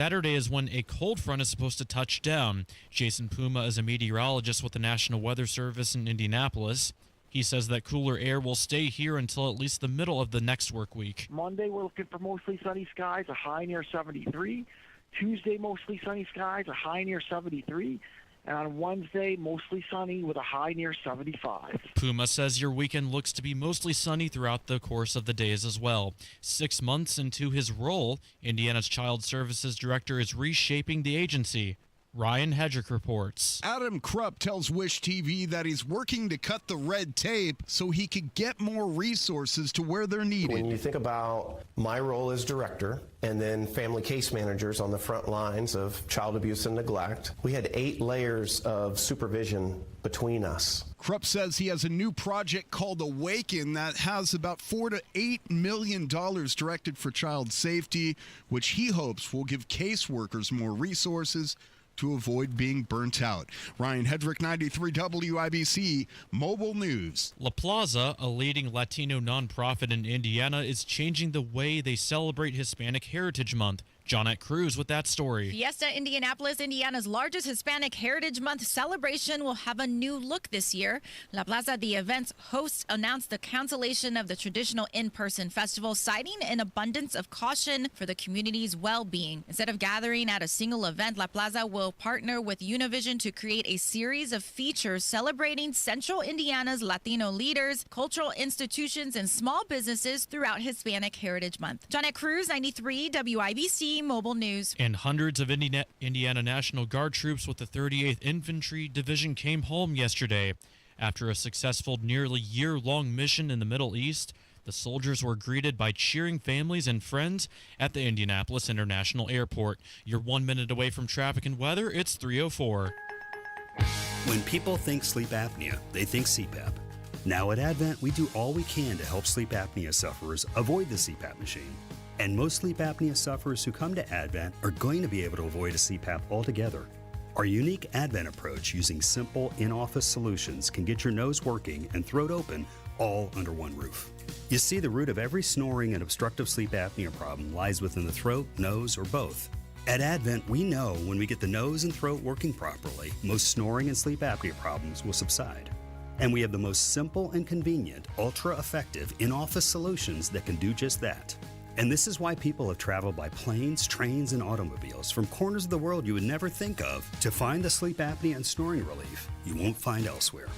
Saturday is when a cold front is supposed to touch down. Jason Puma is a meteorologist with the National Weather Service in Indianapolis. He says that cooler air will stay here until at least the middle of the next work week. Monday, we're looking for mostly sunny skies, a high near 73. Tuesday, mostly sunny skies, a high near 73. And on Wednesday, mostly sunny with a high near 75. Puma says your weekend looks to be mostly sunny throughout the course of the days as well. 6 months into his role, Indiana's Child Services Director is reshaping the agency. Ryan Hedrick reports. Adam Krupp tells Wish TV that he's working to cut the red tape so he could get more resources to where they're needed. When you think about my role as director and then family case managers on the front lines of child abuse and neglect, we had 8 layers of supervision between us. Krupp says he has a new project called Awaken that has about $4 to $8 million directed for child safety, which he hopes will give caseworkers more resources to avoid being burnt out. Ryan Hedrick, 93 WIBC, Mobile News. La Plaza, a leading Latino nonprofit in Indiana, is changing the way they celebrate Hispanic Heritage Month. Johnette Cruz with that story. Fiesta Indianapolis, Indiana's largest Hispanic Heritage Month celebration, will have a new look this year. La Plaza, the event's host, announced the cancellation of the traditional in-person festival, citing an abundance of caution for the community's well-being. Instead of gathering at a single event, La Plaza will partner with Univision to create a series of features celebrating Central Indiana's Latino leaders, cultural institutions, and small businesses throughout Hispanic Heritage Month. Johnette Cruz, 93 WIBC Mobile News. And hundreds of Indiana National Guard troops with the 38th Infantry Division came home yesterday. After a successful nearly year-long mission in the Middle East, the soldiers were greeted by cheering families and friends at the Indianapolis International Airport. You're 1 minute away from traffic and weather. It's 3:04. When people think sleep apnea, they think CPAP. Now at Advent, we do all we can to help sleep apnea sufferers avoid the CPAP machine. And most sleep apnea sufferers who come to Advent are going to be able to avoid a CPAP altogether. Our unique Advent approach using simple in-office solutions can get your nose working and throat open all under one roof. You see, the root of every snoring and obstructive sleep apnea problem lies within the throat, nose, or both. At Advent, we know when we get the nose and throat working properly, most snoring and sleep apnea problems will subside. And we have the most simple and convenient, ultra-effective in-office solutions that can do just that. And this is why people have traveled by planes, trains, and automobiles from corners of the world you would never think of to find the sleep apnea and snoring relief you won't find elsewhere.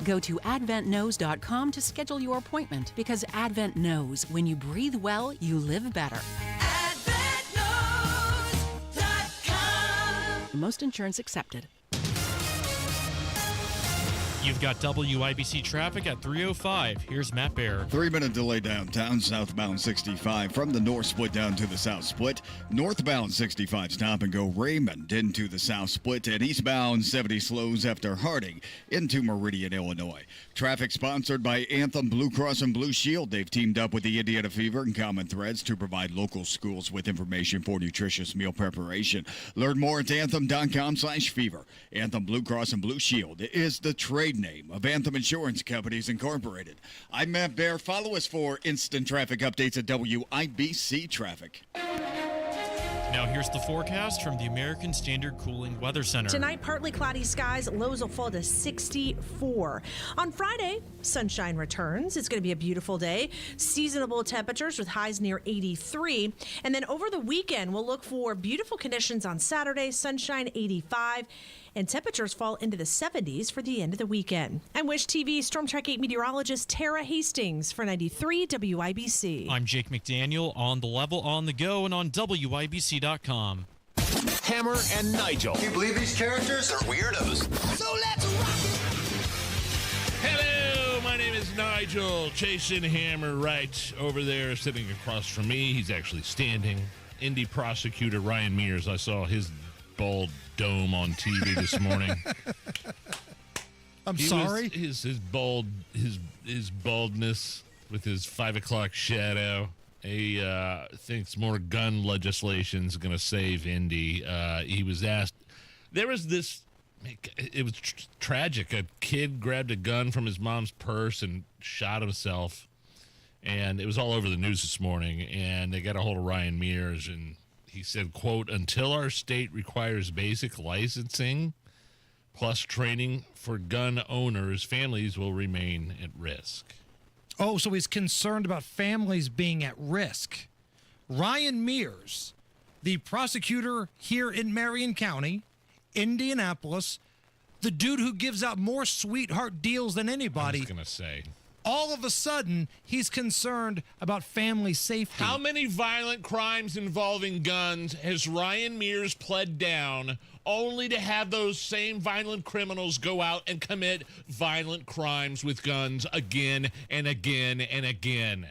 Go to adventknows.com to schedule your appointment, because Advent knows when you breathe well, you live better. AdventKnows.com. Most insurance accepted. You've got WIBC traffic at 3:05. Here's Matt Bear. 3-minute delay downtown, southbound 65 from the north split down to the south split. Northbound 65 stop and go Raymond into the south split, and eastbound 70 slows after Harding into Meridian, Illinois. Traffic sponsored by Anthem Blue Cross and Blue Shield. They've teamed up with the Indiana Fever and Common Threads to provide local schools with information for nutritious meal preparation. Learn more at anthem.com/fever. Anthem Blue Cross and Blue Shield is the trade name of Anthem Insurance Companies Incorporated. I'm Matt Bear. Follow us for instant traffic updates at WIBC Traffic. Now here's the forecast from the American Standard Cooling Weather Center. Tonight, partly cloudy skies. Lows will fall to 64. On Friday, sunshine returns. It's going to be a beautiful day. Seasonable temperatures with highs near 83. And then over the weekend, we'll look for beautiful conditions on Saturday. Sunshine, 85. And temperatures fall into the 70s for the end of the weekend. I'm Wish TV Storm Track 8 meteorologist Tara Hastings for 93 WIBC. I'm Jake McDaniel, on the level, on the go, and on WIBC.com. Hammer and Nigel. Can you believe these characters are weirdos? So let's rock it! Hello, my name is Nigel. Jason Hammer right over there sitting across from me. He's actually standing. Indie prosecutor Ryan Mears. I saw his bald dome on TV this morning. I'm sorry? His baldness with his 5 o'clock shadow. He thinks more gun legislation is going to save Indy. He was asked, there was this, it was tragic. A kid grabbed a gun from his mom's purse and shot himself. And it was all over the news this morning. And they got a hold of Ryan Mears, and He said, quote, until our state requires basic licensing plus training for gun owners, families will remain at risk. Oh, so he's concerned about families being at risk. Ryan Mears, the prosecutor here in Marion County, Indianapolis, the dude who gives out more sweetheart deals than anybody. I was going to say. All of a sudden, he's concerned about family safety. How many violent crimes involving guns has Ryan Mears pled down only to have those same violent criminals go out and commit violent crimes with guns again and again and again?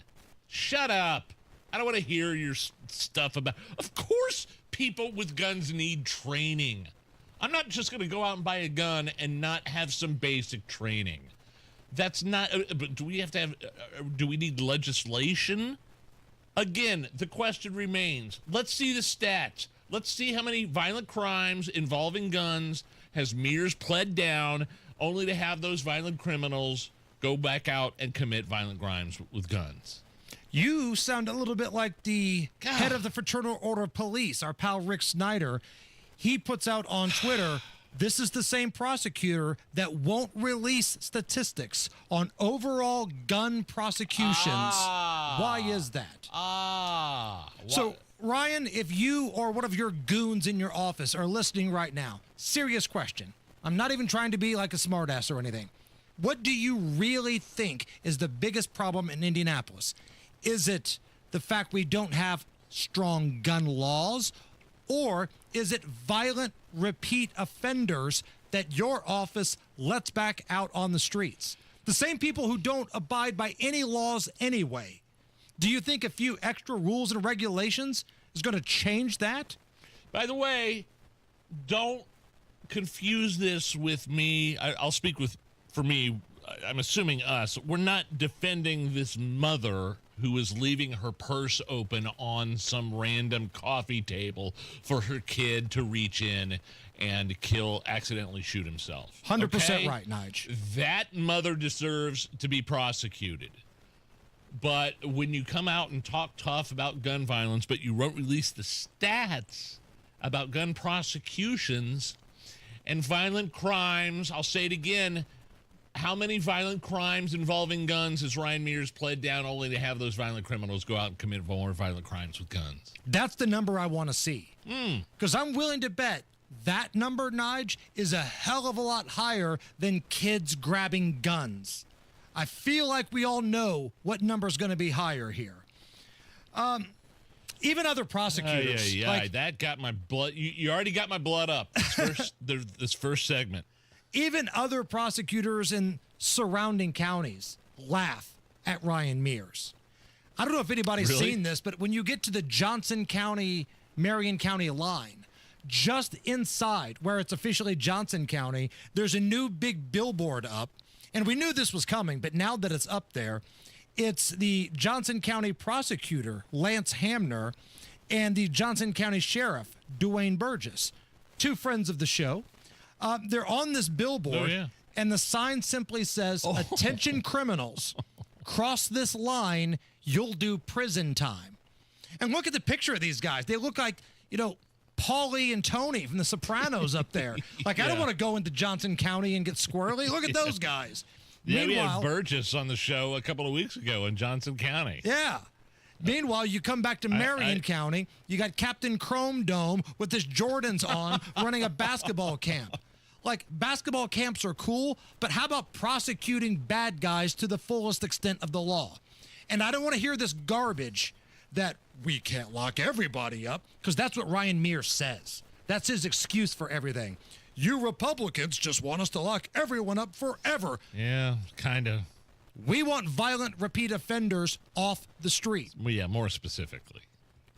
Shut up. I don't want to hear your stuff about... Of course people with guns need training. I'm not just going to go out and buy a gun and not have some basic training. That's not... But do we have to have... Do we need legislation? Again, the question remains. Let's see the stats. Let's see how many violent crimes involving guns has Mears pled down only to have those violent criminals go back out and commit violent crimes with guns. You sound a little bit like the head of the Fraternal Order of Police, our pal Rick Snyder. He puts out on Twitter, this is the same prosecutor that won't release statistics on overall gun prosecutions. Why is that? So, Ryan, if you or one of your goons in your office are listening right now, serious question. I'm not even trying to be like a smartass or anything. What do you really think is the biggest problem in Indianapolis? Is it the fact we don't have strong gun laws? Or is it violent repeat offenders that your office lets back out on the streets? The same people who don't abide by any laws anyway. Do you think a few extra rules and regulations is going to change that? By the way, don't confuse this with me. I'll speak for me, I'm assuming us. We're not defending this mother who is leaving her purse open on some random coffee table for her kid to reach in and accidentally shoot himself. 100% right, Nige. That mother deserves to be prosecuted. But when you come out and talk tough about gun violence, but you won't release the stats about gun prosecutions and violent crimes, I'll say it again, how many violent crimes involving guns has Ryan Mears pled down only to have those violent criminals go out and commit more violent crimes with guns? That's the number I want to see. Because I'm willing to bet that number, Nige, is a hell of a lot higher than kids grabbing guns. I feel like we all know what number's going to be higher here. Even other prosecutors. That got my blood. You already got my blood up. This first segment. Even other prosecutors in surrounding counties laugh at Ryan Mears. I don't know if anybody's seen this, but when you get to the Johnson County, Marion County line, just inside where it's officially Johnson County, there's a new big billboard up. And we knew this was coming, but now that it's up there, it's the Johnson County prosecutor, Lance Hamner, and the Johnson County Sheriff, Dwayne Burgess, two friends of the show. They're on this billboard, and the sign simply says, attention criminals, cross this line, you'll do prison time. And look at the picture of these guys. They look like, Paulie and Tony from The Sopranos up there. I don't want to go into Johnson County and get squirrely. Look at those guys. Yeah, we had Burgess on the show a couple of weeks ago in Johnson County. Yeah. Meanwhile, you come back to Marion County, you got Captain Chrome Dome with his Jordans on running a basketball camp. Basketball camps are cool, but how about prosecuting bad guys to the fullest extent of the law? And I don't want to hear this garbage that we can't lock everybody up, because that's what Ryan Mears says. That's his excuse for everything. You Republicans just want us to lock everyone up forever. Yeah, kind of. We want violent repeat offenders off the street. Well, yeah, more specifically.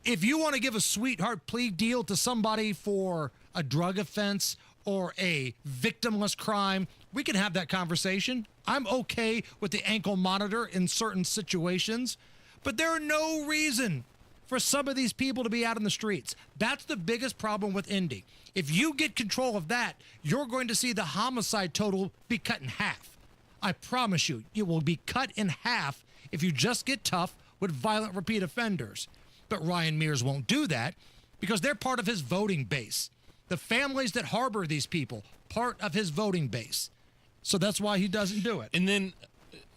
If you want to give a sweetheart plea deal to somebody for a drug offense or a victimless crime, we can have that conversation. I'm okay with the ankle monitor in certain situations, but there are no reason for some of these people to be out in the streets. That's the biggest problem with Indy. If you get control of that, you're going to see the homicide total be cut in half. I promise you, it will be cut in half if you just get tough with violent repeat offenders. But Ryan Mears won't do that. because they're part of his voting base. The families that harbor these people, part of his voting base. So that's why he doesn't do it. And then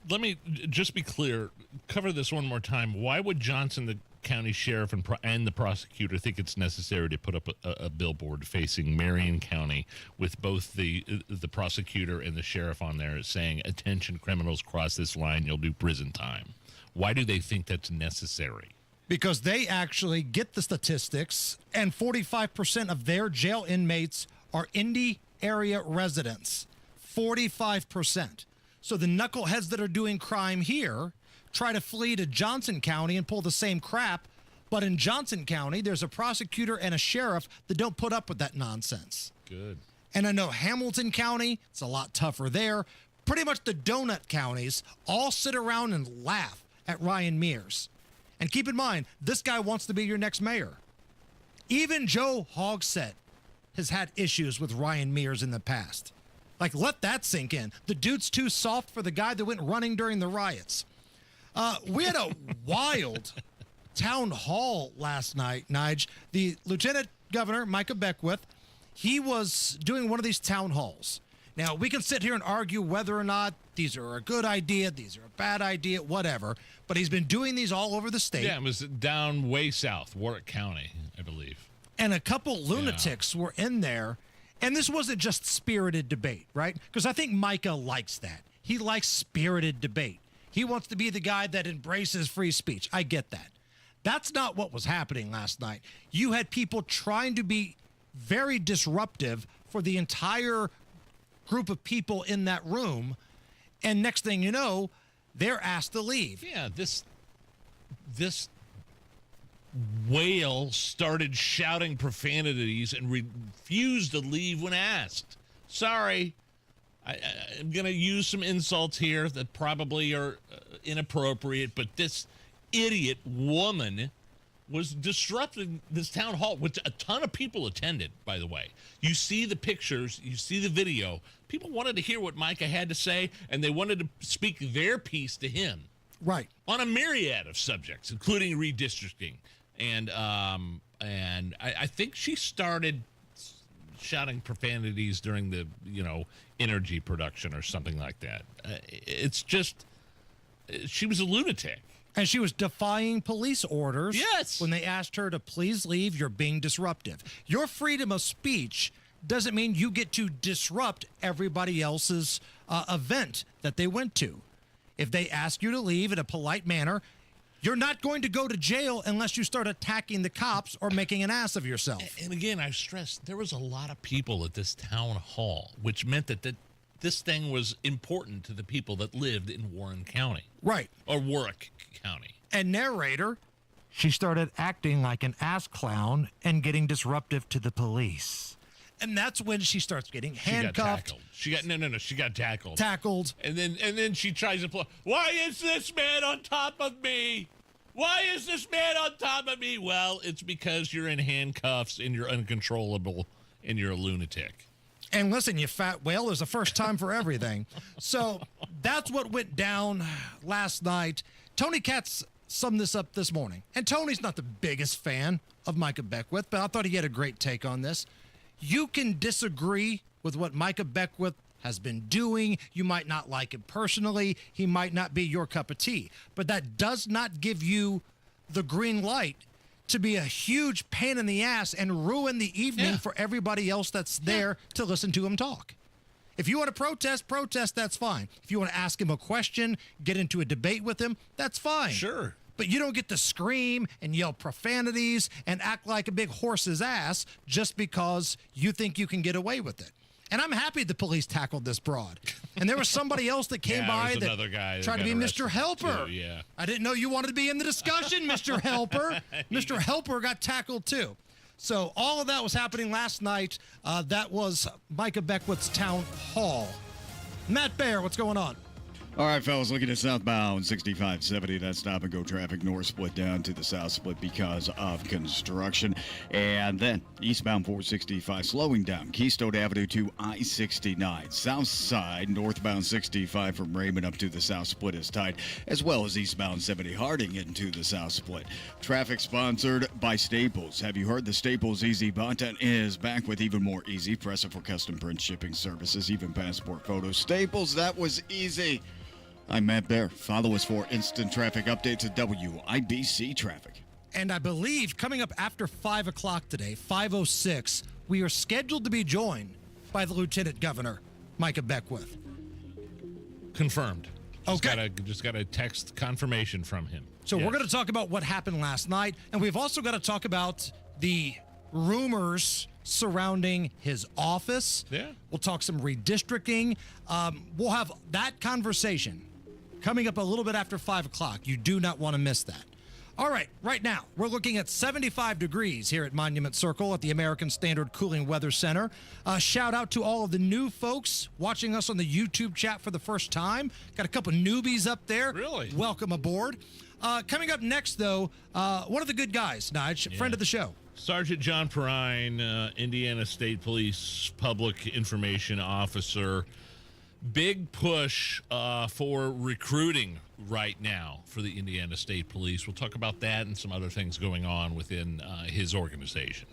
let me just be clear, cover this one more time. Why would Johnson, the county sheriff, and the prosecutor think it's necessary to put up a billboard facing Marion County with both the prosecutor and the sheriff on there saying, "Attention, criminals, cross this line, you'll do prison time"? Why do they think that's necessary? Because they actually get the statistics, and 45% of their jail inmates are Indy area residents. 45%. So the knuckleheads that are doing crime here try to flee to Johnson County and pull the same crap, but in Johnson County, there's a prosecutor and a sheriff that don't put up with that nonsense. Good. And I know Hamilton County, it's a lot tougher there. Pretty much the donut counties all sit around and laugh at Ryan Mears. And keep in mind, this guy wants to be your next mayor. Even Joe Hogsett has had issues with Ryan Mears in the past. Like, let that sink in. The dude's too soft for the guy that went running during the riots. We had a wild town hall last night, Nige. The Lieutenant Governor, Micah Beckwith, he was doing one of these town halls. Now, we can sit here and argue whether or not these are a good idea, these are a bad idea, whatever, but he's been doing these all over the state. Yeah, it was down way south, Warwick County, I believe. And a couple lunatics were in there, and this wasn't just spirited debate, right? Because I think Micah likes that. He likes spirited debate. He wants to be the guy that embraces free speech. I get that. That's not what was happening last night. You had people trying to be very disruptive for the entire group of people in that room, and next thing you know, they're asked to leave. Yeah, this whale started shouting profanities and refused to leave when asked. Sorry, I'm going to use some insults here that probably are inappropriate, but this idiot woman was disrupting this town hall, which a ton of people attended, by the way. You see the pictures, you see the video. People wanted to hear what Micah had to say, and they wanted to speak their piece to him. Right. On a myriad of subjects, including redistricting. And I think she started shouting profanities during the, energy production or something like that. It's just, she was a lunatic. And she was defying police orders. Yes. When they asked her to please leave, you're being disruptive. Your freedom of speech doesn't mean you get to disrupt everybody else's event that they went to. If they ask you to leave in a polite manner, you're not going to go to jail unless you start attacking the cops or making an ass of yourself. And again, I stress, there was a lot of people at this town hall, which meant that this thing was important to the people that lived in Warren County. Right. Or Warwick County. And narrator, she started acting like an ass clown and getting disruptive to the police. And that's when she starts getting handcuffed. She got tackled. She got tackled. Tackled. And then she tries to play. Why is this man on top of me? Why is this man on top of me? Well, it's because you're in handcuffs and you're uncontrollable and you're a lunatic. And listen, you fat whale, there's a first time for everything. So that's what went down last night. Tony Katz summed this up this morning. And Tony's not the biggest fan of Micah Beckwith, but I thought he had a great take on this. You can disagree with what Micah Beckwith has been doing. You might not like him personally. He might not be your cup of tea. But that does not give you the green light to be a huge pain in the ass and ruin the evening for everybody else that's there to listen to him talk. If you want to protest, that's fine. If you want to ask him a question, get into a debate with him, that's fine. Sure. But you don't get to scream and yell profanities and act like a big horse's ass just because you think you can get away with it. And I'm happy the police tackled this broad. And there was somebody else that came by that another guy tried to be Mr. Helper. Too, yeah. I didn't know you wanted to be in the discussion, Mr. Helper. Mr. Helper got tackled too. So all of that was happening last night. That was Micah Beckwith's town hall. Matt Baer, what's going on? All right, fellas, looking at southbound 6570. That stop-and-go traffic north split down to the south split because of construction. And then eastbound 465 slowing down Keystone Avenue to I-69. South side, northbound 65 from Raymond up to the south split is tight, as well as eastbound 70 Harding into the south split. Traffic sponsored by Staples. Have you heard the Staples Easy button is back with even more easy? Press it for custom print shipping services, even passport photos. Staples, that was easy. I'm Matt Bear. Follow us for instant traffic updates at WIBC Traffic. And I believe coming up after 5 o'clock today, 5:06, we are scheduled to be joined by the Lieutenant Governor, Micah Beckwith. Confirmed. Okay. Just got a text confirmation from him. So we're going to talk about what happened last night, and we've also got to talk about the rumors surrounding his office. Yeah. We'll talk some redistricting. We'll have that conversation coming up a little bit after 5 o'clock. You do not want to miss that. All right, right now, we're looking at 75 degrees here at Monument Circle at the American Standard Cooling Weather Center. Shout out to all of the new folks watching us on the YouTube chat for the first time. Got a couple newbies up there. Really? Welcome aboard. Coming up next, though, one of the good guys, Nigel, friend of the show. Sergeant John Perrine, Indiana State Police Public Information Officer. Big push for recruiting right now for the Indiana State Police. We'll talk about that and some other things going on within his organization.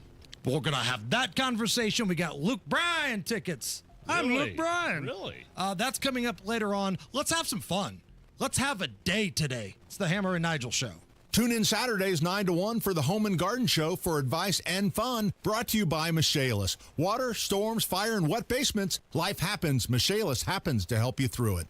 We're going to have that conversation. We got Luke Bryan tickets. I'm Really? Luke Bryan. Really? That's coming up later on. Let's have some fun. Let's have a day today. It's the Hammer and Nigel Show. Tune in Saturdays 9 to 1 for the Home and Garden Show for advice and fun. Brought to you by Michaelis. Water, storms, fire, and wet basements. Life happens. Michaelis happens to help you through it.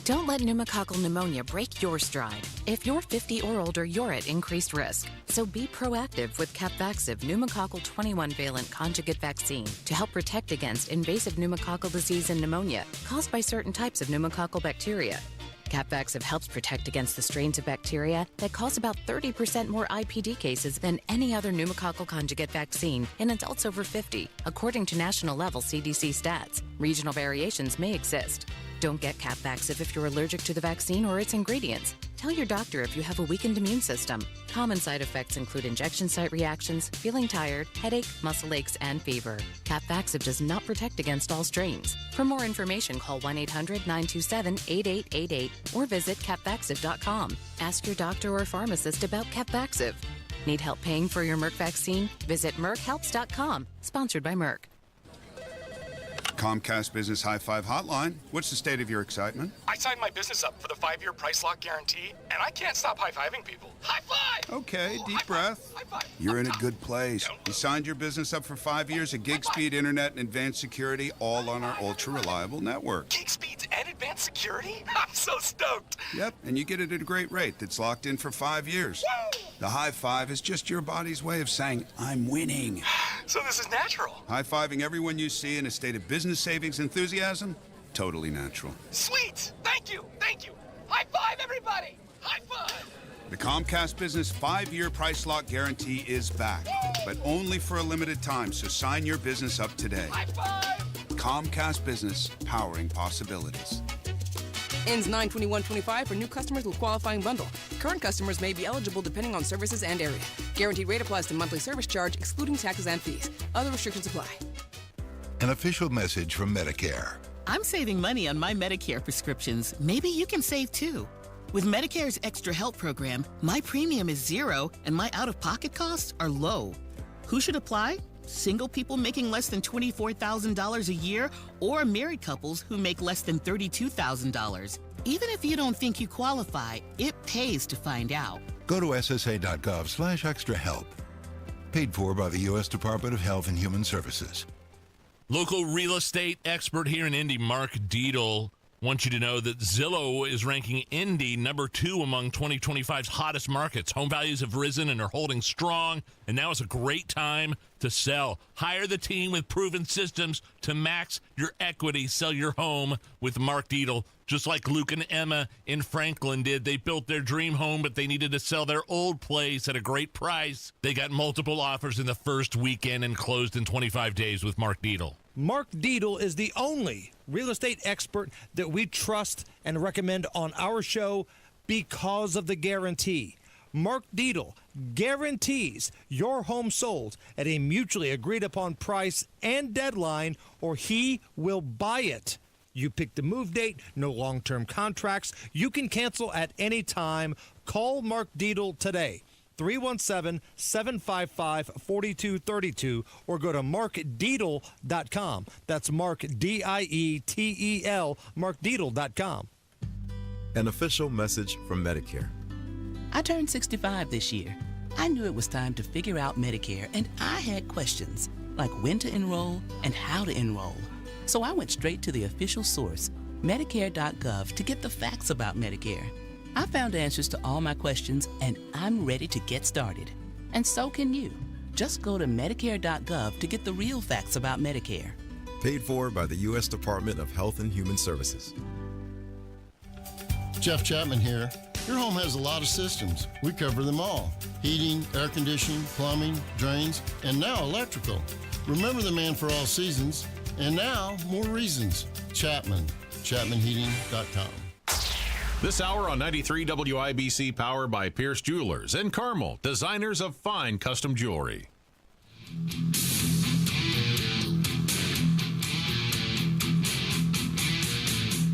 Don't let pneumococcal pneumonia break your stride. If you're 50 or older, you're at increased risk. So be proactive with Capvaxive pneumococcal 21-valent conjugate vaccine to help protect against invasive pneumococcal disease and pneumonia caused by certain types of pneumococcal bacteria. Capvaxive helps protect against the strains of bacteria that cause about 30% more IPD cases than any other pneumococcal conjugate vaccine in adults over 50, according to national-level CDC stats. Regional variations may exist. Don't get Capvaxive if you're allergic to the vaccine or its ingredients. Tell your doctor if you have a weakened immune system. Common side effects include injection site reactions, feeling tired, headache, muscle aches, and fever. Capvaxive does not protect against all strains. For more information, call 1-800-927-8888 or visit capvaxive.com. Ask your doctor or pharmacist about Capvaxive. Need help paying for your Merck vaccine? Visit merckhelps.com. Sponsored by Merck. Comcast Business High Five Hotline. What's the state of your excitement? I signed my business up for the 5-year price lock guarantee, and I can't stop high-fiving people. High five! Okay, deep high breath. Five, high five. You're in a good place. You signed your business up for 5 years of gig speed internet and advanced security, all on our ultra-reliable network. Gig speeds and advanced security? I'm so stoked. Yep, and you get it at a great rate that's locked in for 5 years. Woo! The high five is just your body's way of saying, I'm winning. So this is natural. High-fiving everyone you see in a state of business savings enthusiasm, totally natural. Sweet! Thank you! Thank you! High five, everybody! High five! The Comcast Business 5-year price lock guarantee is back, but only for a limited time, so sign your business up today. High five! Comcast Business, powering possibilities. Ends 9/21/25 for new customers with qualifying bundle. Current customers may be eligible depending on services and area. Guaranteed rate applies to monthly service charge, excluding taxes and fees. Other restrictions apply. An official message from Medicare. I'm saving money on my Medicare prescriptions. Maybe you can save too. With Medicare's Extra Help program, my premium is zero and my out-of-pocket costs are low. Who should apply? Single people making less than $24,000 a year or married couples who make less than $32,000. Even if you don't think you qualify, it pays to find out. Go to ssa.gov/extrahelp. Paid for by the U.S. Department of Health and Human Services. Local real estate expert here in Indy, Mark Dietl, wants you to know that Zillow is ranking Indy number 2 among 2025's hottest markets. Home values have risen and are holding strong, and now is a great time to sell. Hire the team with proven systems to max your equity. Sell your home with Mark Dietl. Just like Luke and Emma in Franklin did. They built their dream home, but they needed to sell their old place at a great price. They got multiple offers in the first weekend and closed in 25 days with Mark Dietl. Mark Dietl is the only real estate expert that we trust and recommend on our show because of the guarantee. Mark Dietl guarantees your home sold at a mutually agreed upon price and deadline, or he will buy it. You pick the move date, no long-term contracts. You can cancel at any time. Call Mark Dietl today. 317-755-4232 or go to markdietl.com. That's Mark, D-I-E-T-E-L, markdietl.com. An official message from Medicare. I turned 65 this year. I knew it was time to figure out Medicare, and I had questions, like when to enroll and how to enroll. So I went straight to the official source, Medicare.gov, to get the facts about Medicare. I found answers to all my questions, and I'm ready to get started. And so can you. Just go to Medicare.gov to get the real facts about Medicare. Paid for by the U.S. Department of Health and Human Services. Jeff Chapman here. Your home has a lot of systems. We cover them all. Heating, air conditioning, plumbing, drains, and now electrical. Remember the man for all seasons, and now more reasons. Chapman, ChapmanHeating.com. This hour on 93 WIBC, powered by Pierce Jewelers and Carmel, designers of fine custom jewelry.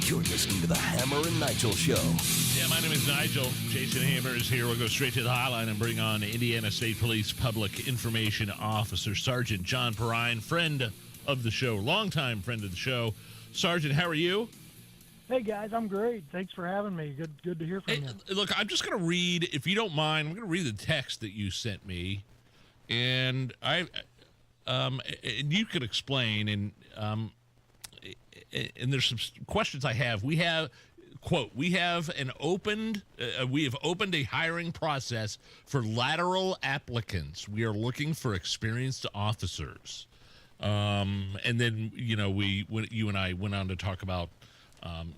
You're listening to the Hammer and Nigel Show. Yeah, my name is Nigel. Jason Hammer is here. We'll go straight to the hotline and bring on Indiana State Police Public Information Officer Sergeant John Perrine, friend of the show, longtime friend of the show. Sergeant, how are you? Hey, guys, I'm great. Thanks for having me. Good to hear from you. Look, I'm just going to read, if you don't mind, I'm going to read the text that you sent me. And and you could explain, and there's some questions I have. We have, quote, we have opened a hiring process for lateral applicants. We are looking for experienced officers. And then, you and I went on to talk about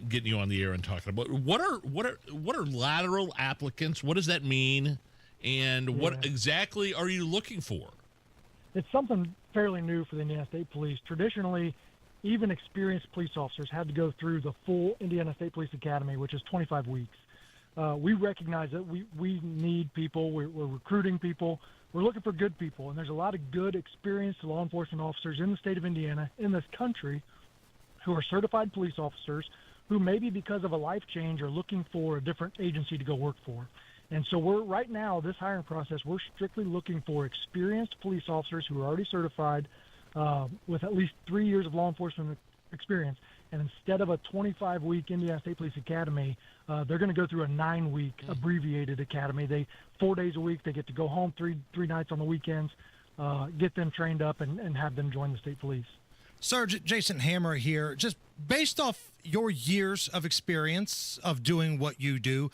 getting you on the air and talking about what are lateral applicants? What does that mean? And what exactly are you looking for? It's something fairly new for the Indiana State Police. Traditionally, even experienced police officers had to go through the full Indiana State Police Academy, which is 25 weeks. We recognize that we need people. We're recruiting people. We're looking for good people, and there's a lot of good, experienced law enforcement officers in the state of Indiana, in this country, who are certified police officers who maybe because of a life change are looking for a different agency to go work for. And so right now, this hiring process, we're strictly looking for experienced police officers who are already certified with at least 3 years of law enforcement experience. And instead of a 25-week Indiana State Police Academy, they're going to go through a 9-week abbreviated academy. 4 days a week, they get to go home three nights on the weekends, get them trained up, and have them join the state police. Sergeant Jason Hammer here. Just based off your years of experience of doing what you do,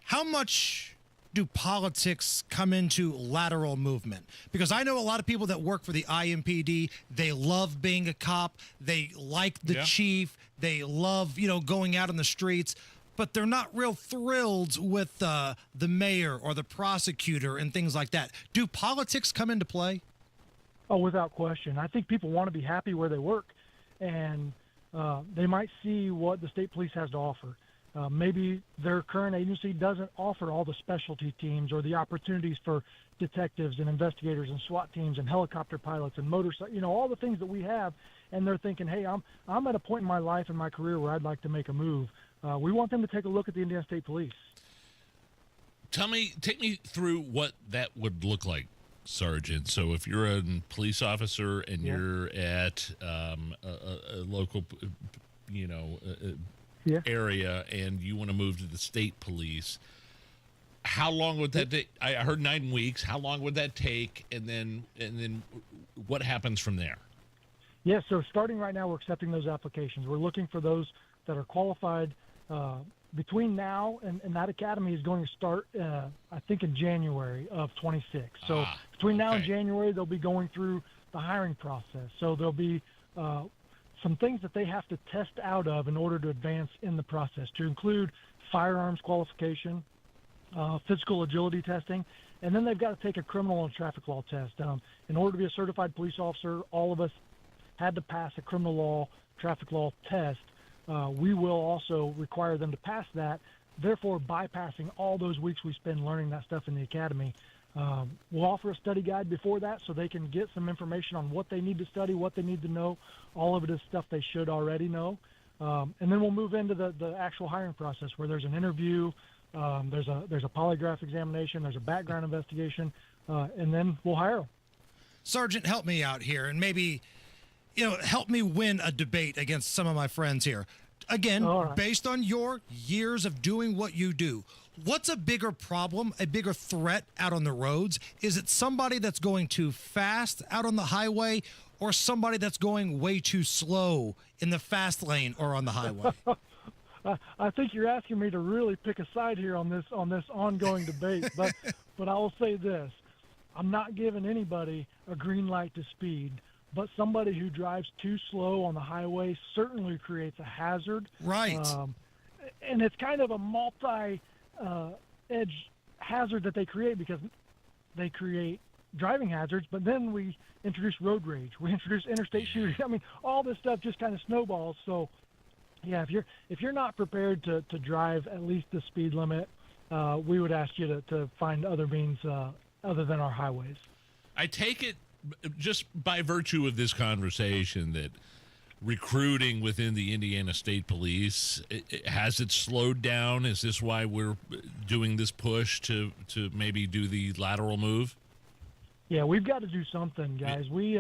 how much do politics come into lateral movement? Because I know a lot of people that work for the IMPD, they love being a cop, they like the chief, they love, going out on the streets, but they're not real thrilled with the mayor or the prosecutor and things like that. Do politics come into play? Oh, without question. I think people want to be happy where they work, and they might see what the state police has to offer. Maybe their current agency doesn't offer all the specialty teams or the opportunities for detectives and investigators and SWAT teams and helicopter pilots and motorcycle, all the things that we have. And they're thinking, hey, I'm at a point in my life and my career where I'd like to make a move. We want them to take a look at the Indiana State Police. Take me through what that would look like, Sergeant. So if you're a police officer and you're at a local, area, and you want to move to the state police, how long would that take? I heard 9 weeks. How long would that take? And then what happens from there? Yeah, so starting right now, we're accepting those applications. We're looking for those that are qualified between now and that academy is going to start, I think, in January of 26. So between now and January, they'll be going through the hiring process. So there'll be some things that they have to test out of in order to advance in the process, to include firearms qualification, physical agility testing, and then they've got to take a criminal and traffic law test. In order to be a certified police officer, all of us had to pass a criminal law, traffic law test, we will also require them to pass that, therefore bypassing all those weeks we spend learning that stuff in the academy. We'll offer a study guide before that so they can get some information on what they need to study, what they need to know. All of it is stuff they should already know. And then we'll move into the actual hiring process where there's an interview, there's a polygraph examination, there's a background investigation, and then we'll hire them. Sergeant, help me out here and maybe, help me win a debate against some of my friends here. Again, based on your years of doing what you do, what's a bigger problem, a bigger threat out on the roads? Is it somebody that's going too fast out on the highway or somebody that's going way too slow in the fast lane or on the highway? I think you're asking me to really pick a side here on this ongoing debate, but I will say this. I'm not giving anybody a green light to speed, but somebody who drives too slow on the highway certainly creates a hazard. Right. And it's kind of a multi-edge hazard that they create because they create driving hazards, but then we introduce road rage. We introduce interstate shooting. I mean, all this stuff just kind of snowballs. So, yeah, if you're not prepared to drive at least the speed limit, we would ask you to find other means other than our highways. I take it just by virtue of this conversation that recruiting within the Indiana State Police, has it slowed down? Is this why we're doing this push to maybe do the lateral move? Yeah, we've got to do something, guys. We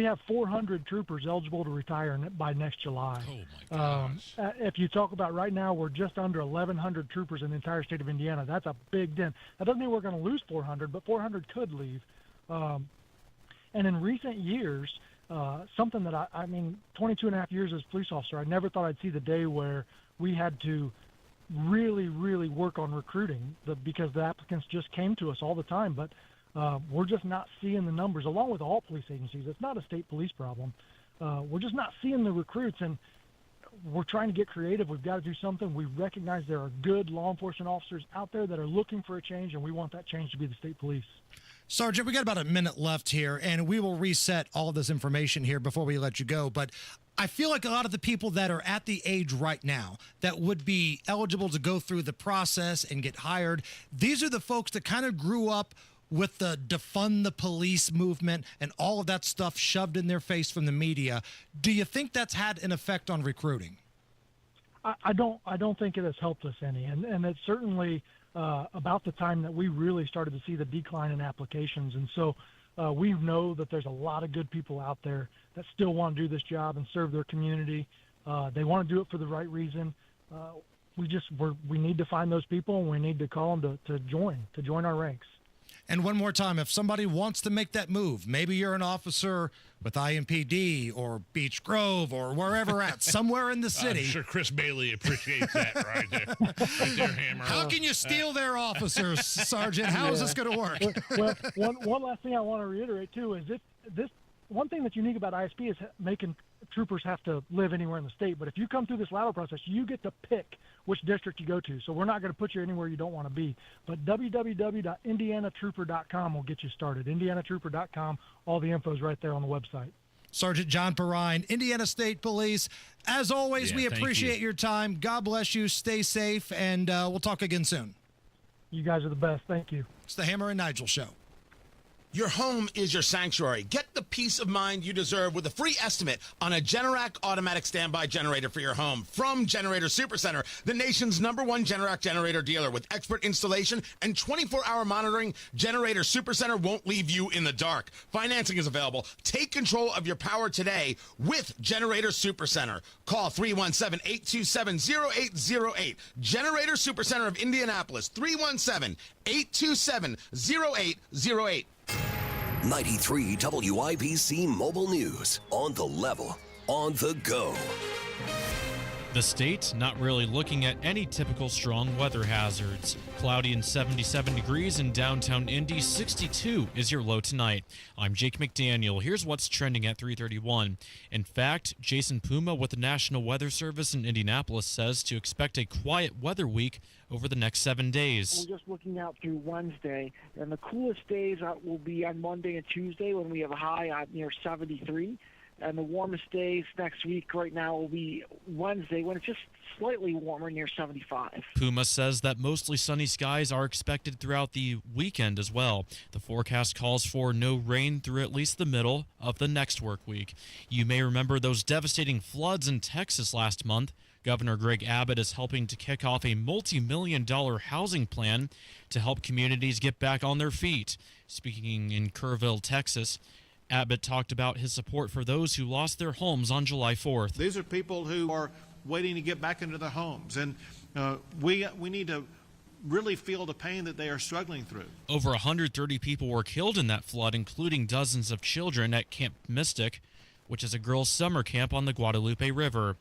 have 400 troopers eligible to retire by next July. Oh, my gosh. If you talk about right now, we're just under 1,100 troopers in the entire state of Indiana. That's a big dent. That doesn't mean we're going to lose 400, but 400 could leave. And in recent years, something that I mean, 22 and a half years as a police officer, I never thought I'd see the day where we had to really, really work on recruiting because the applicants just came to us all the time. But we're just not seeing the numbers, along with all police agencies. It's not a state police problem. We're just not seeing the recruits, and we're trying to get creative. We've got to do something. We recognize there are good law enforcement officers out there that are looking for a change, and we want that change to be the state police. Sergeant, we got about a minute left here, and we will reset all of this information here before we let you go. But I feel like a lot of the people that are at the age right now that would be eligible to go through the process and get hired, these are the folks that kind of grew up with the defund the police movement and all of that stuff shoved in their face from the media. Do you think that's had an effect on recruiting? I don't think it has helped us any, and it's certainly about the time that we really started to see the decline in applications. And so we know that there's a lot of good people out there that still want to do this job and serve their community. They want to do it for the right reason. We need to find those people, and we need to call them to join our ranks. And one more time, if somebody wants to make that move, maybe you're an officer with IMPD or Beech Grove or wherever at, somewhere in the city. I'm sure Chris Bailey appreciates that right there, Hammer. How can you steal their officers, Sergeant? How is this going to work? Well, one last thing I want to reiterate, too, is this one thing that's unique about ISP is making troopers have to live anywhere in the state. But if you come through this lateral process, you get to pick which district you go to. So we're not going to put you anywhere you don't want to be. But www.indianatrooper.com will get you started. Indianatrooper.com. All the info is right there on the website. Sergeant John Perrine, Indiana State Police. As always, we appreciate your time. God bless you. Stay safe, and we'll talk again soon. You guys are the best. Thank you. It's the Hammer and Nigel Show. Your home is your sanctuary. Get the peace of mind you deserve with a free estimate on a Generac automatic standby generator for your home from Generator Supercenter, the nation's #1 Generac generator dealer. With expert installation and 24-hour monitoring, Generator Supercenter won't leave you in the dark. Financing is available. Take control of your power today with Generator Supercenter. Call 317-827-0808. Generator Supercenter of Indianapolis, 317-827-0808. 93 WIBC Mobile News. On the level, on the go. The state not really looking at any typical strong weather hazards. Cloudy and 77 degrees in downtown Indy. 62 is your low tonight. I'm Jake McDaniel. Here's what's trending at 3:31. In fact, Jason Puma with the National Weather Service in Indianapolis says to expect a quiet weather week over the next 7 days. We're just looking out through Wednesday, and the coolest days will be on Monday and Tuesday when we have a high near 73. And the warmest days next week right now will be Wednesday when it's just slightly warmer, near 75. Puma says that mostly sunny skies are expected throughout the weekend as well. The forecast calls for no rain through at least the middle of the next work week. You may remember those devastating floods in Texas last month. Governor Greg Abbott is helping to kick off a multi-million-dollar housing plan to help communities get back on their feet. Speaking in Kerrville, Texas, Abbott talked about his support for those who lost their homes on July 4th. These are people who are waiting to get back into their homes, and we need to really feel the pain that they are struggling through. Over 130 people were killed in that flood, including dozens of children at Camp Mystic, which is a girls' summer camp on the Guadalupe River.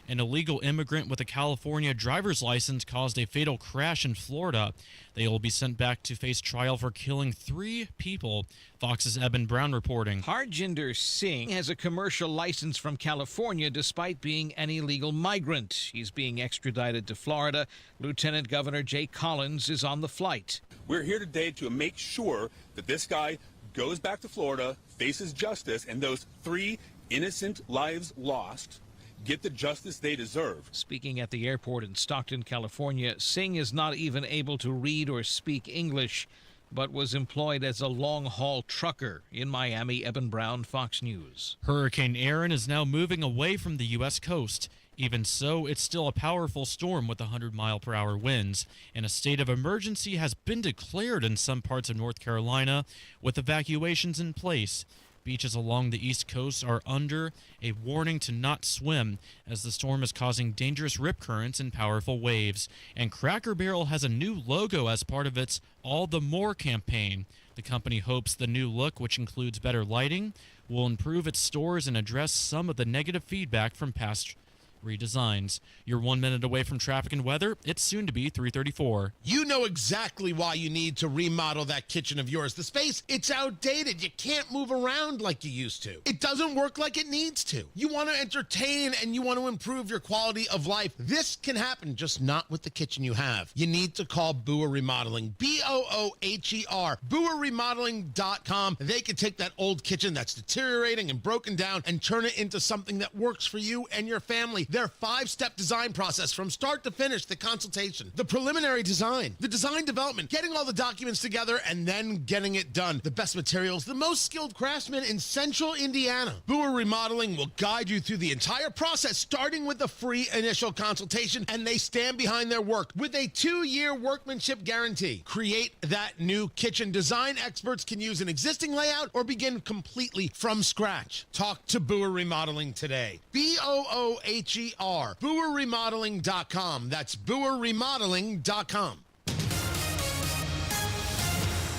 An illegal immigrant with a California driver's license caused a fatal crash in Florida. They will be sent back to face trial for killing 3 people. Fox's Eben Brown reporting. Harjinder Singh has a commercial license from California despite being an illegal migrant. He's being extradited to Florida. Lieutenant Governor Jay Collins is on the flight. We're here today to make sure that this guy goes back to Florida, faces justice, and those 3 innocent lives lost get the justice they deserve. Speaking at the airport in Stockton, California, Singh is not even able to read or speak English, but was employed as a long-haul trucker in Miami. Eben Brown, Fox News. Hurricane Erin is now moving away from the U.S. coast. Even so, it's still a powerful storm with 100-mile-per-hour winds, and a state of emergency has been declared in some parts of North Carolina, with evacuations in place. Beaches along the East Coast are under a warning to not swim as the storm is causing dangerous rip currents and powerful waves. And Cracker Barrel has a new logo as part of its All the More campaign. The company hopes the new look, which includes better lighting, will improve its stores and address some of the negative feedback from past redesigns. You're 1 minute away from traffic and weather. It's soon to be 3:34. You know exactly why you need to remodel that kitchen of yours. The space, it's outdated. You can't move around like you used to. It doesn't work like it needs to. You want to entertain and you want to improve your quality of life. This can happen, just not with the kitchen you have. You need to call Booher Remodeling. B-O-O-H-E-R. BooherRemodeling.com. They can take that old kitchen that's deteriorating and broken down and turn it into something that works for you and your family. Their 5-step design process from start to finish, the consultation, the preliminary design, the design development, getting all the documents together, and then getting it done. The best materials, the most skilled craftsmen in Central Indiana. Booher Remodeling will guide you through the entire process, starting with the free initial consultation, and they stand behind their work with a 2-year workmanship guarantee. Create that new kitchen. Design experts can use an existing layout or begin completely from scratch. Talk to Booher Remodeling today. B-O-O-H-E-R. BooherRemodeling.com. That's BooherRemodeling.com.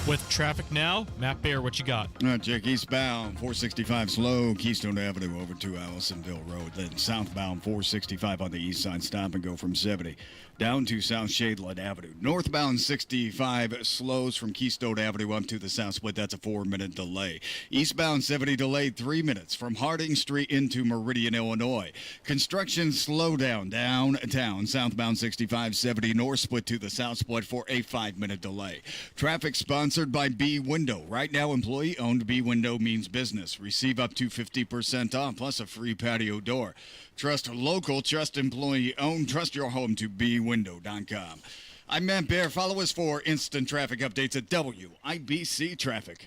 With traffic now, Matt Bear, what you got? Check eastbound 465 slow, Keystone Avenue over to Allisonville Road. Then southbound 465 on the east side, stop and go from 70 down to South Shadeland Avenue. Northbound 65 slows from Keystone Avenue up to the south split. That's a 4-minute delay. Eastbound 70 delayed 3 minutes from Harding Street into Meridian, Illinois. Construction slowdown downtown. Southbound 65 70 north split to the south split for a 5-minute delay. Traffic sponsored by B Window. Right now, employee-owned B Window means business. Receive up to 50% off plus a free patio door. Trust local, trust employee-owned, trust your home to bwindow.com. I'm Matt Bear. Follow us for instant traffic updates at WIBC Traffic.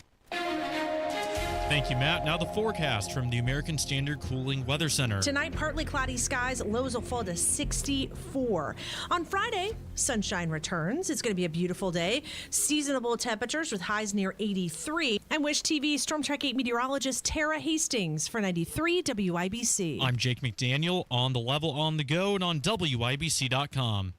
Thank you, Matt. Now the forecast from the American Standard Cooling Weather Center. Tonight, partly cloudy skies. Lows will fall to 64. On Friday, sunshine returns. It's going to be a beautiful day. Seasonable temperatures with highs near 83. I'm Wish TV Storm Track 8 meteorologist Tara Hastings for 93 WIBC. I'm Jake McDaniel on the level on the go and on WIBC.com.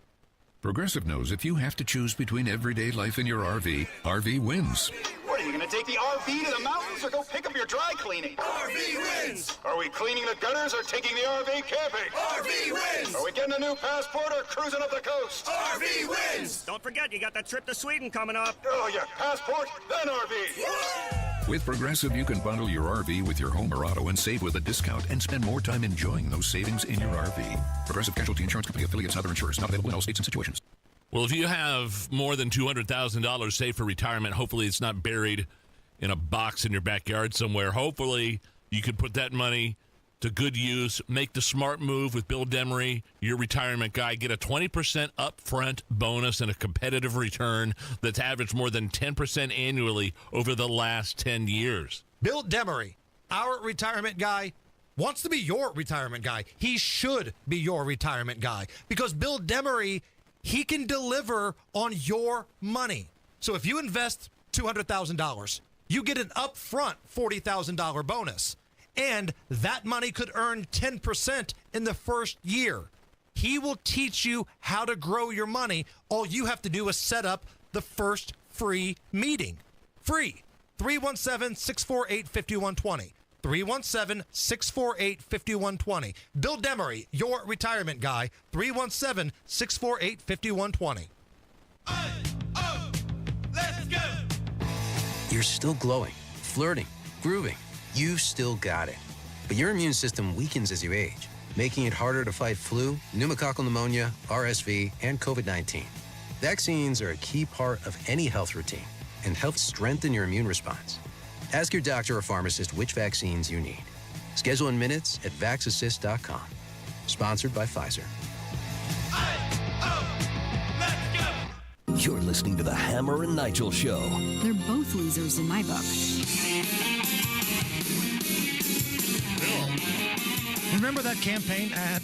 Progressive knows if you have to choose between everyday life and your RV, RV wins. What, are you going to take the RV to the mountains or go pick up your dry cleaning? RV wins! Are we cleaning the gutters or taking the RV camping? RV wins! Are we getting a new passport or cruising up the coast? RV wins! Don't forget, you got that trip to Sweden coming up. Oh, yeah, passport, then RV. With Progressive, you can bundle your RV with your home or auto and save with a discount and spend more time enjoying those savings in your RV. Progressive Casualty Insurance Company affiliates and other insurers. Not available in all states and situations. Well, if you have more than $200,000 saved for retirement, hopefully it's not buried in a box in your backyard somewhere. Hopefully you could put that money to good use. Make the smart move with Bill Demery, your retirement guy. Get a 20% upfront bonus and a competitive return that's averaged more than 10% annually over the last 10 years. Bill Demery, our retirement guy, wants to be your retirement guy. He should be your retirement guy because Bill Demery, he can deliver on your money. So if you invest $200,000, you get an upfront $40,000 bonus. And that money could earn 10% in the first year. He will teach you how to grow your money. All you have to do is set up the first free meeting. Free. 317-648-5120. 317-648-5120. Bill Demery, your retirement guy. 317-648-5120. Let's go! You're still glowing, flirting, grooving. You still got it. But your immune system weakens as you age, making it harder to fight flu, pneumococcal pneumonia, RSV, and COVID-19. Vaccines are a key part of any health routine and help strengthen your immune response. Ask your doctor or pharmacist which vaccines you need. Schedule in minutes at vaxassist.com. Sponsored by Pfizer. You're listening to the Hammer and Nigel Show. They're both losers in my book. Remember that campaign ad?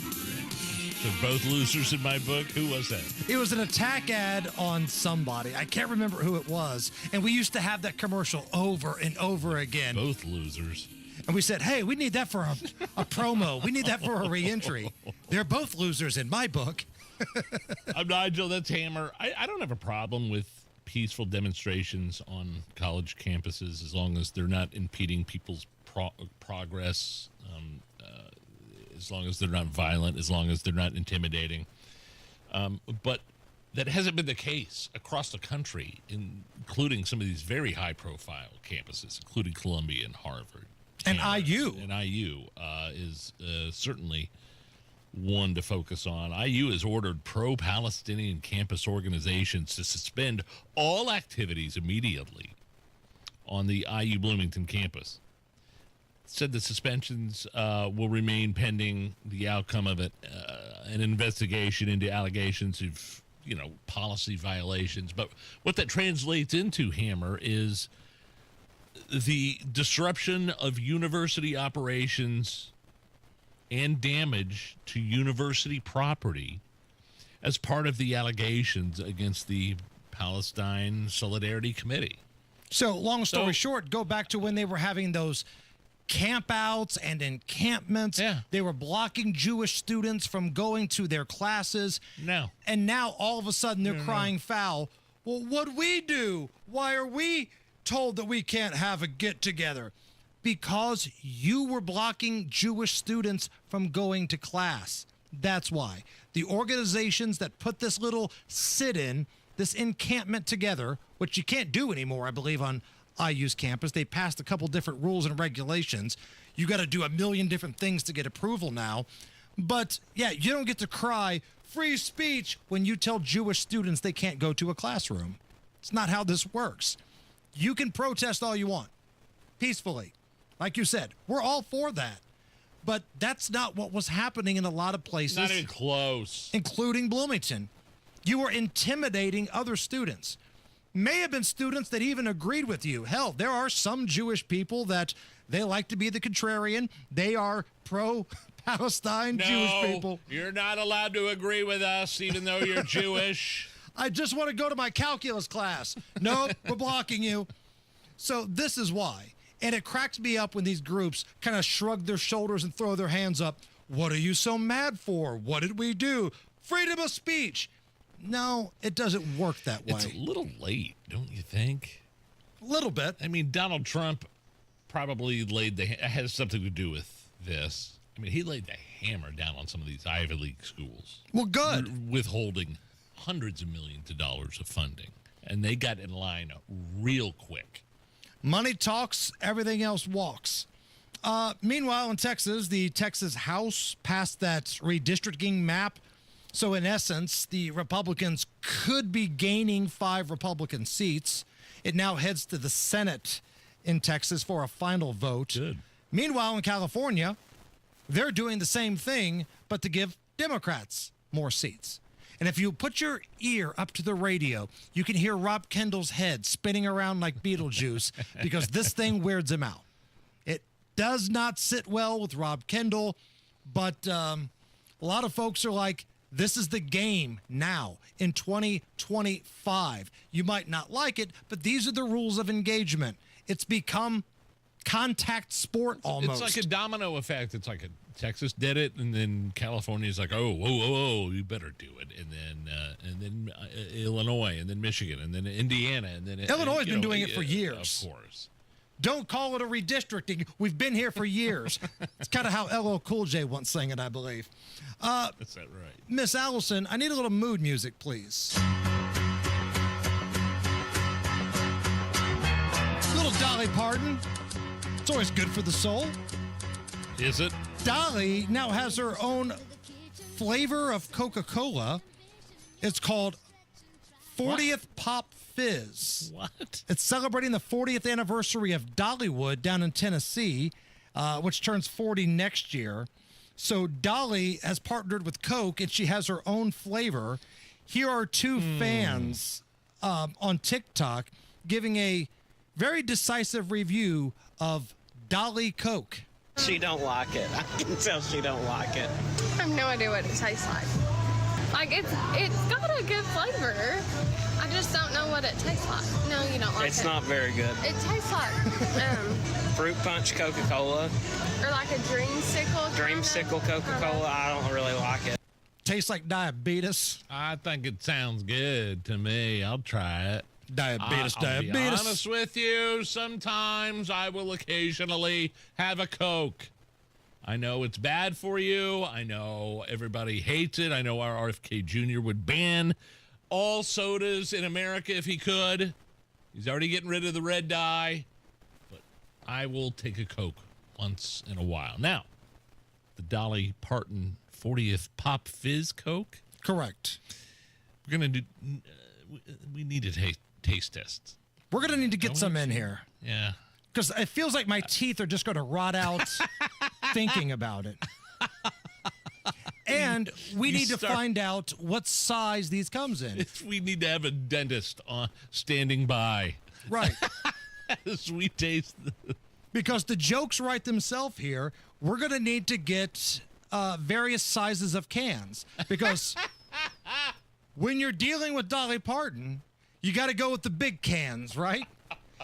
They're both losers in my book. Who was that? It was an attack ad on somebody. I can't remember who it was. And we used to have that commercial over and over again. Both losers. And we said, hey, we need that for a promo. We need that for a reentry. They're both losers in my book. I'm Nigel. That's Hammer. I don't have a problem with peaceful demonstrations on college campuses as long as they're not impeding people's progress, as long as they're not violent, as long as they're not intimidating. But that hasn't been the case across the country, including some of these very high-profile campuses, including Columbia and Harvard. And IU. And IU is certainly one to focus on. IU has ordered pro-Palestinian campus organizations to suspend all activities immediately on the IU Bloomington campus. Said the suspensions will remain pending the outcome of an investigation into allegations of, policy violations. But what that translates into, Hammer, is the disruption of university operations and damage to university property as part of the allegations against the Palestine Solidarity Committee. So, long story short, go back to when they were having those campouts and encampments. Yeah. They were blocking Jewish students from going to their classes. No. And now, all of a sudden, they're crying foul. Well, what'd we do? Why are we told that we can't have a get-together? Because you were blocking Jewish students from going to class. That's why. The organizations that put this little sit-in, this encampment together, which you can't do anymore, I believe, on IU's campus. They passed a couple different rules and regulations. You got to do a million different things to get approval now. But, yeah, you don't get to cry free speech when you tell Jewish students they can't go to a classroom. It's not how this works. You can protest all you want, peacefully. Like you said, we're all for that. But that's not what was happening in a lot of places. Not even close. Including Bloomington. You were intimidating other students. May have been students that even agreed with you. Hell, there are some Jewish people that they like to be the contrarian. They are pro-Palestine Jewish people. You're not allowed to agree with us, even though you're Jewish. I just want to go to my calculus class. No, we're blocking you. So this is why. And it cracks me up when these groups kind of shrug their shoulders and throw their hands up. What are you so mad for? What did we do? Freedom of speech. No, it doesn't work that way. It's a little late, don't you think? A little bit. I mean, Donald Trump probably has something to do with this. I mean, he laid the hammer down on some of these Ivy League schools. Well, good. Withholding hundreds of millions of dollars of funding. And they got in line real quick. Money talks, everything else walks. Meanwhile, in Texas, the Texas House passed that redistricting map. So, in essence, the Republicans could be gaining 5 Republican seats. It now heads to the Senate in Texas for a final vote. Good. Meanwhile, in California, they're doing the same thing, but to give Democrats more seats. And if you put your ear up to the radio, you can hear Rob Kendall's head spinning around like Beetlejuice because this thing weirds him out. It does not sit well with Rob Kendall, but a lot of folks are like, this is the game now in 2025. You might not like it, but these are the rules of engagement. It's become contact sport almost. It's like a domino effect. It's like Texas did it, and then California's like, oh, you better do it, and then Illinois, and then Michigan, and then Indiana, and then Illinois has been doing it for years. Of course. Don't call it a redistricting. We've been here for years. It's kind of how LL Cool J once sang it, I believe. Is that right? Miss Allison, I need a little mood music, please. Little Dolly Parton. It's always good for the soul. Is it? Dolly now has her own flavor of Coca-Cola. It's called 40th Pop Fizz. What? It's celebrating the 40th anniversary of Dollywood down in Tennessee, which turns 40 next year. So Dolly has partnered with Coke, and she has her own flavor. Here are two fans on TikTok giving a very decisive review of Dolly Coke. She don't like it. I can tell she don't like it. I have no idea what it tastes like. Like, it's got a good flavor. I just don't know what it tastes like. No, you don't like it. It's not very good. It tastes like Fruit Punch Coca-Cola. Or like a dreamsicle. Dreamsicle Coca-Cola. I don't really like it. Tastes like diabetes. I think it sounds good to me. I'll try it. Diabetes. I'll be honest with you. Sometimes I will occasionally have a Coke. I know it's bad for you. I know everybody hates it. I know our RFK Jr. would ban all sodas in America if he could. He's already getting rid of the red dye. But I will take a Coke once in a while. Now, the Dolly Parton 40th Pop Fizz Coke? Correct. We're going to do... we need to taste tests. We're going to need to get some in here. Yeah. Because it feels like my teeth are just going to rot out thinking about it. And we need to find out what size these comes in. We need to have a dentist standing by. Right. As we taste. Because the jokes write themselves here. We're going to need to get various sizes of cans. Because when you're dealing with Dolly Parton, you got to go with the big cans, right?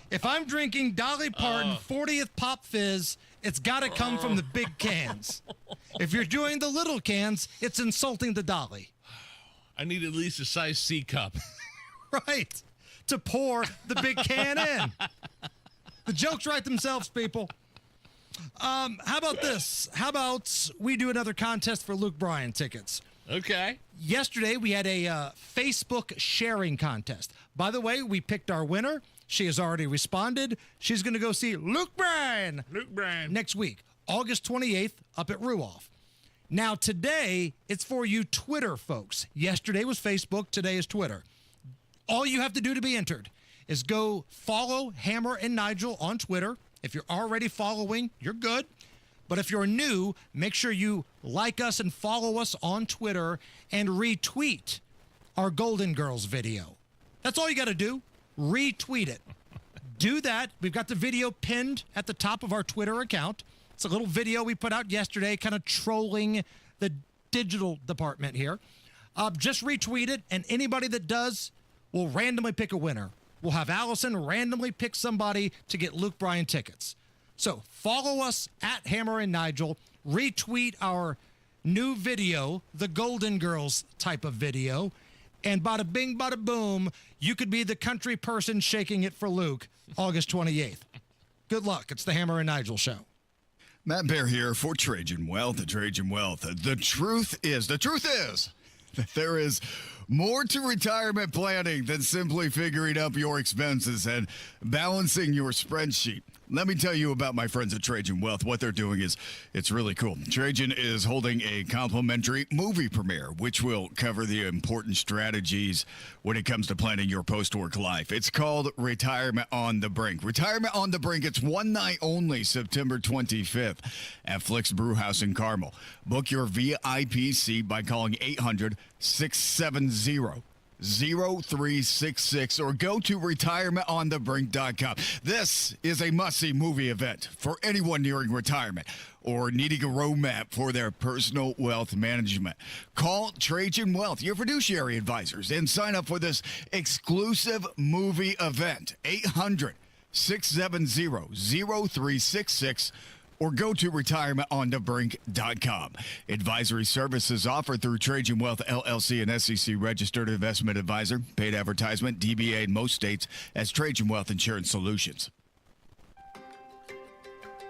If I'm drinking Dolly Parton 40th Pop Fizz, it's got to come from the big cans. If you're doing the little cans, it's insulting the Dolly. I need at least a size C cup. Right. To pour the big can in. The jokes write themselves, people. How about this? How about we do another contest for Luke Bryan tickets? Okay. Yesterday, we had a Facebook sharing contest. By the way, we picked our winner. She has already responded. She's going to go see Luke Bryan. Next week, August 28th, up at Ruoff. Now, today, it's for you Twitter folks. Yesterday was Facebook. Today is Twitter. All you have to do to be entered is go follow Hammer and Nigel on Twitter. If you're already following, you're good. But if you're new, make sure you like us and follow us on Twitter and retweet our Golden Girls video. That's all you got to do. Retweet it. Do that. We've got the video pinned at the top of our Twitter account. It's a little video we put out yesterday, kind of trolling the digital department here. Just retweet it, and anybody that does, we'll randomly pick a winner. We'll have Allison randomly pick somebody to get Luke Bryan tickets. So follow us at Hammer and Nigel. Retweet our new video, the Golden Girls type of video. And bada bing, bada boom, you could be the country person shaking it for Luke August 28th. Good luck. It's the Hammer and Nigel Show. Matt Bear here for Trajan Wealth. The truth is that there is more to retirement planning than simply figuring up your expenses and balancing your spreadsheet. Let me tell you about my friends at Trajan Wealth. What they're doing is, it's really cool. Trajan is holding a complimentary movie premiere, which will cover the important strategies when it comes to planning your post-work life. It's called Retirement on the Brink. Retirement on the Brink. It's one night only, September 25th at Flick's Brewhouse in Carmel. Book your VIP seat by calling 800-670 0366 or go to retirementonthebrink.com. This is a must-see movie event for anyone nearing retirement or needing a roadmap for their personal wealth management. Call Trajan Wealth, your fiduciary advisors, and sign up for this exclusive movie event. 800-670-0366 or go to retirementonthebrink.com. Advisory services offered through Trajan Wealth, LLC, an SEC-registered investment advisor. Paid advertisement, DBA in most states as Trajan Wealth Insurance Solutions.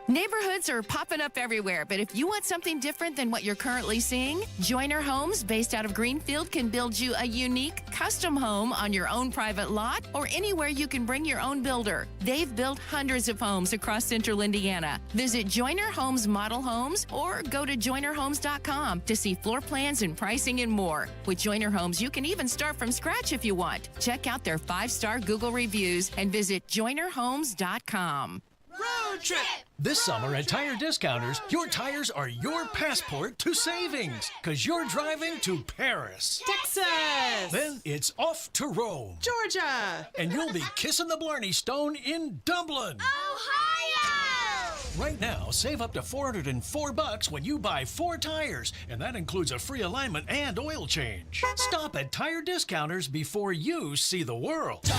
Neighborhoods are popping up everywhere, but if you want something different than what you're currently seeing, Joyner Homes, based out of Greenfield, can build you a unique custom home on your own private lot or anywhere you can bring your own builder. They've built hundreds of homes across central Indiana. Visit Joyner Homes Model Homes or go to joynerhomes.com to see floor plans and pricing and more. With Joyner Homes, you can even start from scratch if you want. Check out their 5-star Google reviews and visit joynerhomes.com. Road trip! This summer at Tire Discounters, your tires are your passport to savings, because you're driving to Paris, Texas, then it's off to Rome, Georgia, and you'll be kissing the Blarney Stone in Dublin, Ohio! Right now, save up to $404 when you buy 4 tires, and that includes a free alignment and oil change. Stop at Tire Discounters before you see the world.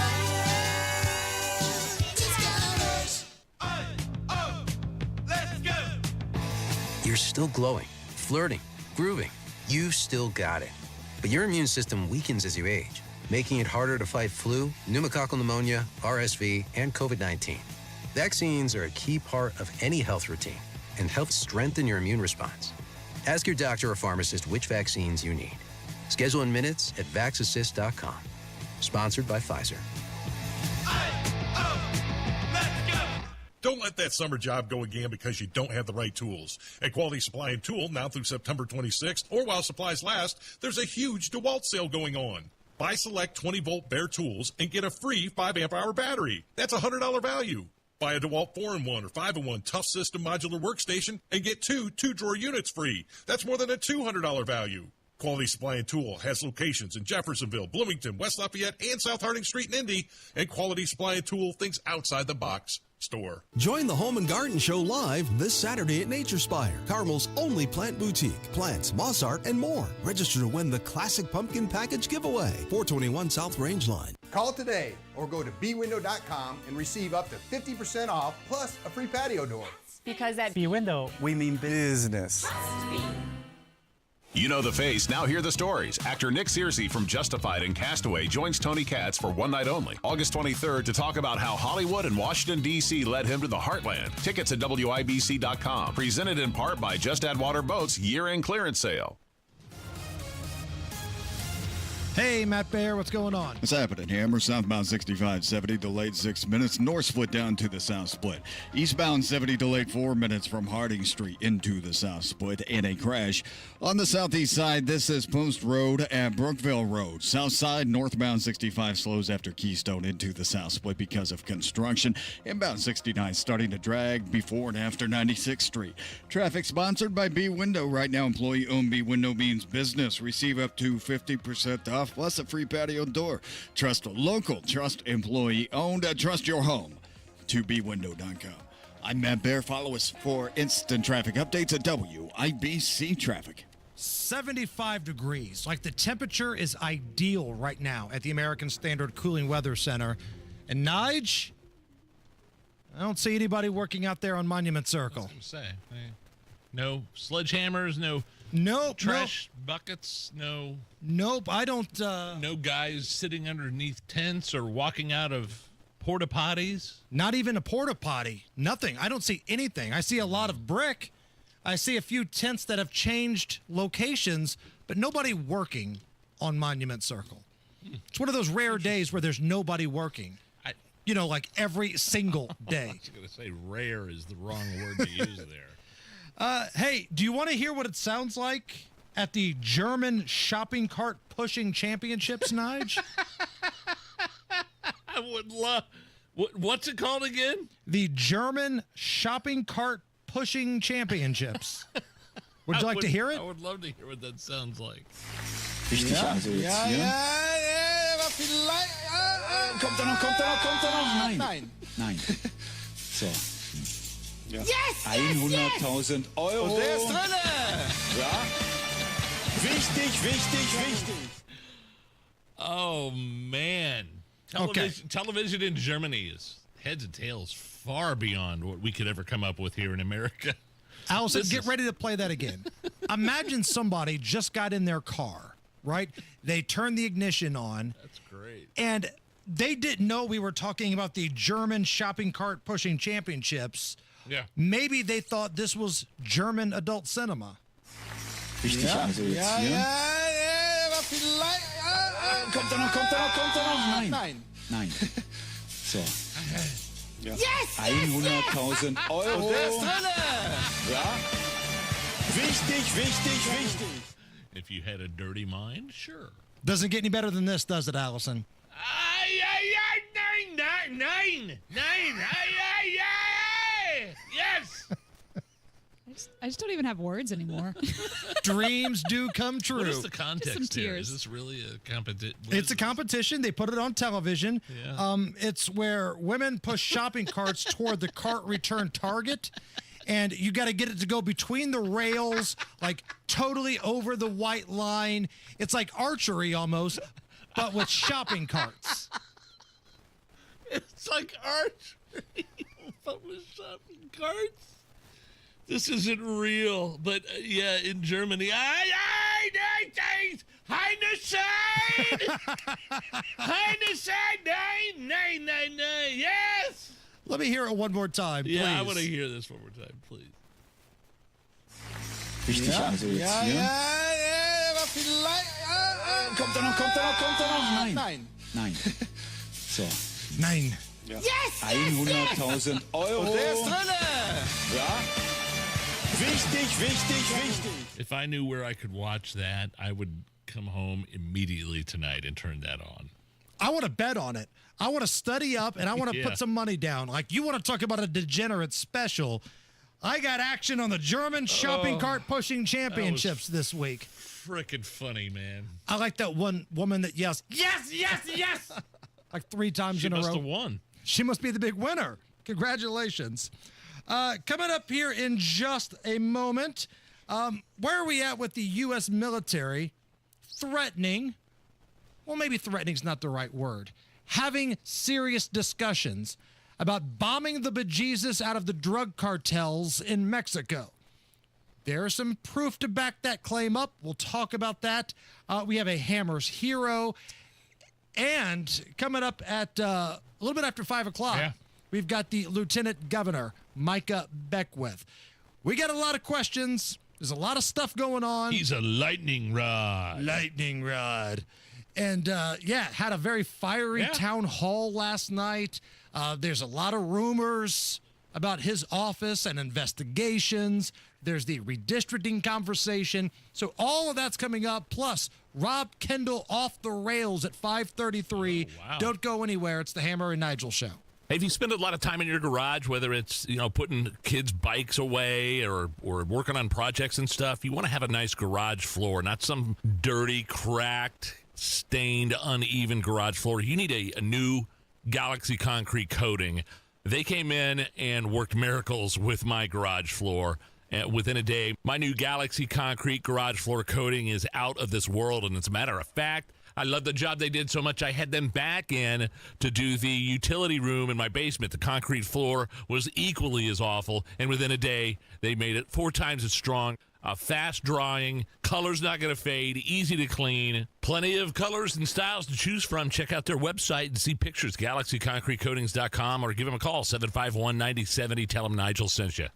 You're still glowing, flirting, grooving. You still got it. But your immune system weakens as you age, making it harder to fight flu, pneumococcal pneumonia, RSV, and COVID-19. Vaccines are a key part of any health routine and help strengthen your immune response. Ask your doctor or pharmacist which vaccines you need. Schedule in minutes at vaxassist.com. Sponsored by Pfizer. Don't let that summer job go again because you don't have the right tools. At Quality Supply and Tool, now through September 26th, or while supplies last, there's a huge DeWalt sale going on. Buy select 20-volt bare tools and get a free 5-amp-hour battery. That's a $100 value. Buy a DeWalt 4-in-1 or 5-in-1 Tough System modular workstation and get 2 2-drawer units free. That's more than a $200 value. Quality Supply and Tool has locations in Jeffersonville, Bloomington, West Lafayette, and South Harding Street in Indy. And Quality Supply and Tool thinks outside the box store. Join the Home and Garden Show live this Saturday at Nature Spire, Carmel's only plant boutique. Plants, moss art, and more. Register to win the Classic Pumpkin Package giveaway. 421 South Range Line. Call today or go to bwindow.com and receive up to 50% off plus a free patio door. Because at B-Window, we mean business. You know the face, now hear the stories. Actor Nick Searcy from Justified and Castaway joins Tony Katz for one night only, August 23rd, to talk about how Hollywood and Washington, D.C. led him to the heartland. Tickets at WIBC.com. Presented in part by Just Add Water Boats year-end clearance sale. Hey, Matt Baer, what's going on? What's happening, Hammer? Southbound 65-70, delayed 6 minutes. North split down to the south split. Eastbound 70, delayed 4 minutes from Harding Street into the south split. In a crash on the southeast side, this is Post Road at Brookville Road. South side, northbound 65 slows after Keystone into the south split because of construction. Inbound 69 starting to drag before and after 96th Street. Traffic sponsored by B-Window. Right now, employee-owned B-Window means business. Receive up to 50% off. Plus a free patio door. Trust local, trust employee-owned, trust your home to bwindow.com. I'm Matt Baer. Follow us for instant traffic updates at WIBC Traffic. 75 degrees. Like the temperature is ideal right now at the American Standard Cooling Weather Center. And Nige, I don't see anybody working out there on Monument Circle. No sledgehammers, no trash buckets, Nope, I don't. No guys sitting underneath tents or walking out of porta potties. Not even a porta potty. Nothing. I don't see anything. I see a lot of brick. I see a few tents that have changed locations, but nobody working on Monument Circle. It's one of those rare days where there's nobody working. like every single day. I was going to say rare is the wrong word to use there. Hey, do you want to hear what it sounds like at the German shopping cart pushing championships, Nige? I would love. What's it called again? The German shopping cart pushing championships. Would you like to hear it? I would love to hear what that sounds like. Richtig, also jetzt hier. aber vielleicht... kommt er noch? Nein. So. Ja. Yes! 100.000 Euro. Und der ist drinne! Ja. Wichtig. Oh, man. Television in Germany is heads and tails far beyond what we could ever come up with here in America. Allison, get ready to play that again. Imagine somebody just got in their car, right? They turned the ignition on. That's great. And they didn't know we were talking about the German shopping cart pushing championships. Yeah. Maybe they thought this was German adult cinema. Richtig, also jetzt hier. aber vielleicht... kommt er noch? Nein. So. Ja. Yes! 100.000 Euro. Und der ist drinne! Ja. Wichtig. If you had a dirty mind, sure. Doesn't get any better than this, does it, Allison? Nine. Yes. I just don't even have words anymore. Dreams do come true. What is the context Just some here? tears. Is this really a competition? It's a competition. They put it on television. Yeah. It's where women push shopping carts toward the cart return target. And you got to get it to go between the rails, like totally over the white line. It's like archery almost, but with shopping carts. It's like archery, but with shopping carts. This isn't real, but yeah, in Germany, nine, yes. Let me hear it one more time, please. Yeah, I want to hear this one more time, please. Richtig, also jetzt hier. aber vielleicht... kommt er noch? Nein. So. Nein. Ja. Yes! 100.000 Euro. Und der ist drinne! Ja. Wichtig. If I knew where I could watch that, I would come home immediately tonight and turn that on. I want to bet on it. I want to study up, and I want to put some money down. Like, you want to talk about a degenerate special. I got action on the German shopping cart pushing championships this week. Frickin' funny, man. I like that one woman that yells, yes! Like 3 times in a row. She must have won. She must be the big winner. Congratulations. Coming up here in just a moment, where are we at with the U.S. military threatening, well, maybe threatening's not the right word, having serious discussions about bombing the bejesus out of the drug cartels in Mexico. There's some proof to back that claim up. We'll talk about that. We have a Hammers hero. And coming up at a little bit after 5 o'clock, we've got the Lieutenant Governor, Micah Beckwith. We got a lot of questions. There's a lot of stuff going on. He's a lightning rod. And, had a very fiery town hall last night. There's a lot of rumors about his office and investigations. There's the redistricting conversation. So all of that's coming up. Plus, Rob Kendall off the rails at 5:33. Oh, wow. Don't go anywhere. It's the Hammer and Nigel show. Hey, if you spend a lot of time in your garage, whether it's, putting kids' bikes away or working on projects and stuff, you want to have a nice garage floor, not some dirty, cracked, stained, uneven garage floor. You need a new Galaxy concrete coating. They came in and worked miracles with my garage floor. Within a day, my new Galaxy concrete garage floor coating is out of this world. And as a matter of fact, I love the job they did so much, I had them back in to do the utility room in my basement. The concrete floor was equally as awful. And within a day, they made it 4 times as strong. Fast drying, color's not going to fade, easy to clean, plenty of colors and styles to choose from. Check out their website and see pictures, galaxyconcretecoatings.com, or give them a call, 751-9070. Tell them Nigel sent you.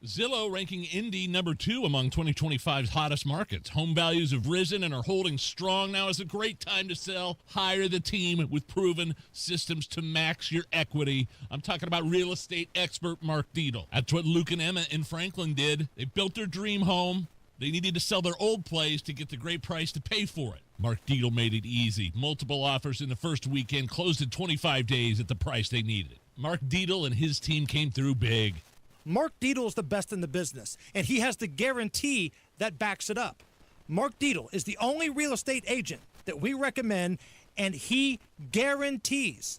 Zillow ranking Indy number 2 among 2025's hottest markets. Home values have risen and are holding strong. Now is a great time to sell. Hire the team with proven systems to max your equity. I'm talking about real estate expert Mark Dietl. That's what Luke and Emma in Franklin did. They built their dream home. They needed to sell their old place to get the great price to pay for it. Mark Dietl made it easy. Multiple offers in the first weekend, closed in 25 days at the price they needed. Mark Dietl and his team came through big. Mark Dietl is the best in the business, and he has the guarantee that backs it up. Mark Dietl is the only real estate agent that we recommend, and he guarantees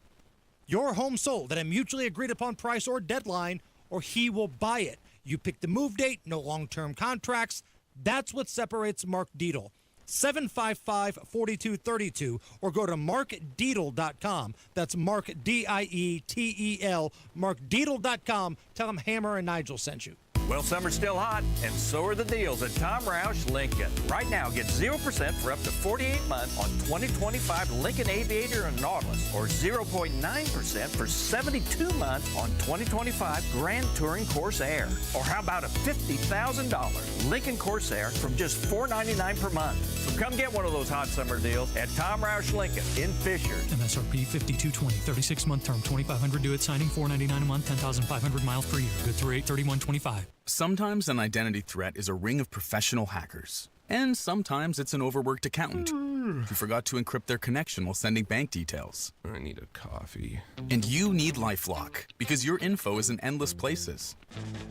your home sold at a mutually agreed upon price or deadline, or he will buy it. You pick the move date, no long-term contracts. That's what separates Mark Dietl. 755-4232 or go to markdietl.com. That's Mark, D-I-E-T-E-L, markdietl.com. Tell them Hammer and Nigel sent you. Well, summer's still hot, and so are the deals at Tom Roush Lincoln. Right now, get 0% for up to 48 months on 2025 Lincoln Aviator and Nautilus, or 0.9% for 72 months on 2025 Grand Touring Corsair. Or how about a $50,000 Lincoln Corsair from just $499 per month? So come get one of those hot summer deals at Tom Roush Lincoln in Fishers. MSRP $52.20, 36-month term, $2,500 due at signing, $499 a month, 10,500 miles per year. Good through 8/31/25. Sometimes an identity threat is a ring of professional hackers. And sometimes it's an overworked accountant who forgot to encrypt their connection while sending bank details. I need a coffee. And you need LifeLock, because your info is in endless places.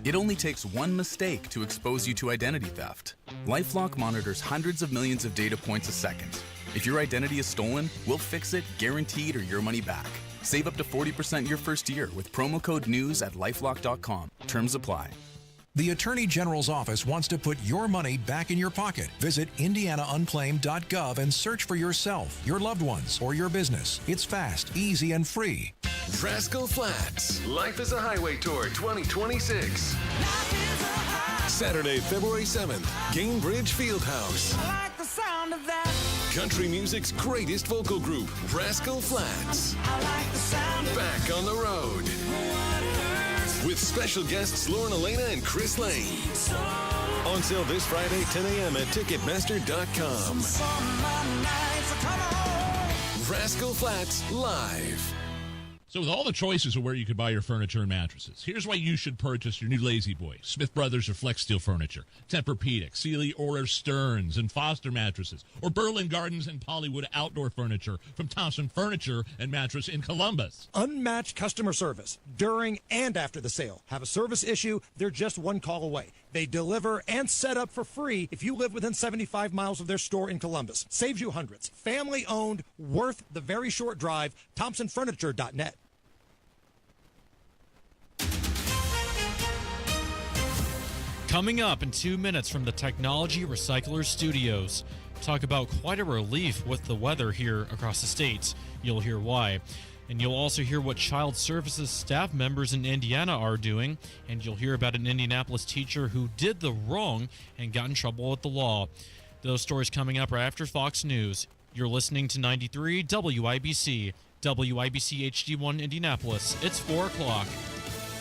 It only takes one mistake to expose you to identity theft. LifeLock monitors hundreds of millions of data points a second. If your identity is stolen, we'll fix it, guaranteed, or your money back. Save up to 40% your first year with promo code NEWS at LifeLock.com. Terms apply. The Attorney General's office wants to put your money back in your pocket. Visit indianaunclaimed.gov and search for yourself, your loved ones, or your business. It's fast, easy, and free. Rascal Flats, Life is a Highway Tour 2026. Saturday, February 7th, Gainbridge Fieldhouse. I like the sound of that. Country music's greatest vocal group, Rascal Flats. I like the sound of Back on the road. With special guests Lauren Elena and Chris Lane. On sale this Friday, 10 a.m. at Ticketmaster.com. Rascal Flats Live. So with all the choices of where you could buy your furniture and mattresses, here's why you should purchase your new Lazy Boy, Smith Brothers or Flex Steel Furniture, Tempur-Pedic, Sealy or Stearns and Foster mattresses, or Berlin Gardens and Pollywood outdoor furniture from Thompson Furniture and Mattress in Columbus. Unmatched customer service during and after the sale. Have a service issue, they're just one call away. They deliver and set up for free if you live within 75 miles of their store in Columbus. Saves you hundreds. Family owned, worth the very short drive. ThompsonFurniture.net. Coming up in 2 minutes from the Technology Recycler Studios. Talk about quite a relief with the weather here across the states. You'll hear why. And you'll also hear what child services staff members in Indiana are doing. And you'll hear about an Indianapolis teacher who did the wrong and got in trouble with the law. Those stories coming up right after Fox News. You're listening to 93 WIBC. WIBC HD1 Indianapolis. It's 4 o'clock.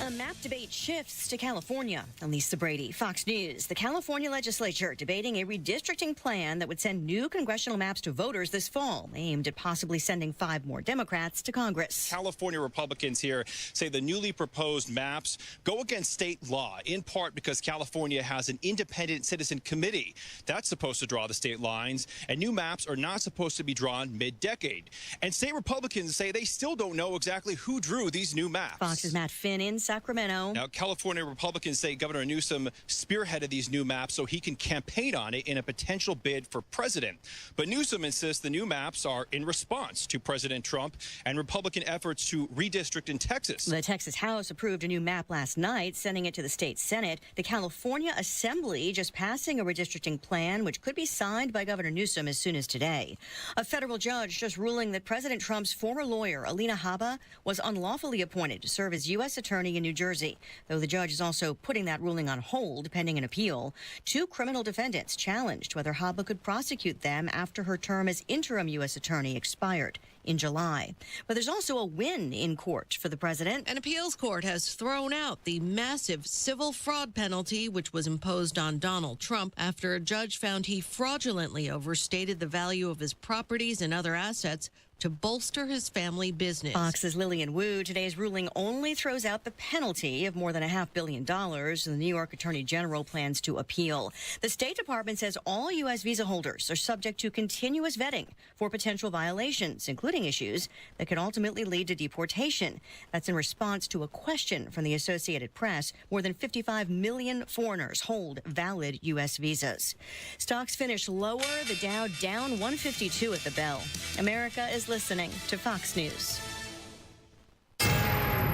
A map debate shifts to California. Lisa Brady, Fox News. The California legislature debating a redistricting plan that would send new congressional maps to voters this fall, aimed at possibly sending 5 more Democrats to Congress. California Republicans here say the newly proposed maps go against state law, in part because California has an independent citizen committee that's supposed to draw the state lines, and new maps are not supposed to be drawn mid-decade. And state Republicans say they still don't know exactly who drew these new maps. Fox's Matt Finn in Sacramento. Now, California Republicans say Governor Newsom spearheaded these new maps so he can campaign on it in a potential bid for president. But Newsom insists the new maps are in response to President Trump and Republican efforts to redistrict in Texas. The Texas House approved a new map last night, sending it to the state Senate. The California Assembly just passing a redistricting plan, which could be signed by Governor Newsom as soon as today. A federal judge just ruling that President Trump's former lawyer, Alina Habba, was unlawfully appointed to serve as U.S. Attorney in New Jersey, though the judge is also putting that ruling on hold pending an appeal. 2 criminal defendants challenged whether Habba could prosecute them after her term as interim U.S. Attorney expired. in July. But there's also a win in court for the president. An appeals court has thrown out the massive civil fraud penalty which was imposed on Donald Trump after a judge found he fraudulently overstated the value of his properties and other assets to bolster his family business. Fox's Lillian Wu, today's ruling only throws out the penalty of more than $500 million. The New York Attorney General plans to appeal. The State Department says all U.S. visa holders are subject to continuous vetting for potential violations, including issues that could ultimately lead to deportation. That's in response to a question from the Associated Press. More than 55 million foreigners hold valid U.S. visas. Stocks finished lower, the Dow down 152 at the bell. America is listening to Fox News.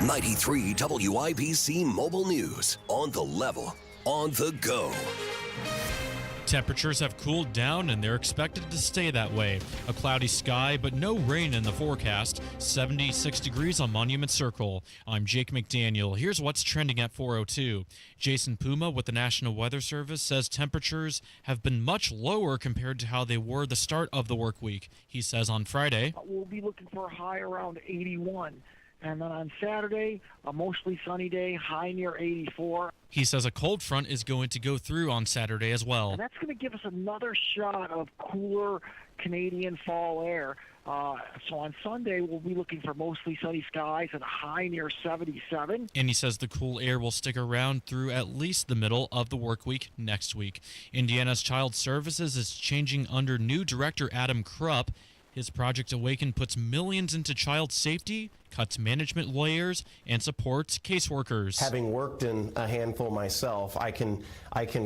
93 WIBC Mobile News. On the level, on the go. Temperatures have cooled down and they're expected to stay that way. A cloudy sky, but no rain in the forecast. 76 degrees on Monument Circle. I'm Jake McDaniel. Here's what's trending at 4:02. Jason Puma with the National Weather Service says temperatures have been much lower compared to how they were the start of the work week. He says on Friday, we'll be looking for a high around 81. And then on Saturday, a mostly sunny day, high near 84. He says a cold front is going to go through on Saturday as well. And that's going to give us another shot of cooler Canadian fall air. So on Sunday, we'll be looking for mostly sunny skies and a high near 77. And he says the cool air will stick around through at least the middle of the work week next week. Indiana's Child Services is changing under new director Adam Krupp. His Project Awaken puts millions into child safety, cuts management layers, and supports caseworkers. Having worked in a handful myself, I can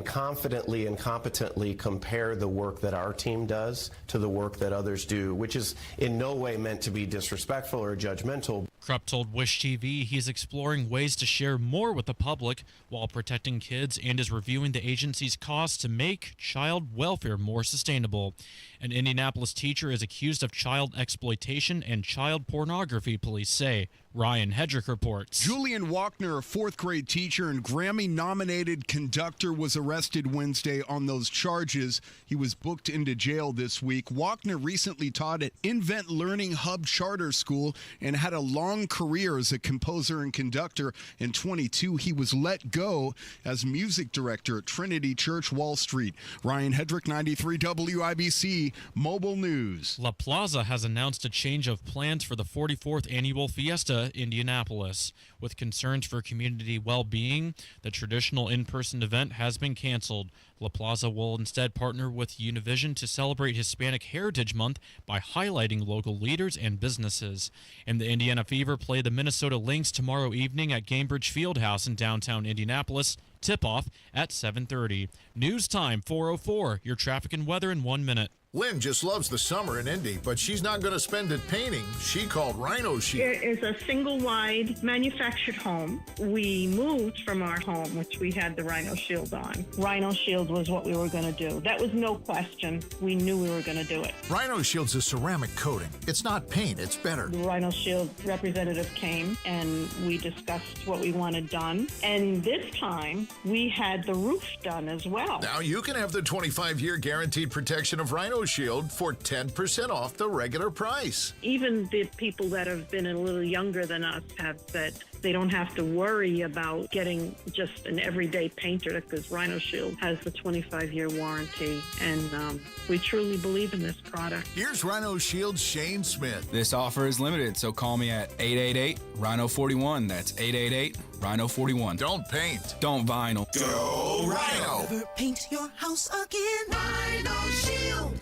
confidently and competently compare the work that our team does to the work that others do, which is in no way meant to be disrespectful or judgmental. Krupp told Wish TV he's exploring ways to share more with the public while protecting kids and is reviewing the agency's costs to make child welfare more sustainable. An Indianapolis teacher is accused of child exploitation and child pornography, police say. Ryan Hedrick reports. Julian Walkner, a fourth-grade teacher and Grammy-nominated conductor, was arrested Wednesday on those charges. He was booked into jail this week. Walkner recently taught at Invent Learning Hub Charter School and had a long career as a composer and conductor. In 22, he was let go as music director at Trinity Church, Wall Street. Ryan Hedrick, 93 WIBC Mobile News. La Plaza has announced a change of plans for the 44th annual Fiesta Indianapolis. With concerns for community well-being, the traditional in-person event has been canceled. La Plaza will instead partner with Univision to celebrate Hispanic Heritage Month by highlighting local leaders and businesses. And the Indiana Fever play the Minnesota Lynx tomorrow evening at Gainbridge Fieldhouse in downtown Indianapolis. Tip-off at 7:30. News time 4:04. Your traffic and weather in 1 minute. Lynn just loves the summer in Indy, but she's not going to spend it painting. She called Rhino Shield. It is a single-wide manufactured home. We moved from our home, which we had the Rhino Shield on. Rhino Shield was what we were going to do. That was no question. We knew we were going to do it. Rhino Shield's a ceramic coating. It's not paint, it's better. The Rhino Shield representative came, and we discussed what we wanted done. And this time, we had the roof done as well. Now you can have the 25-year guaranteed protection of Rhino Shield for 10% off the regular price. Even the people that have been a little younger than us have said they don't have to worry about getting just an everyday painter because Rhino Shield has the 25-year warranty, and we truly believe in this product. Here's Rhino Shield's Shane Smith. This offer is limited, so call me at 888-RHINO-41. That's 888-RHINO-41. Don't paint. Don't vinyl. Go Rhino! Never paint your house again. Rhino Shield.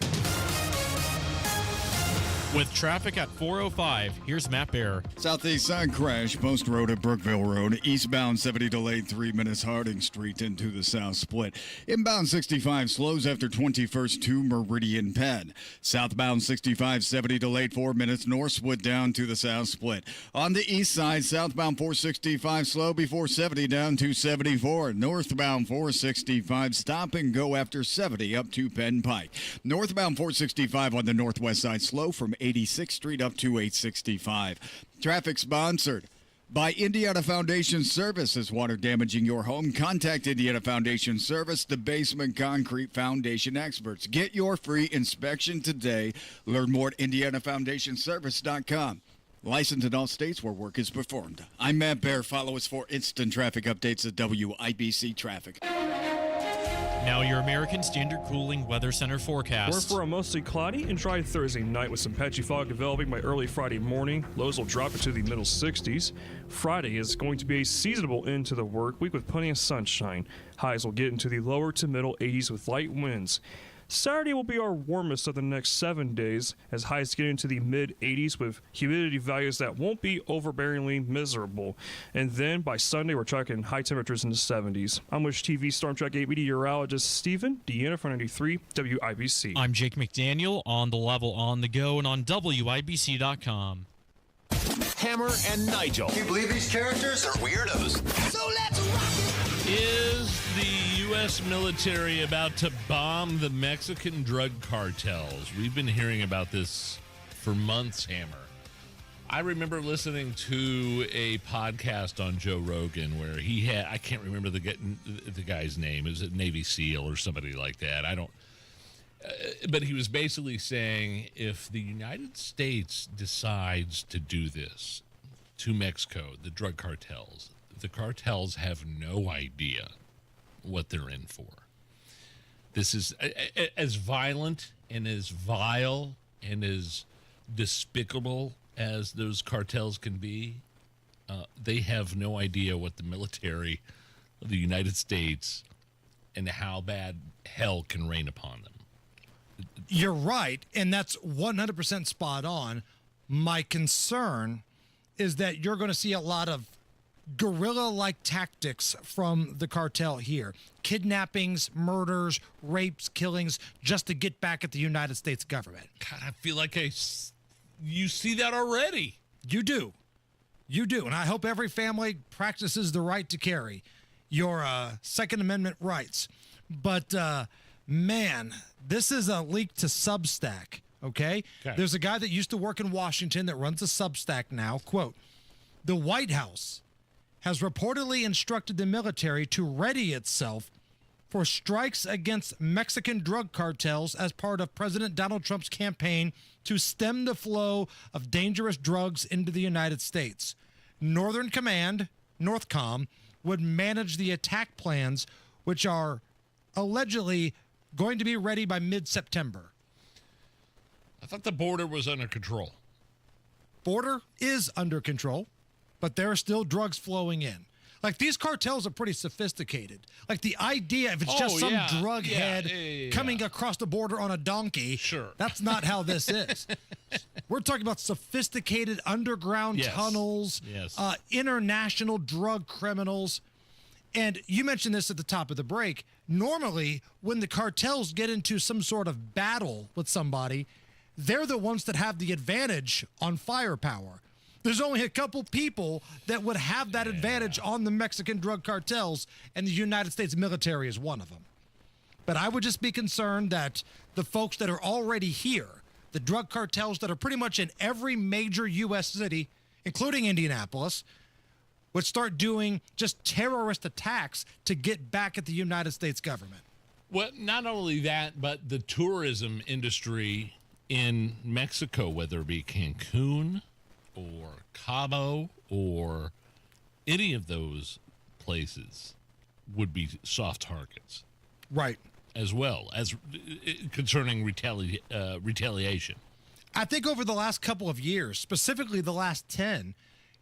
With traffic at 4:05, here's Matt Bear. Southeast side crash, Post Road at Brookville Road. Eastbound 70 delayed 3 minutes, Harding Street into the south split. Inbound 65 slows after 21st to Meridian Penn. Southbound 65 70 delayed 4 minutes, Northwood down to the south split. On the east side, southbound 465 slow before 70 down to 74. Northbound 465 stop and go after 70 up to Penn Pike. Northbound 465 on the northwest side slow from 86th Street up to 865. Traffic sponsored By Indiana Foundation Service. Is water damaging your home? Contact Indiana Foundation Service, the basement concrete foundation experts. Get your free inspection today. Learn more at indianafoundationservice.com. Licensed in all states where work is performed. I'm Matt Bear. Follow us for instant traffic updates at WIBC Traffic. Now your American Standard Cooling Weather Center forecast. We're for a mostly cloudy and dry Thursday night with some patchy fog developing by early Friday morning. Lows will drop into the middle 60s. Friday is going to be a seasonable end to the work week with plenty of sunshine. Highs will get into the lower to middle 80s with light winds. Saturday will be our warmest of the next 7 days as highs get into the mid-80s with humidity values that won't be overbearingly miserable. And then by Sunday, we're tracking high temperatures in the 70s. I'm Wish TV Storm Track 8 meteorologist Stephen Deanna for 93 WIBC. I'm Jake McDaniel on the level, on the go, and on WIBC.com. Hammer and Nigel. Can you believe these characters are weirdos? So let's rock it! Is the U.S. military about to bomb the Mexican drug cartels? We've been hearing about this for months, Hammer. I remember listening to a podcast on Joe Rogan where he had, I can't remember the guy's name. It was a Navy SEAL or somebody like that. But he was basically saying if the United States decides to do this to Mexico, the drug cartels, the cartels have no idea what they're in for. This is as violent and as vile and as despicable as those cartels can be. They have no idea what the military of the United States and how bad hell can rain upon them. You're right, and that's 100% spot on. My concern is that you're going to see a lot of guerrilla-like tactics from the cartel here. Kidnappings, murders, rapes, killings, just to get back at the United States government. God, I feel like you see that already. You do. You do, and I hope every family practices the right to carry your Second Amendment rights. But, man, this is a leak to Substack, okay? There's a guy that used to work in Washington that runs a Substack now. Quote, "The White House has reportedly instructed the military to ready itself for strikes against Mexican drug cartels as part of President Donald Trump's campaign to stem the flow of dangerous drugs into the United States. Northern Command, NORTHCOM, would manage the attack plans, which are allegedly going to be ready by mid-September." I thought the border was under control. Border is under control, but there are still drugs flowing in. Like, these cartels are pretty sophisticated. Like, the idea, if it's just some drug head coming across the border on a donkey, that's not how this is. We're talking about sophisticated underground tunnels, international drug criminals. And you mentioned this at the top of the break. Normally, when the cartels get into some sort of battle with somebody, they're the ones that have the advantage on firepower. There's only a couple people that would have that advantage on the Mexican drug cartels, and the United States military is one of them. But I would just be concerned that the folks that are already here, the drug cartels that are pretty much in every major U.S. city, including Indianapolis, would start doing just terrorist attacks to get back at the United States government. Well, not only that, but the tourism industry in Mexico, whether it be Cancun or Cabo or any of those places, would be soft targets. Right. As well as concerning retaliation. I think over the last couple of years, specifically the last 10,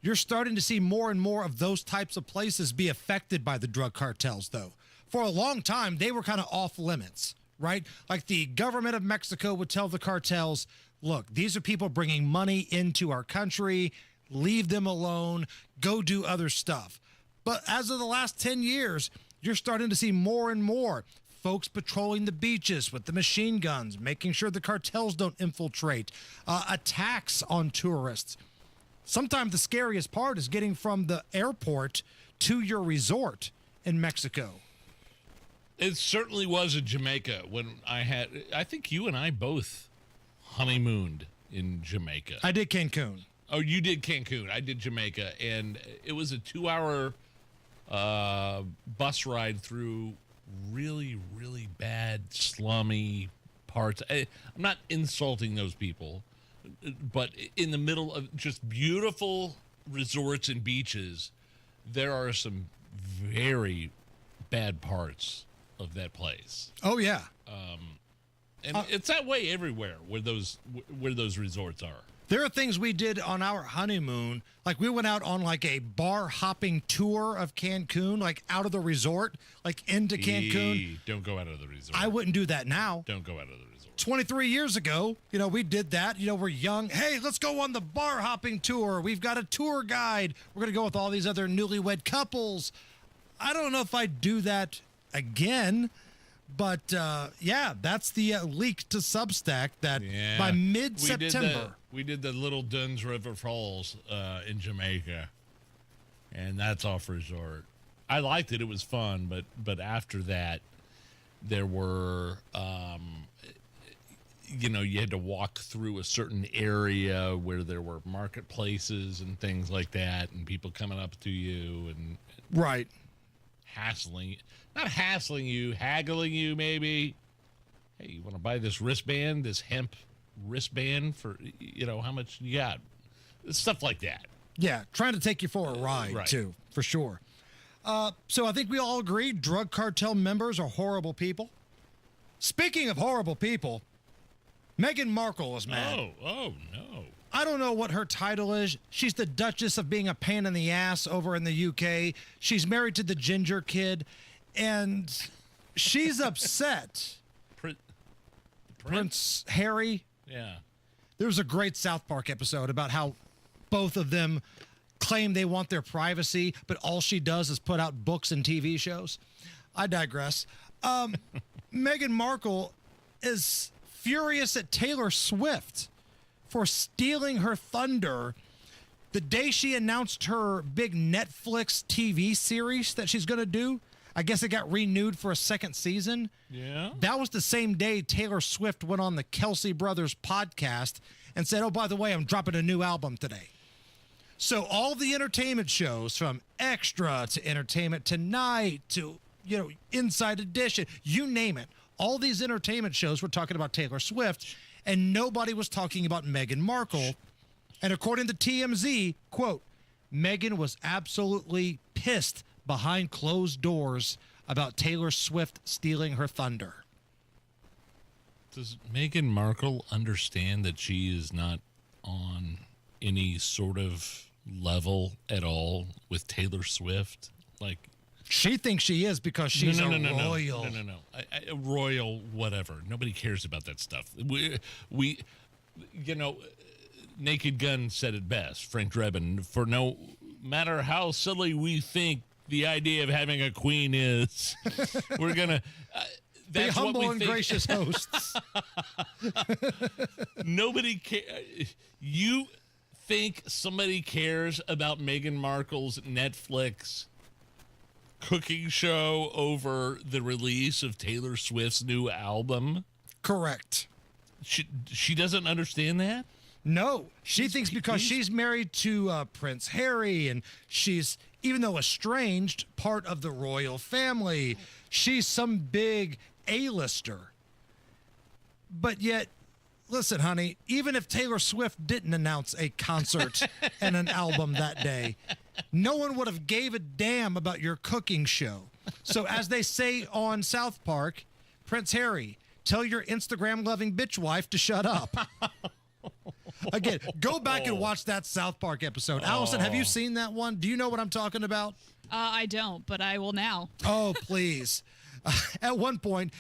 you're starting to see more and more of those types of places be affected by the drug cartels, though. For a long time, they were kind of off limits, right? Like, the government of Mexico would tell the cartels, look, these are people bringing money into our country. Leave them alone. Go do other stuff. But as of the last 10 years, you're starting to see more and more folks patrolling the beaches with the machine guns, making sure the cartels don't infiltrate, attacks on tourists. Sometimes the scariest part is getting from the airport to your resort in Mexico. It certainly was in Jamaica when I think you and I both honeymooned in Jamaica. I did Cancun. Oh, you did Cancun. I did Jamaica, and it was a 2-hour bus ride through really, really bad, slummy parts. I'm not insulting those people, but in the middle of just beautiful resorts and beaches, there are some very bad parts of that place. Oh, yeah. And it's that way everywhere where those resorts are. There are things we did on our honeymoon. Like we went out on like a bar hopping tour of Cancun, like out of the resort, like into Cancun. Don't go out of the resort. I wouldn't do that now. Don't go out of the resort. 23 years ago, we did that. We're young. Hey, let's go on the bar hopping tour. We've got a tour guide. We're going to go with all these other newlywed couples. I don't know if I'd do that again. But, that's the leak to Substack that by mid-September. We did the Little Duns River Falls in Jamaica, and that's off resort. I liked it. It was fun, but after that, there were, you had to walk through a certain area where there were marketplaces and things like that, and people coming up to you and right, not hassling you, haggling you maybe. Hey, you want to buy this wristband, this hemp wristband for, how much you got? Stuff like that. Yeah, trying to take you for a ride, right. Too, for sure. So I think we all agree drug cartel members are horrible people. Speaking of horrible people, Meghan Markle is mad. Oh, no. I don't know what her title is. She's the Duchess of being a pain in the ass over in the UK. She's married to the ginger kid, and she's upset. Prince Harry. Yeah. There was a great South Park episode about how both of them claim they want their privacy, but all she does is put out books and TV shows. I digress. Meghan Markle is furious at Taylor Swift for stealing her thunder the day she announced her big Netflix TV series that she's going to do. I guess it got renewed for a second season. Yeah. That was the same day Taylor Swift went on the Kelsey Brothers podcast and said, oh, by the way, I'm dropping a new album today. So all the entertainment shows, from Extra to Entertainment Tonight to, Inside Edition, you name it, all these entertainment shows were talking about Taylor Swift, and nobody was talking about Meghan Markle. And according to TMZ, quote, Meghan was absolutely pissed behind closed doors about Taylor Swift stealing her thunder. Does Meghan Markle understand that she is not on any sort of level at all with Taylor Swift? Like, she thinks she is because she's a royal. No. Royal, whatever. Nobody cares about that stuff. We Naked Gun said it best, Frank Drebin, for no matter how silly we think the idea of having a queen is, we're going to... Be humble and gracious hosts. Nobody cares. You think somebody cares about Meghan Markle's Netflix cooking show over the release of Taylor Swift's new album? Correct. She doesn't understand that? No. She thinks because she's married to Prince Harry, and she's, even though estranged, part of the royal family, she's some big A-lister. But yet, listen, honey, even if Taylor Swift didn't announce a concert and an album that day, no one would have gave a damn about your cooking show. So as they say on South Park, Prince Harry, tell your Instagram-loving bitch wife to shut up. Again, go back and watch that South Park episode. Allison, have you seen that one? Do you know what I'm talking about? I don't, but I will now. Oh, please. At one point,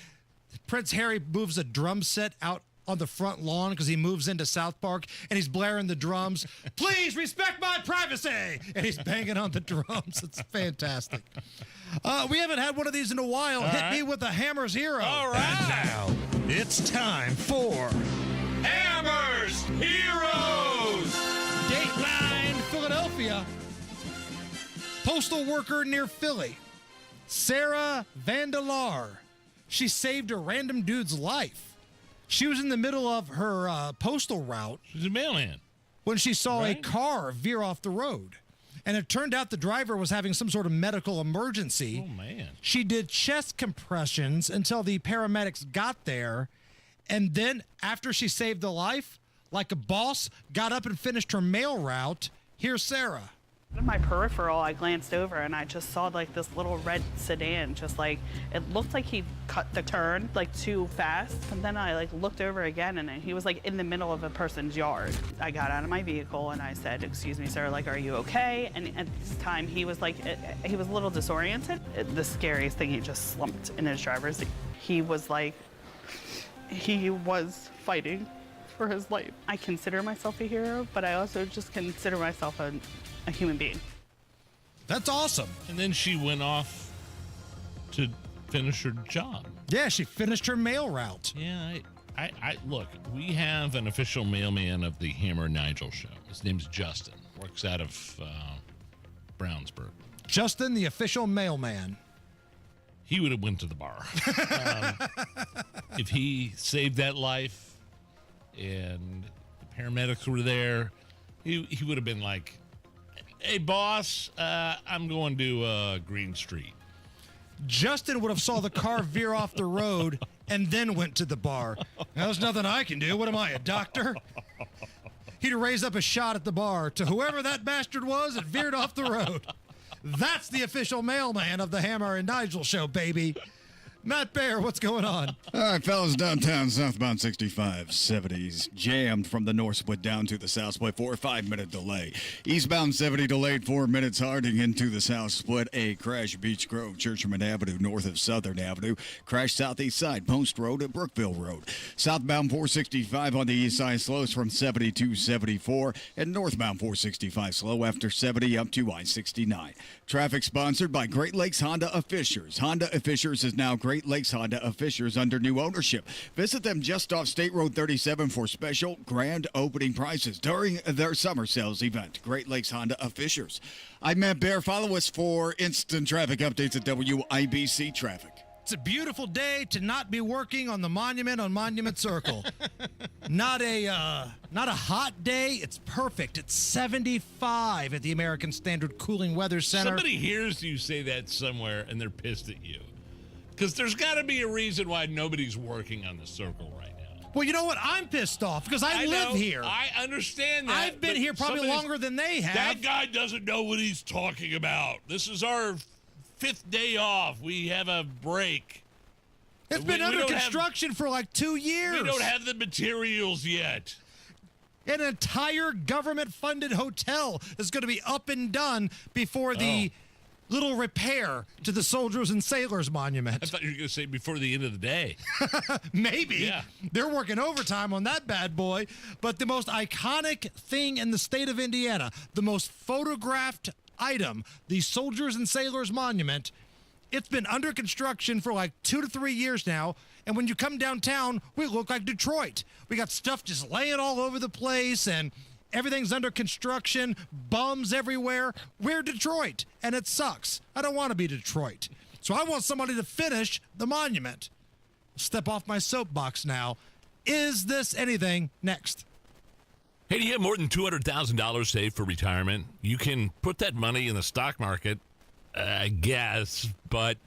Prince Harry moves a drum set out on the front lawn because he moves into South Park, and he's blaring the drums. Please respect my privacy! And he's banging on the drums. It's fantastic. We haven't had one of these in a while. Hit me with a Hammer's Hero. All right. And now, it's time for Hammer's Heroes! Dateline, Philadelphia. Postal worker near Philly, Sarah Vandelar. She saved a random dude's life. She was in the middle of her postal route. She's a mailman. when she saw a car veer off the road. And it turned out the driver was having some sort of medical emergency. Oh, man. She did chest compressions until the paramedics got there. And then after she saved a life, like a boss, got up and finished her mail route. Here's Sarah. In my peripheral, I glanced over and I just saw like this little red sedan, just like, it looked like he cut the turn like too fast. And then I like looked over again and he was like in the middle of a person's yard. I got out of my vehicle and I said, "Excuse me, sir, like, are you okay?" And at this time he was like, he was a little disoriented. The scariest thing, he just slumped in his driver's seat. He was like, he was fighting for his life. I consider myself a hero, but I also just consider myself a human being. That's awesome. And then she went off to finish her job. Yeah, she finished her mail route. Yeah, I look, we have an official mailman of the Hammer and Nigel show. His name's Justin. Works out of Brownsburg. Justin, the official mailman. He would have went to the bar. If he saved that life and the paramedics were there, he would have been like, "Hey, boss, I'm going to Green Street." Justin would have saw the car veer off the road and then went to the bar. There's nothing I can do. What am I, a doctor? He'd raise up a shot at the bar to whoever that bastard was that veered off the road. That's the official mailman of the Hammer and Nigel show, baby. Matt Bear, what's going on? All right, fellas, downtown southbound 65, 70s jammed from the north split down to the south split for a 5-minute delay. Eastbound 70 delayed 4 minutes, Harding into the south split. A crash, Beach Grove, Churchman Avenue, north of Southern Avenue. Crash southeast side, Post Road at Brookville Road. Southbound 465 on the east side slows from 70 to 74, and northbound 465 slow after 70 up to I-69. Traffic sponsored by Great Lakes Honda of Fishers. Honda of Fishers is now Great Lakes Honda of Fishers under new ownership. Visit them just off State Road 37 for special grand opening prices during their summer sales event. Great Lakes Honda of Fishers. I'm Matt Bear. Follow us for instant traffic updates at WIBC Traffic. It's a beautiful day to not be working on the monument on Monument Circle. Not a hot day. It's perfect. It's 75 at the American Standard Cooling Weather Center. Somebody hears you say that somewhere and they're pissed at you. Because there's got to be a reason why nobody's working on the circle right now. Well, you know what? I'm pissed off because I live here. I understand that. I've been here probably longer than they have. That guy doesn't know what he's talking about. This is our 5th day off. We have a break. It's been under construction for like 2 years. We don't have the materials yet. An entire government-funded hotel is going to be up and done before the little repair to the Soldiers and Sailors Monument. I thought you were going to say before the end of the day. Maybe. Yeah. They're working overtime on that bad boy. But the most iconic thing in the state of Indiana, the most photographed item, the Soldiers and Sailors Monument, it's been under construction for like 2 to 3 years now. And when you come downtown, we look like Detroit. We got stuff just laying all over the place and everything's under construction, bums everywhere. We're Detroit, and it sucks. I don't want to be Detroit. So I want somebody to finish the monument. Step off my soapbox now. Is this anything? Next. Hey, do you have more than $200,000 saved for retirement? You can put that money in the stock market, I guess, but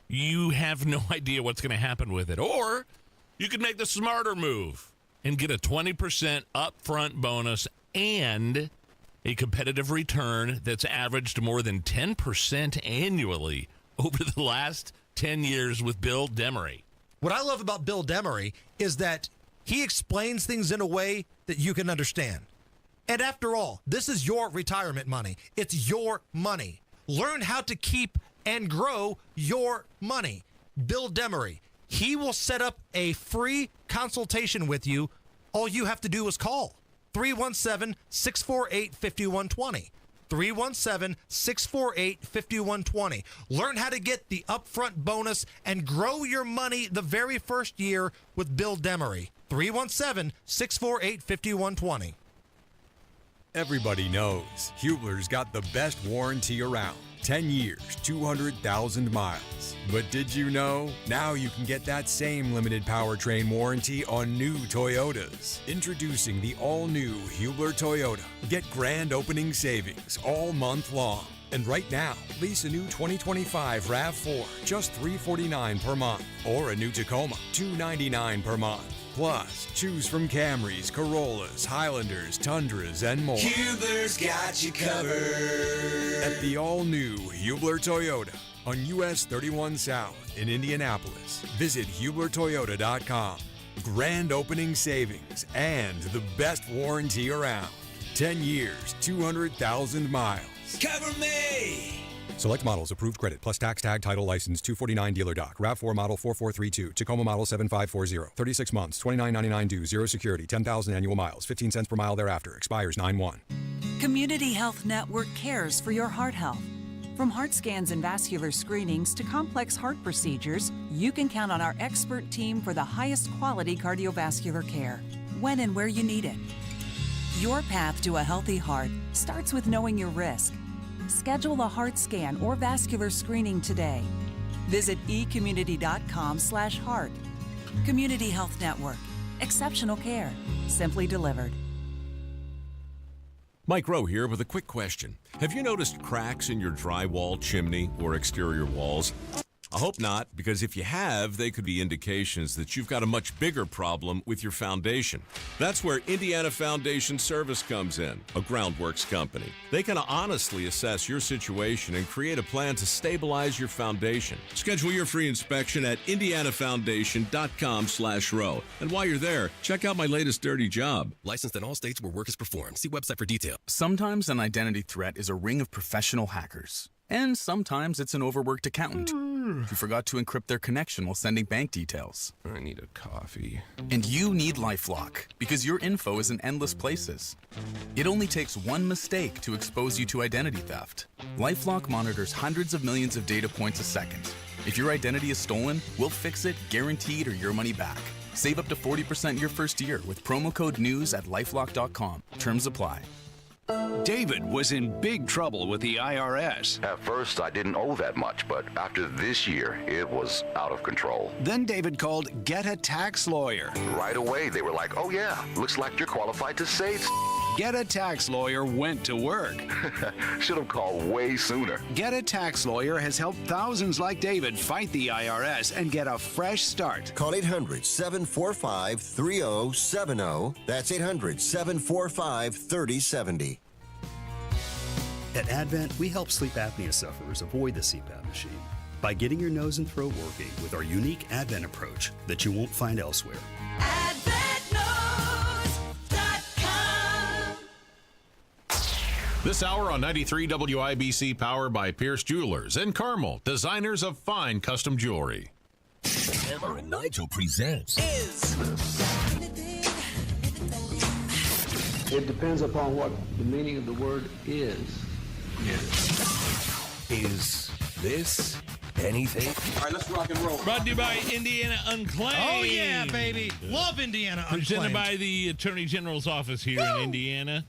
you have no idea what's going to happen with it. Or you could make the smarter move and get a 20% upfront bonus and a competitive return that's averaged more than 10% annually over the last 10 years with Bill Demery. What I love about Bill Demery is that he explains things in a way that you can understand. And after all, this is your retirement money. It's your money. Learn how to keep and grow your money. Bill Demery, he will set up a free consultation with you. All you have to do is call 317-648-5120. 317-648-5120. Learn how to get the upfront bonus and grow your money the very first year with Bill Demery. 317-648-5120. Everybody knows Hubler's got the best warranty around. 10 years, 200,000 miles. But did you know? Now you can get that same limited powertrain warranty on new Toyotas. Introducing the all-new Hubler Toyota. Get grand opening savings all month long. And right now, lease a new 2025 RAV4, just $349 per month. Or a new Tacoma, $299 per month. Plus, choose from Camrys, Corollas, Highlanders, Tundras, and more. Hubler's got you covered. At the all-new Hubler Toyota on US 31 South in Indianapolis. Visit HublerToyota.com. Grand opening savings and the best warranty around. 10 years, 200,000 miles. Cover me! Select models, approved credit, plus tax, tag, title, license, 249 dealer doc, RAV4 model 4432, Tacoma model 7540, 36 months, $29.99 due, 0 security, 10,000 annual miles, 15 cents per mile thereafter, expires 9/1. Community Health Network cares for your heart health. From heart scans and vascular screenings to complex heart procedures, you can count on our expert team for the highest quality cardiovascular care, when and where you need it. Your path to a healthy heart starts with knowing your risk. Schedule a heart scan or vascular screening today. Visit ecommunity.com/heart. Community Health Network. Exceptional care. Simply delivered. Mike Rowe here with a quick question. Have you noticed cracks in your drywall, chimney, or exterior walls? I hope not, because if you have, they could be indications that you've got a much bigger problem with your foundation. That's where Indiana Foundation Service comes in, a groundworks company. They can honestly assess your situation and create a plan to stabilize your foundation. Schedule your free inspection at indianafoundation.com/row. And while you're there, check out my latest dirty job. Licensed in all states where work is performed. See website for details. Sometimes an identity threat is a ring of professional hackers. And sometimes it's an overworked accountant who forgot to encrypt their connection while sending bank details. I need a coffee. And you need LifeLock, because your info is in endless places. It only takes one mistake to expose you to identity theft. LifeLock monitors hundreds of millions of data points a second. If your identity is stolen, we'll fix it, guaranteed, or your money back. Save up to 40% your first year with promo code NEWS at LifeLock.com. Terms apply. David was in big trouble with the IRS. At first, I didn't owe that much, but after this year, it was out of control. Then David called Get a Tax Lawyer. Right away, they were like, oh yeah, looks like you're qualified to save. Get a Tax Lawyer went to work. Should have called way sooner. Get a Tax Lawyer has helped thousands like David fight the IRS and get a fresh start. Call 800-745-3070. That's 800-745-3070. At Advent, we help sleep apnea sufferers avoid the CPAP machine by getting your nose and throat working with our unique Advent approach that you won't find elsewhere. This hour on 93 WIBC, powered by Pierce Jewelers and Carmel, designers of fine custom jewelry. Hammer and Nigel presents It depends upon what the meaning of the word is. Is this anything? All right, let's rock and roll. Brought to you by Indiana Unclaimed. Oh, yeah, baby. Love Indiana Unclaimed. Presented by the Attorney General's office here in Indiana.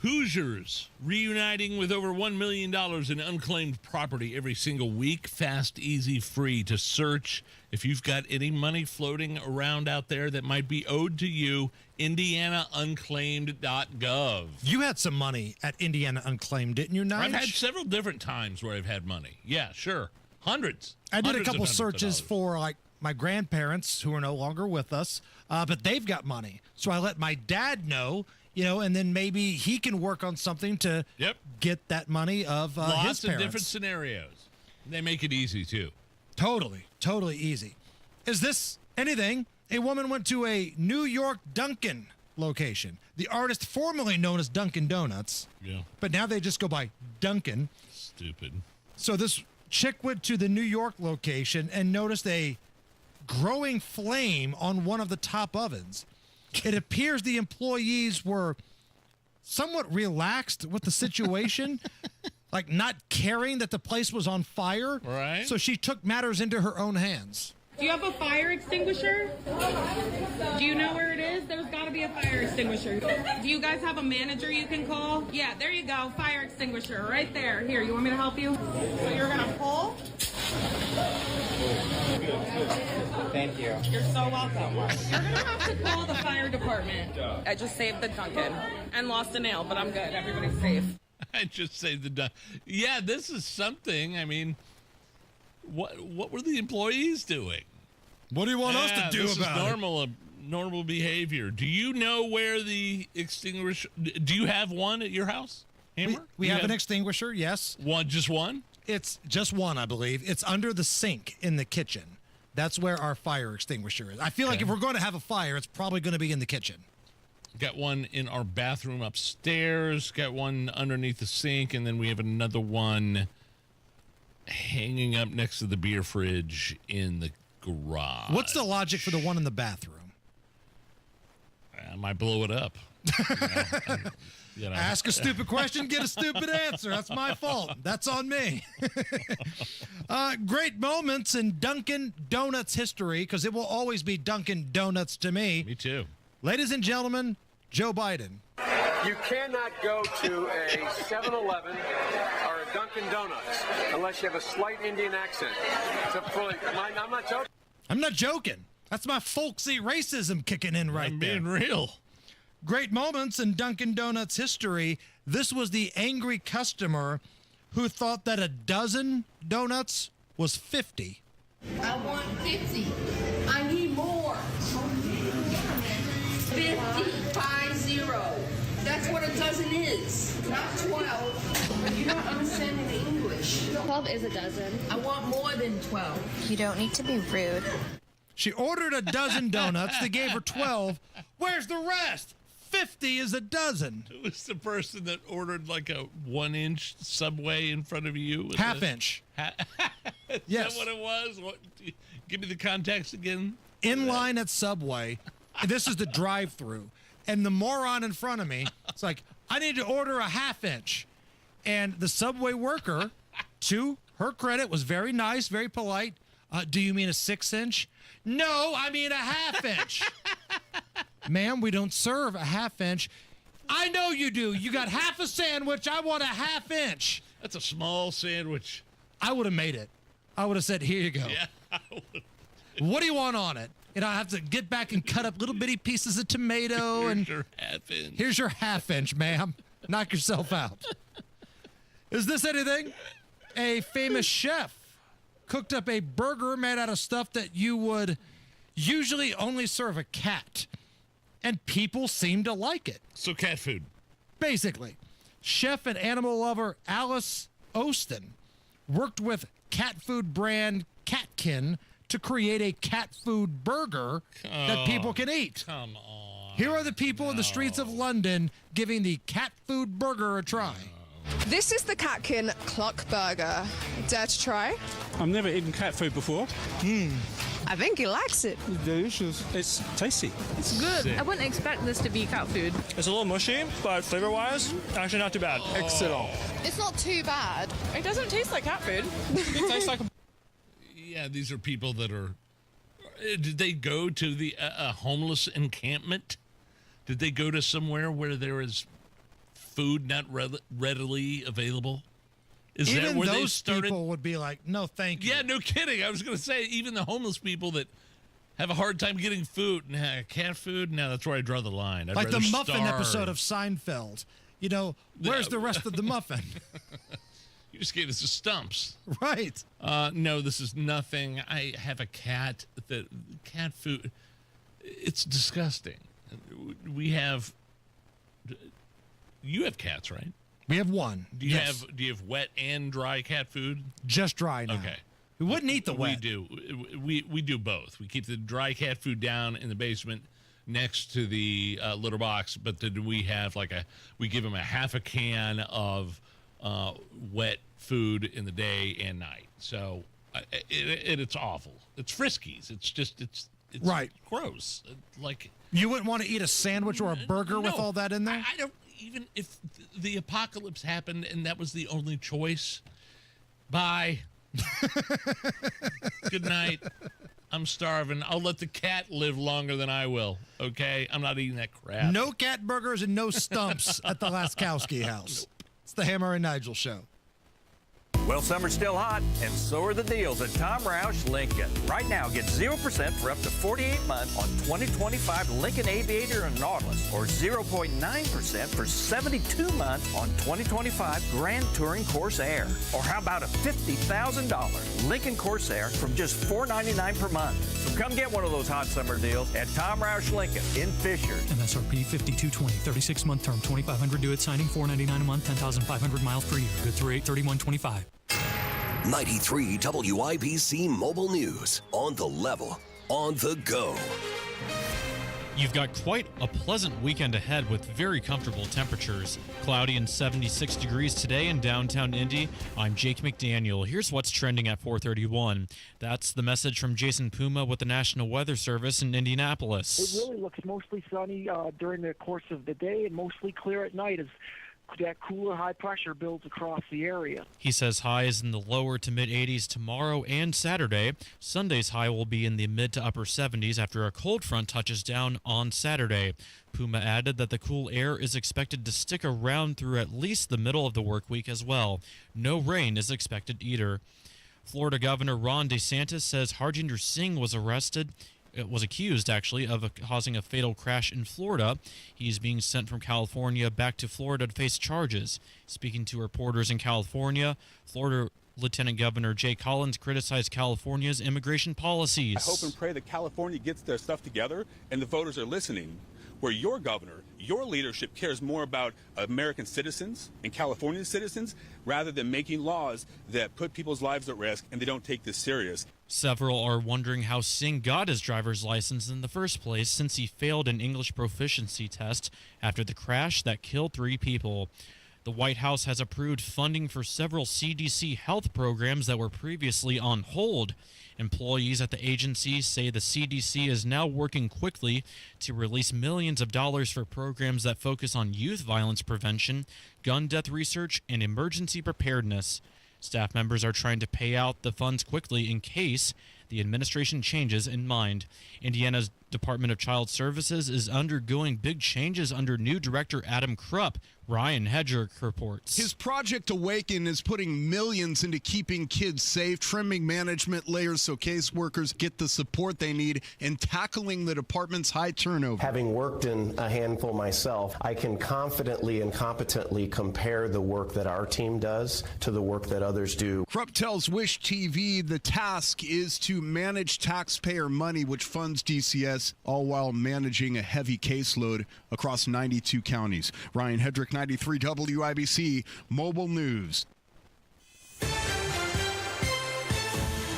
Hoosiers reuniting with over $1 million in unclaimed property every single week. Fast, easy, free to search. If you've got any money floating around out there that might be owed to you, IndianaUnclaimed.gov. You had some money at Indiana Unclaimed, didn't you, Nigel? I've had several different times where I've had money. Yeah, sure. Hundreds. I did a Hundreds couple of searches dollars. for, like, my grandparents who are no longer with us, but they've got money. So I let my dad know, you know, and then maybe he can work on something to get that money of his Lots parents. of different scenarios. They make it easy, too. Totally easy. Is this anything? A woman went to a New York Dunkin' location. The artist formerly known as Dunkin' Donuts. Yeah. But now they just go by Dunkin'. Stupid. So this chick went to the New York location and noticed a growing flame on one of the top ovens. It appears the employees were somewhat relaxed with the situation, like not caring that the place was on fire. Right. So she took matters into her own hands. Do you have a fire extinguisher? Do you know where it is? is, there's got to be a fire extinguisher. Do you guys have a manager you can call? Yeah, there you go. Fire extinguisher right there. Here, you want me to help you? So you're going to pull? Thank you. You're so welcome. You're going to have to call the fire department. I just saved the Duncan and lost a nail, but I'm good. Everybody's safe. I just saved the Duncan. Yeah, this is something. I mean, what were the employees doing? What do you want us to do this about is normal behavior. Do you know where the extinguisher? Do you have one at your house, Hammer? We have an extinguisher, yes. Just one? It's just one, I believe. It's under the sink in the kitchen. That's where our fire extinguisher is. I feel like if we're going to have a fire, it's probably going to be in the kitchen. Got one in our bathroom upstairs. Got one underneath the sink, and then we have another one hanging up next to the beer fridge in the garage. What's the logic for the one in the bathroom? I might blow it up. Ask a stupid question, get a stupid answer. That's my fault. That's on me. Great moments in Dunkin' Donuts history, because it will always be Dunkin' Donuts to me. Me too. Ladies and gentlemen, Joe Biden. You cannot go to a 7-Eleven or a Dunkin' Donuts unless you have a slight Indian accent. I'm not joking. I'm not joking. That's my folksy racism kicking in right there. I'm being real. Great moments in Dunkin' Donuts history. This was the angry customer who thought that a dozen donuts was 50. I want 50. I need more. 50. That's what a dozen is, not 12. You don't understand in English. 12 is a dozen. I want more than 12. You don't need to be rude. She ordered a dozen donuts. They gave her 12. Where's the rest? 50 is a dozen. It was the person that ordered like a 1-inch Subway in front of you. Half inch. Is Yes. that what it was? Give me the context again. In line at Subway. This is the drive-through. And the moron in front of me, it's like, I need to order a half inch. And the Subway worker, to her credit, was very nice, very polite. Do you mean a 6-inch? No, I mean a half inch. Ma'am, we don't serve a half inch. I know you do. You got half a sandwich. I want a half inch. That's a small sandwich. I would have made it. I would have said, here you go. Yeah, I would. What do you want on it? And I have to get back and cut up little bitty pieces of tomato. Here's your half inch. Here's your half inch, ma'am. Knock yourself out. Is this anything? A famous chef cooked up a burger made out of stuff that you would usually only serve a cat. And people seem to like it. So cat food. Basically. Chef and animal lover Alice Austin worked with cat food brand Catkin to create a cat food burger that people can eat. Come on. Here are the people in the streets of London giving the cat food burger a try. This is the Catkin Cluck Burger. Dare to try? I've never eaten cat food before. I think he likes it. It's delicious. It's tasty. It's good. I wouldn't expect this to be cat food. It's a little mushy, but flavor-wise, actually not too bad. Excellent. It's not too bad. It doesn't taste like cat food. It tastes like Yeah, these are people that are... Did they go to the homeless encampment? Did they go to somewhere where there is food not readily available? Is Even that where they those started? people would be like, no, thank you. Yeah, no kidding. I was going to say, even the homeless people that have a hard time getting food, cat food, no, that's where I draw the line. I'd like the rather muffin starve. episode of Seinfeld. You know, where's the rest of the muffin? You just gave us the stumps. Right. No, this is nothing. I have a cat. Cat food, it's disgusting. We have... You have cats, right? We have one. Do you have wet and dry cat food? Just dry now. Okay. We wouldn't eat the wet. We do. We do both. We keep the dry cat food down in the basement next to the litter box, but then we have we give them a half a can of wet food in the day and night. So it's awful. It's Friskies. It's right. Gross. You wouldn't want to eat a sandwich or a burger with all that in there? I don't. Even if the apocalypse happened and that was the only choice, bye. Good night. I'm starving. I'll let the cat live longer than I will, okay? I'm not eating that crap. No cat burgers and no stumps at the Laskowski house. It's the Hammer and Nigel Show. Well, summer's still hot, and so are the deals at Tom Roush Lincoln. Right now, get 0% for up to 48 months on 2025 Lincoln Aviator and Nautilus, or 0.9% for 72 months on 2025 Grand Touring Corsair. Or how about a $50,000 Lincoln Corsair from just $499 per month? So come get one of those hot summer deals at Tom Roush Lincoln in Fishers. MSRP $52.20, 36-month term, $2,500 due at signing, $499 a month, 10,500 miles per year. Good through 8/31/25. 93 WIBC Mobile News. On the level, on the go. You've got quite a pleasant weekend ahead with very comfortable temperatures. Cloudy and 76 degrees today in downtown Indy. I'm Jake McDaniel. Here's what's trending at 4:31. That's the message from Jason Puma with the National Weather Service in Indianapolis. It really looks mostly sunny during the course of the day and mostly clear at night as that cooler high pressure builds across the area. He says highs in the lower to mid 80s tomorrow and Saturday. Sunday's high will be in the mid to upper 70s after a cold front touches down on Saturday. Puma added that the cool air is expected to stick around through at least the middle of the work week as well. No rain is expected either. Florida Governor Ron DeSantis says Harjinder Singh was accused of causing a fatal crash in Florida. He's being sent from California back to Florida to face charges. Speaking to reporters in California, Florida Lieutenant Governor Jay Collins criticized California's immigration policies. I hope and pray that California gets their stuff together and the voters are listening. Where your governor, your leadership cares more about American citizens and Californian citizens rather than making laws that put people's lives at risk, and they don't take this serious. Several are wondering how Singh got his driver's license in the first place since he failed an English proficiency test after the crash that killed 3 people. The White House has approved funding for several CDC health programs that were previously on hold. Employees at the agency say the CDC is now working quickly to release millions of dollars for programs that focus on youth violence prevention, gun death research, and emergency preparedness. Staff members are trying to pay out the funds quickly in case the administration changes in mind. Indiana's Department of Child Services is undergoing big changes under new director Adam Krupp. Ryan Hedger reports. His Project Awaken is putting millions into keeping kids safe, trimming management layers so caseworkers get the support they need, and tackling the department's high turnover. Having worked in a handful myself, I can confidently and competently compare the work that our team does to the work that others do. Krupp tells Wish TV the task is to manage taxpayer money, which funds DCS, all while managing a heavy caseload across 92 counties. Ryan Hedrick, 93 WIBC Mobile News.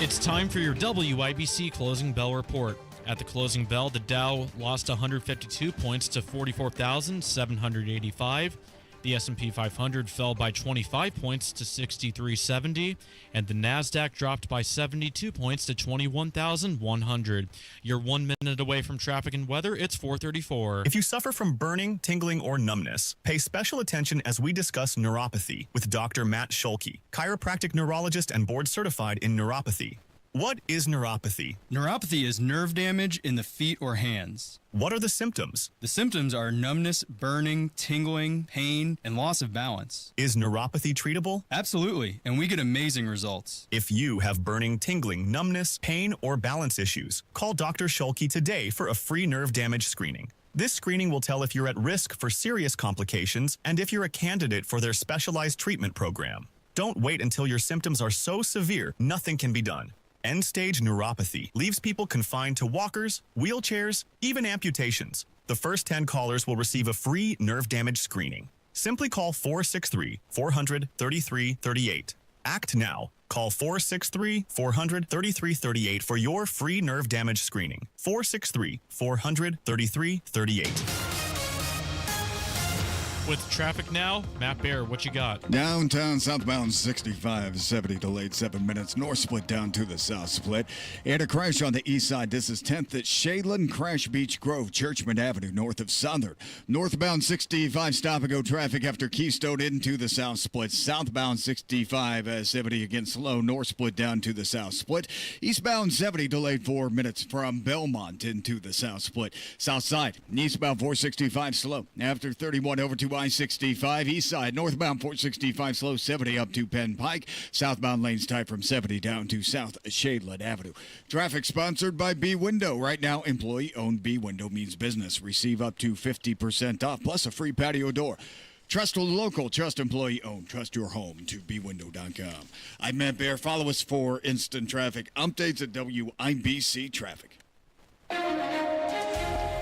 It's time for your WIBC Closing Bell Report. At the closing bell, the Dow lost 152 points to 44,785. The S&P 500 fell by 25 points to 6370, and the NASDAQ dropped by 72 points to 21,100. You're 1 minute away from traffic and weather. It's 4:34. If you suffer from burning, tingling, or numbness, pay special attention as we discuss neuropathy with Dr. Matt Scholke, chiropractic neurologist and board certified in neuropathy. What is neuropathy? Neuropathy is nerve damage in the feet or hands. What are the symptoms? The symptoms are numbness, burning, tingling, pain, and loss of balance. Is neuropathy treatable? Absolutely, and we get amazing results. If you have burning, tingling, numbness, pain, or balance issues, call Dr. Scholke today for a free nerve damage screening. This screening will tell if you're at risk for serious complications and if you're a candidate for their specialized treatment program. Don't wait until your symptoms are so severe nothing can be done. End-stage neuropathy leaves people confined to walkers, wheelchairs, even amputations. The first 10 callers will receive a free nerve damage screening. Simply call 463-400-3338. Act now. Call 463-400-3338 for your free nerve damage screening. 463-400-3338. With traffic now, Matt Bear, what you got? Downtown southbound 65, 70 delayed 7 minutes. North split down to the south split. And a crash on the east side. This is 10th at Shadeland, Crash Beach Grove, Churchman Avenue, north of Southern. Northbound 65, stop and go traffic after Keystone into the south split. Southbound 65, 70 again slow. North split down to the south split. Eastbound 70 delayed 4 minutes from Belmont into the south split. South side, eastbound 465 slow. After 31 over to I-65 east side, northbound 465 slow 70 up to Penn Pike. Southbound lanes tight from 70 down to South Shadeland Avenue. Traffic sponsored by B Window. Right now, employee-owned B Window means business. Receive up to 50% off plus a free patio door. Trust local, trust employee-owned, trust your home to bwindow.com. I'm Matt Bear. Follow us for instant traffic updates at WIBC Traffic.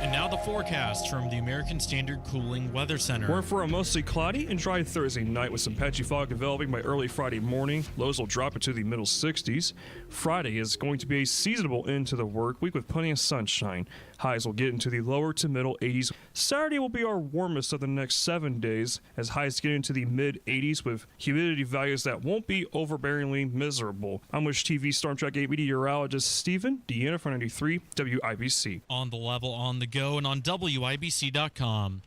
And now the forecast from the American Standard Cooling Weather Center. We're for a mostly cloudy and dry Thursday night with some patchy fog developing by early Friday morning. Lows will drop into the middle 60s. Friday is going to be a seasonable end to the work week with plenty of sunshine. Highs will get into the lower to middle 80s. Saturday will be our warmest of the next 7 days as highs get into the mid 80s with humidity values that won't be overbearingly miserable. I'm Wish TV Storm Track 8 meteorologist Stephen Deanna for 93 WIBC. On the level, on the go, and on WIBC.com.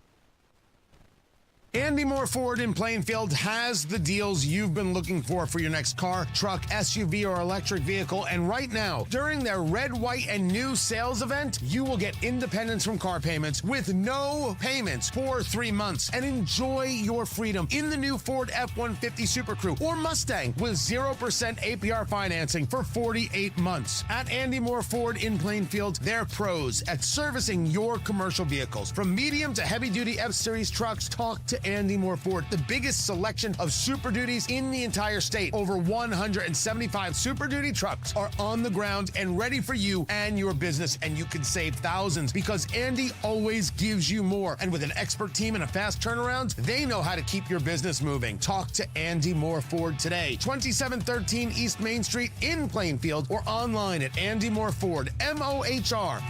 Andy Moore Ford in Plainfield has the deals you've been looking for your next car, truck, SUV, or electric vehicle. And right now, during their red, white, and new sales event, you will get independence from car payments with no payments for 3 months and enjoy your freedom in the new Ford F-150 Super Crew or Mustang with 0% APR financing for 48 months. At Andy Moore Ford in Plainfield, they're pros at servicing your commercial vehicles. From medium to heavy-duty F-Series trucks, talk to Andy Moore Ford, the biggest selection of Super Duties in the entire state. Over 175 Super Duty trucks are on the ground and ready for you and your business, and you can save thousands because Andy always gives you more. And with an expert team and a fast turnaround, they know how to keep your business moving. Talk to Andy Moore Ford today. 2713 East Main Street in Plainfield or online at Andy Moore Ford, M-O-H-R.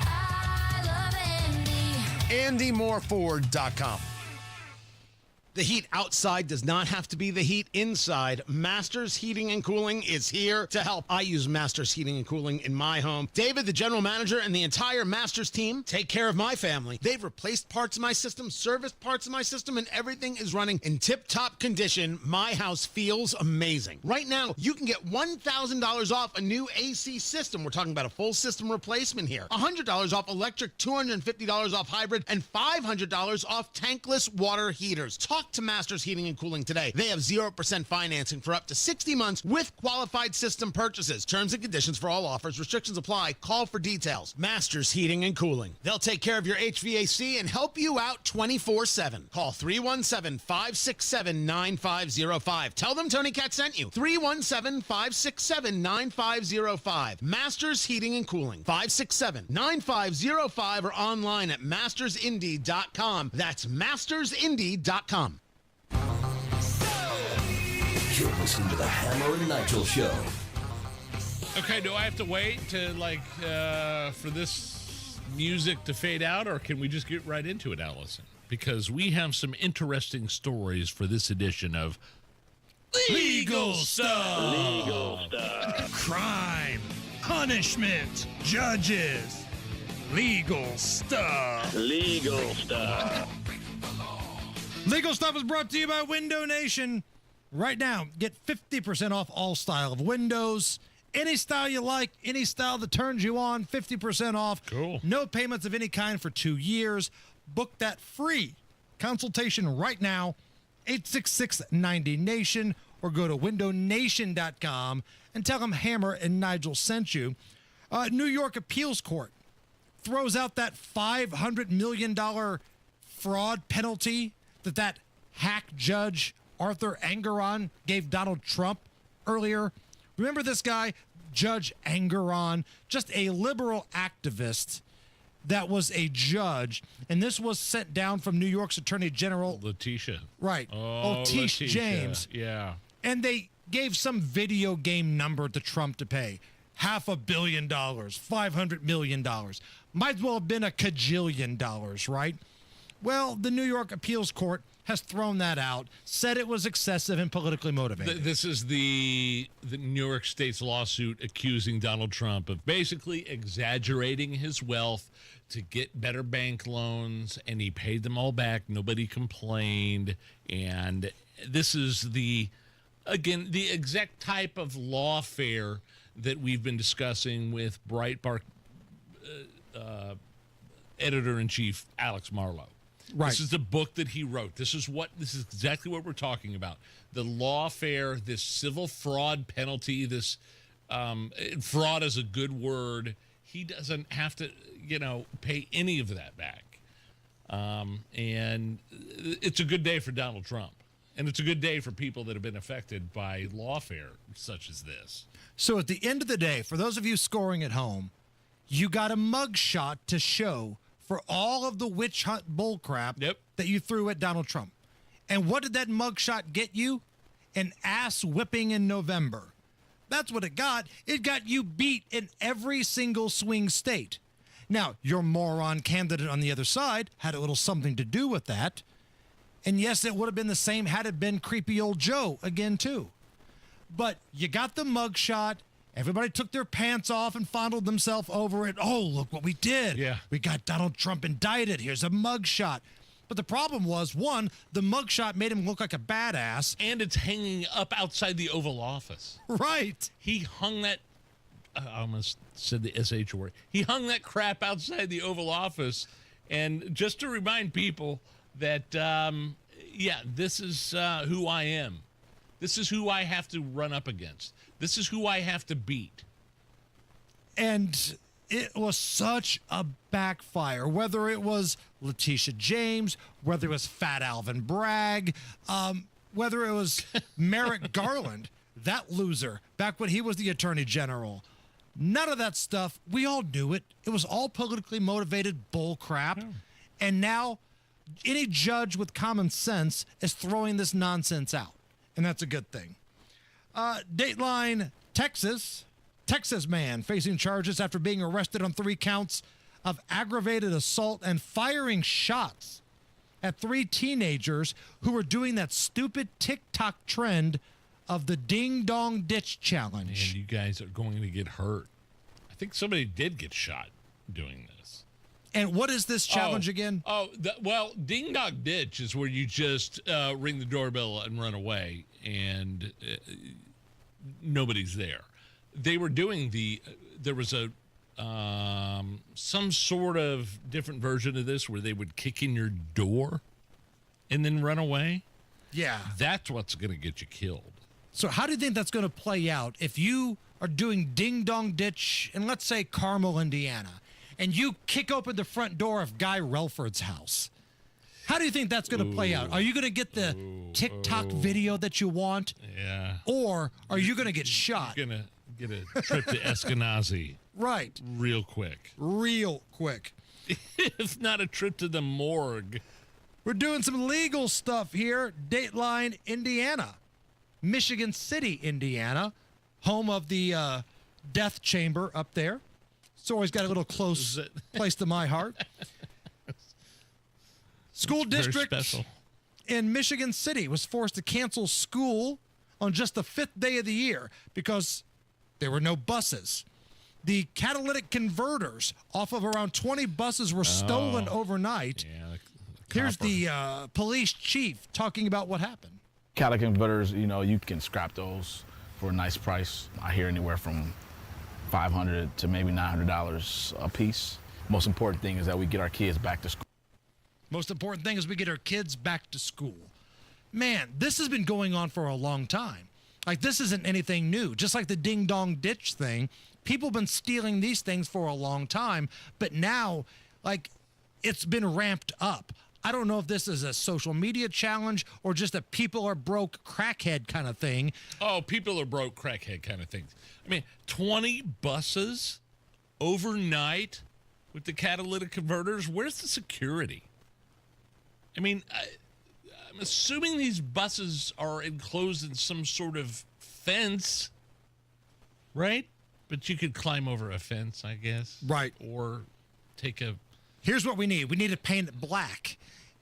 AndyMooreFord.com. The heat outside does not have to be the heat inside. Masters Heating and Cooling is here to help. I use Masters Heating and Cooling in my home. David, the general manager, and the entire Masters team take care of my family. They've replaced parts of my system, serviced parts of my system, and everything is running in tip-top condition. My house feels amazing. Right now, you can get $1,000 off a new AC system. We're talking about a full system replacement here. $100 off electric, $250 off hybrid, and $500 off tankless water heaters. Talk to Masters Heating and Cooling today. They have 0% financing for up to 60 months with qualified system purchases. Terms and conditions for all offers. Restrictions apply. Call for details. Masters Heating and Cooling. They'll take care of your HVAC and help you out 24/7. Call 317-567-9505. Tell them Tony Cat sent you. 317-567-9505. Masters Heating and Cooling. 567-9505 or online at mastersindy.com. That's mastersindy.com. You're listening to the Hammer and Nigel Show. Okay, do I have to wait to for this music to fade out, or can we just get right into it, Allison? Because we have some interesting stories for this edition of Legal Stuff. Legal Stuff. Crime, punishment, judges. Legal Stuff. Legal Stuff. Legal Stuff is brought to you by Window Nation. Right now, get 50% off all style of windows. Any style you like, any style that turns you on, 50% off. Cool. No payments of any kind for 2 years. Book that free consultation right now, 866-90-NATION, or go to windownation.com and tell them Hammer and Nigel sent you. New York Appeals Court throws out that $500 million fraud penalty that hack judge Arthur Engeron gave Donald Trump earlier. Remember this guy, Judge Engeron, just a liberal activist that was a judge, and this was sent down from New York's Attorney General. Letitia. Right. Oh, Letitia James. Yeah. And they gave some video game number to Trump to pay. $500 million, $500 million. Might as well have been $1 kajillion, right? Well, the New York Appeals Court has thrown that out, said it was excessive and politically motivated. This is the New York State's lawsuit accusing Donald Trump of basically exaggerating his wealth to get better bank loans, and he paid them all back. Nobody complained. And this is the exact type of lawfare that we've been discussing with Breitbart editor-in-chief Alex Marlow. Right. This is the book that he wrote. This is exactly what we're talking about. The lawfare, this civil fraud penalty, this fraud is a good word. He doesn't have to, pay any of that back. And it's a good day for Donald Trump. And it's a good day for people that have been affected by lawfare such as this. So at the end of the day, for those of you scoring at home, you got a mugshot to show for all of the witch hunt bullcrap that you threw at Donald Trump. And what did that mugshot get you? An ass whipping in November. That's what it got. It got you beat in every single swing state. Now, your moron candidate on the other side had a little something to do with that. And yes, it would have been the same had it been creepy old Joe again, too. But you got the mugshot. Everybody took their pants off and fondled themselves over it. Oh, look what we did. Yeah. We got Donald Trump indicted. Here's a mugshot. But the problem was, one, the mugshot made him look like a badass. And it's hanging up outside the Oval Office. Right. He hung that, I almost said the SH word. He hung that crap outside the Oval Office. And just to remind people that, this is who I am. This is who I have to run up against. This is who I have to beat. And it was such a backfire, whether it was Letitia James, whether it was Fat Alvin Bragg, whether it was Merrick Garland, that loser, back when he was the Attorney General. None of that stuff, we all knew it. It was all politically motivated bull crap. And now any judge with common sense is throwing this nonsense out. And that's a good thing. Dateline, Texas man facing charges after being arrested on 3 counts of aggravated assault and firing shots at 3 teenagers who were doing that stupid TikTok trend of the Ding Dong Ditch Challenge. And you guys are going to get hurt. I think somebody did get shot doing this. And what is this challenge again? Ding Dong Ditch is where you just ring the doorbell and run away, and nobody's there. They were doing there was a some sort of different version of this where they would kick in your door and then run away. Yeah. That's what's going to get you killed. So how do you think that's going to play out if you are doing Ding Dong Ditch in, let's say, Carmel, Indiana, and you kick open the front door of Guy Relford's house? How do you think that's going to play out? Are you going to get the TikTok video that you want? Yeah. Or are you going to get shot? You're going to get a trip to Eskenazi. Right. Real quick. If not a trip to the morgue. We're doing some legal stuff here. Dateline, Indiana. Michigan City, Indiana. Home of the death chamber up there. It's always got a little close place to my heart. School district in Michigan City was forced to cancel school on just the 5th day of the year because there were no buses. The catalytic converters off of around 20 buses were stolen overnight. Yeah, Here's the police chief talking about what happened. Catalytic converters, you can scrap those for a nice price. I hear anywhere from $500 to maybe $900 a piece. Most important thing is that we get our kids back to school. Most important thing is we get our kids back to school. Man, this has been going on for a long time. Like, this isn't anything new. Just like the Ding Dong Ditch thing, people have been stealing these things for a long time, but now, it's been ramped up. I don't know if this is a social media challenge or just a people are broke crackhead kind of thing. Oh, people are broke crackhead kind of thing. I mean, 20 buses overnight with the catalytic converters. Where's the security? I mean, I'm assuming these buses are enclosed in some sort of fence, right? But you could climb over a fence, I guess. Right. Or take a... Here's what we need. We need to paint it black.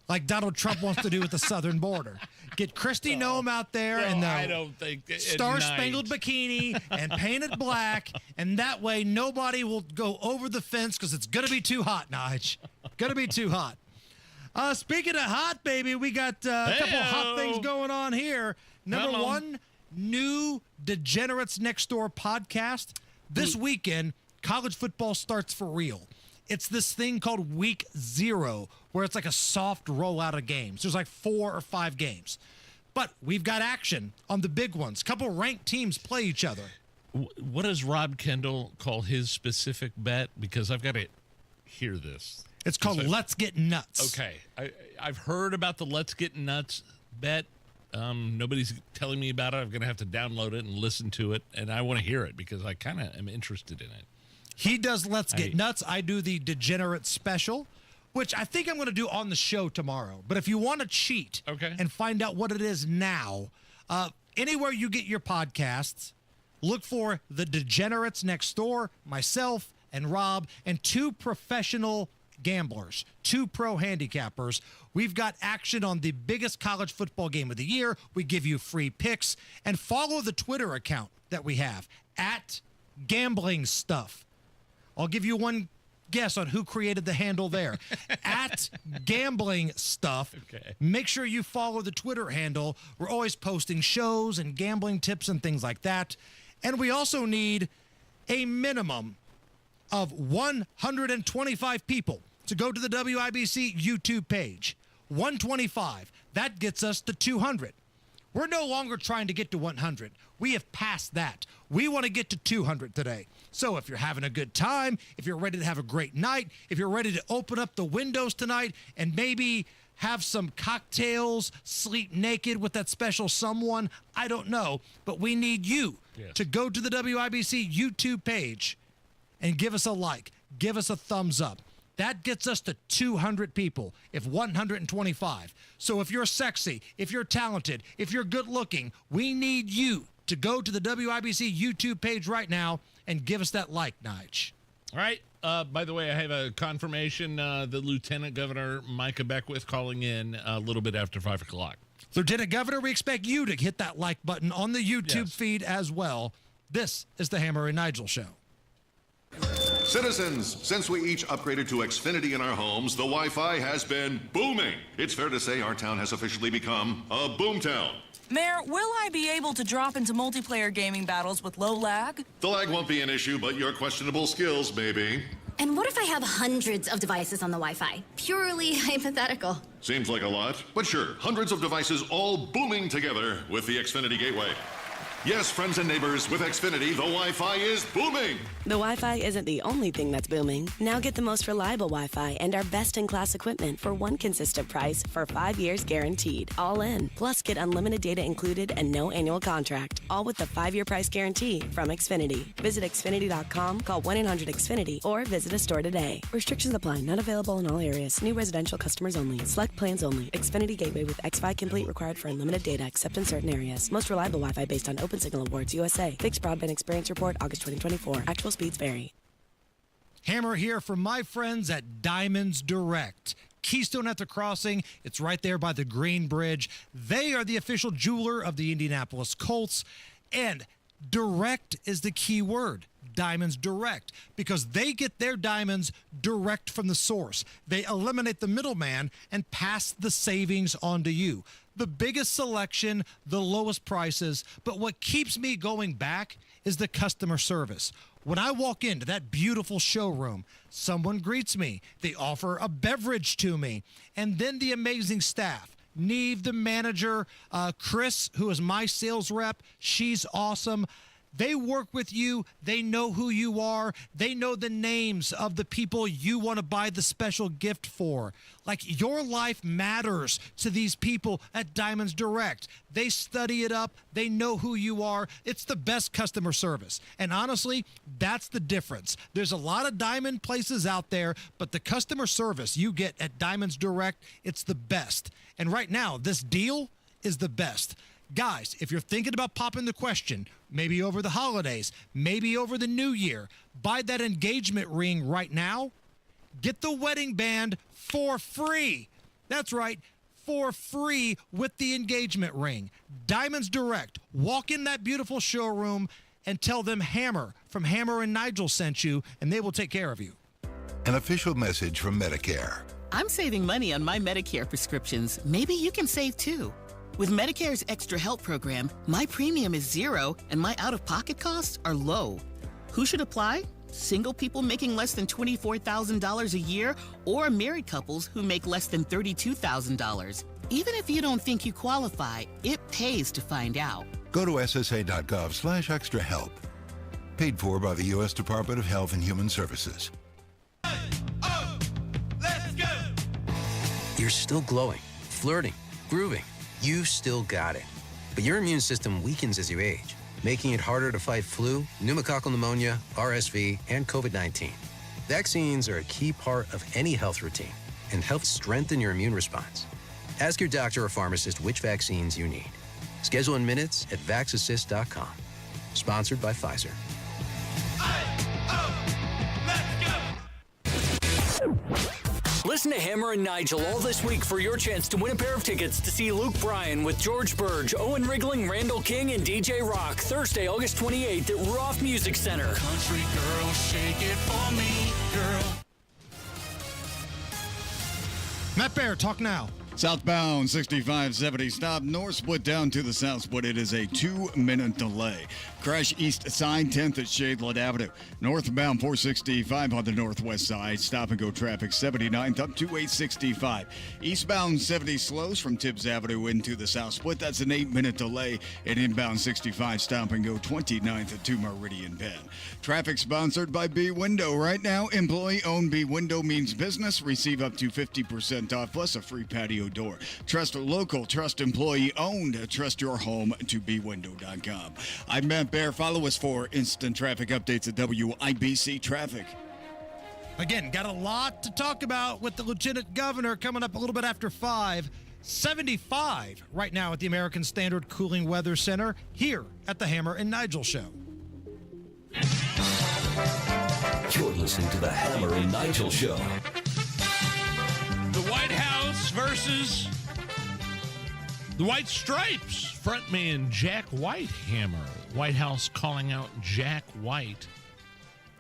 like Donald Trump wants to do with the southern border. Get Kristi Noem out there in I the don't think star-spangled bikini and paint it black, and that way nobody will go over the fence because it's going to be too hot, Nige. Going to be too hot. Speaking of hot, baby, we got a couple of hot things going on here. Number one, new Degenerates Next Door podcast. This weekend, college football starts for real. It's this thing called Week 0, where it's like a soft rollout of games. There's like 4 or 5 games. But we've got action on the big ones. A couple ranked teams play each other. What does Rob Kendall call his specific bet? Because I've got to hear this. It's called Let's Get Nuts. Okay. I've heard about the Let's Get Nuts bet. Nobody's telling me about it. I'm going to have to download it and listen to it. And I want to hear it because I kind of am interested in it. He does Let's Get Nuts. I do the Degenerate Special, which I think I'm going to do on the show tomorrow. But if you want to cheat and find out what it is now, anywhere you get your podcasts, look for the Degenerates Next Door, myself and Rob, and 2 professional gamblers, 2 pro handicappers. We've got action on the biggest college football game of the year. We give you free picks, and follow the Twitter account that we have at Gambling Stuff. I'll give you one guess on who created the handle there. At Gambling Stuff. Okay. Make sure you follow the Twitter handle. We're always posting shows and gambling tips and things like that. And we also need a minimum of 125 people to go to the WIBC YouTube page. 125. That gets us to 200. We're no longer trying to get to 100. We have passed that. We want to get to 200 today. So if you're having a good time, if you're ready to have a great night, if you're ready to open up the windows tonight and maybe have some cocktails, sleep naked with that special someone, I don't know, but we need you to go to the WIBC YouTube page and give us a like, give us a thumbs up. That gets us to 200 people, if 125. So if you're sexy, if you're talented, if you're good looking, we need you to go to the WIBC YouTube page right now and give us that like, Nige. All right. By the way, I have a confirmation. The Lieutenant Governor, Micah Beckwith, calling in a little bit after 5 o'clock. Lieutenant Governor, we expect you to hit that like button on the YouTube feed as well. This is the Hammer and Nigel Show. Citizens, since we each upgraded to Xfinity in our homes, the Wi-Fi has been booming. It's fair to say our town has officially become a boomtown. Mayor, will I be able to drop into multiplayer gaming battles with low lag? The lag won't be an issue, but your questionable skills may be. And what if I have hundreds of devices on the Wi-Fi? Purely hypothetical. Seems like a lot, but sure, hundreds of devices all booming together with the Xfinity Gateway. Yes, friends and neighbors, with Xfinity, the Wi-Fi is booming. The Wi-Fi isn't the only thing that's booming. Now get the most reliable Wi-Fi and our best-in-class equipment for one consistent price for 5 years guaranteed. All in. Plus, get unlimited data included and no annual contract. All with the 5-year price guarantee from Xfinity. Visit Xfinity.com, call 1-800-XFINITY, or visit a store today. Restrictions apply. Not available in all areas. New residential customers only. Select plans only. Xfinity Gateway with X5 Complete required for unlimited data except in certain areas. Most reliable Wi-Fi based on Open Signal Awards USA. Fixed Broadband Experience Report, August 2024. Actual speeds vary. Hammer here from my friends at Diamonds Direct. Keystone at the Crossing. It's right there by the Green Bridge. They are the official jeweler of the Indianapolis Colts. And direct is the key word. Diamonds Direct, because they get their diamonds direct from the source. They eliminate the middleman and pass the savings on to you. The biggest selection, the lowest prices, but what keeps me going back is the customer service. When I walk into that beautiful showroom, someone greets me. They offer a beverage to me. And then the amazing staff. Neve, the manager, Chris, who is my sales rep, she's awesome. They work with you. They know who you are. They know the names of the people you want to buy the special gift for. Like, your life matters to these people at Diamonds Direct. They study it up. They know who you are. It's the best customer service. And honestly, that's the difference. There's a lot of diamond places out there, but the customer service you get at Diamonds Direct, it's the best. And right now, this deal is the best. Guys, if you're thinking about popping the question, maybe over the holidays, maybe over the new year, buy that engagement ring right now. Get the wedding band for free. That's right, for free with the engagement ring. Diamonds Direct. Walk in that beautiful showroom and tell them Hammer from Hammer and Nigel sent you, and they will take care of you. An official message from Medicare. I'm saving money on my Medicare prescriptions. Maybe you can save too. With Medicare's Extra Help program, my premium is zero and my out-of-pocket costs are low. Who should apply? Single people making less than $24,000 a year or married couples who make less than $32,000. Even if you don't think you qualify, it pays to find out. Go to ssa.gov/extrahelp. Paid for by the U.S. Department of Health and Human Services. You're still glowing, flirting, grooving. You still got it. But your immune system weakens as you age, making it harder to fight flu, pneumococcal pneumonia, RSV, and COVID-19. Vaccines are a key part of any health routine and help strengthen your immune response. Ask your doctor or pharmacist which vaccines you need. Schedule in minutes at vaxassist.com. Sponsored by Pfizer. Listen to Hammer and Nigel all this week for your chance to win a pair of tickets to see Luke Bryan with George Burge, Owen Rigling, Randall King, and DJ Rock Thursday, August 28th at Ruoff Music Center. Country girl, shake it for me, girl. Matt Bear, talk now. Southbound 6570 stop, north split down to the south split. It is a 2-minute delay. Crash east side 10th at Shadeland Avenue. Northbound 465 on the northwest side. Stop and go traffic 79th up to 865. Eastbound 70 slows from Tibbs Avenue into the south split. That's an 8-minute delay. And inbound 65 stop and go 29th at 2 Meridian Penn. Traffic sponsored by B Window. Right now, employee owned B Window means business. Receive up to 50% off plus a free patio door. Trust local, trust employee owned. Trust your home to bwindow.com. I'm Matt Bear. Follow us for instant traffic updates at WIBC Traffic. Again, got a lot to talk about with the Lieutenant Governor coming up a little bit after 5. 75 right now at the American Standard Cooling Weather Center here at the Hammer and Nigel Show. You're listening to the Hammer and Nigel Show. The White House versus the White Stripes. Frontman Jack White hammer. White House calling out Jack White.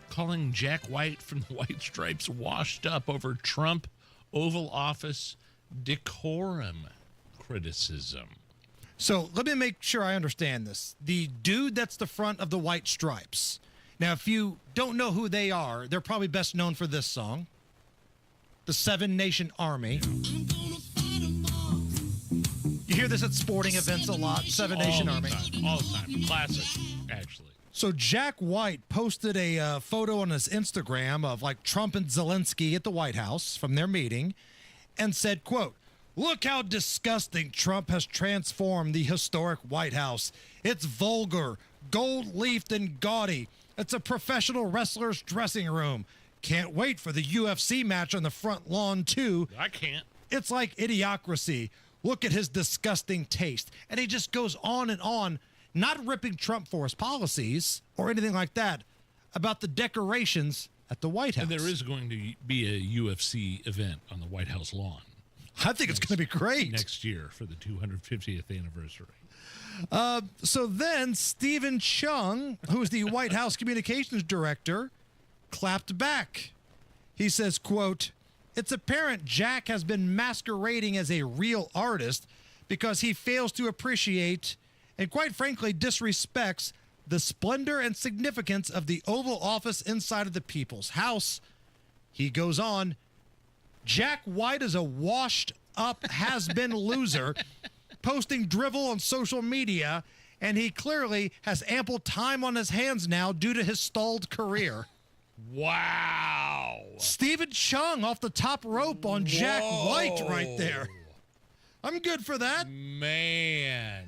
Calling Jack White from the White Stripes washed up over Trump Oval Office decorum criticism. So let me make sure I understand this. The dude that's the front of the White Stripes. Now, if you don't know who they are, they're probably best known for this song. The Seven Nation Army. You hear this at sporting events a lot, Seven Nation Army. All the time. Classic, actually. So Jack White posted a photo on his Instagram of like Trump and Zelensky at the White House from their meeting and said, quote, "Look how disgusting Trump has transformed the historic White House. It's vulgar, gold-leafed, and gaudy. It's a professional wrestler's dressing room. Can't wait for the UFC match on the front lawn, too. I can't. It's like idiocracy. Look at his disgusting taste." And he just goes on, not ripping Trump for his policies or anything like that, about the decorations at the White House. And there is going to be a UFC event on the White House lawn. I think it's going to be great. Next year for the 250th anniversary. So then Stephen Chung, who is the White House communications director, clapped back. He says, quote, "It's apparent Jack has been masquerading as a real artist because he fails to appreciate and quite frankly disrespects the splendor and significance of the Oval Office inside of the People's House." He goes on, "Jack White is a washed up has-been loser posting drivel on social media, and he clearly has ample time on his hands now due to his stalled career." Wow. Stephen Chung off the top rope on Jack White right there. I'm good for that. Man.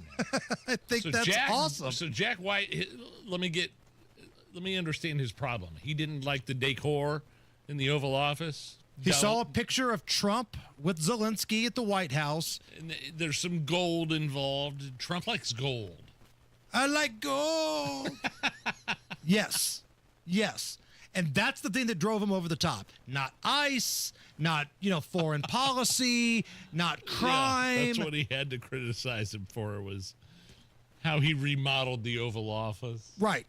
I think that's awesome. So Jack White, let me understand his problem. He didn't like the decor in the Oval Office. He saw a picture of Trump with Zelensky at the White House. And there's some gold involved. Trump likes gold. I like gold. Yes. And that's the thing that drove him over the top. Not ICE, not, foreign policy, not crime. Yeah, that's what he had to criticize him for, was how he remodeled the Oval Office. Right.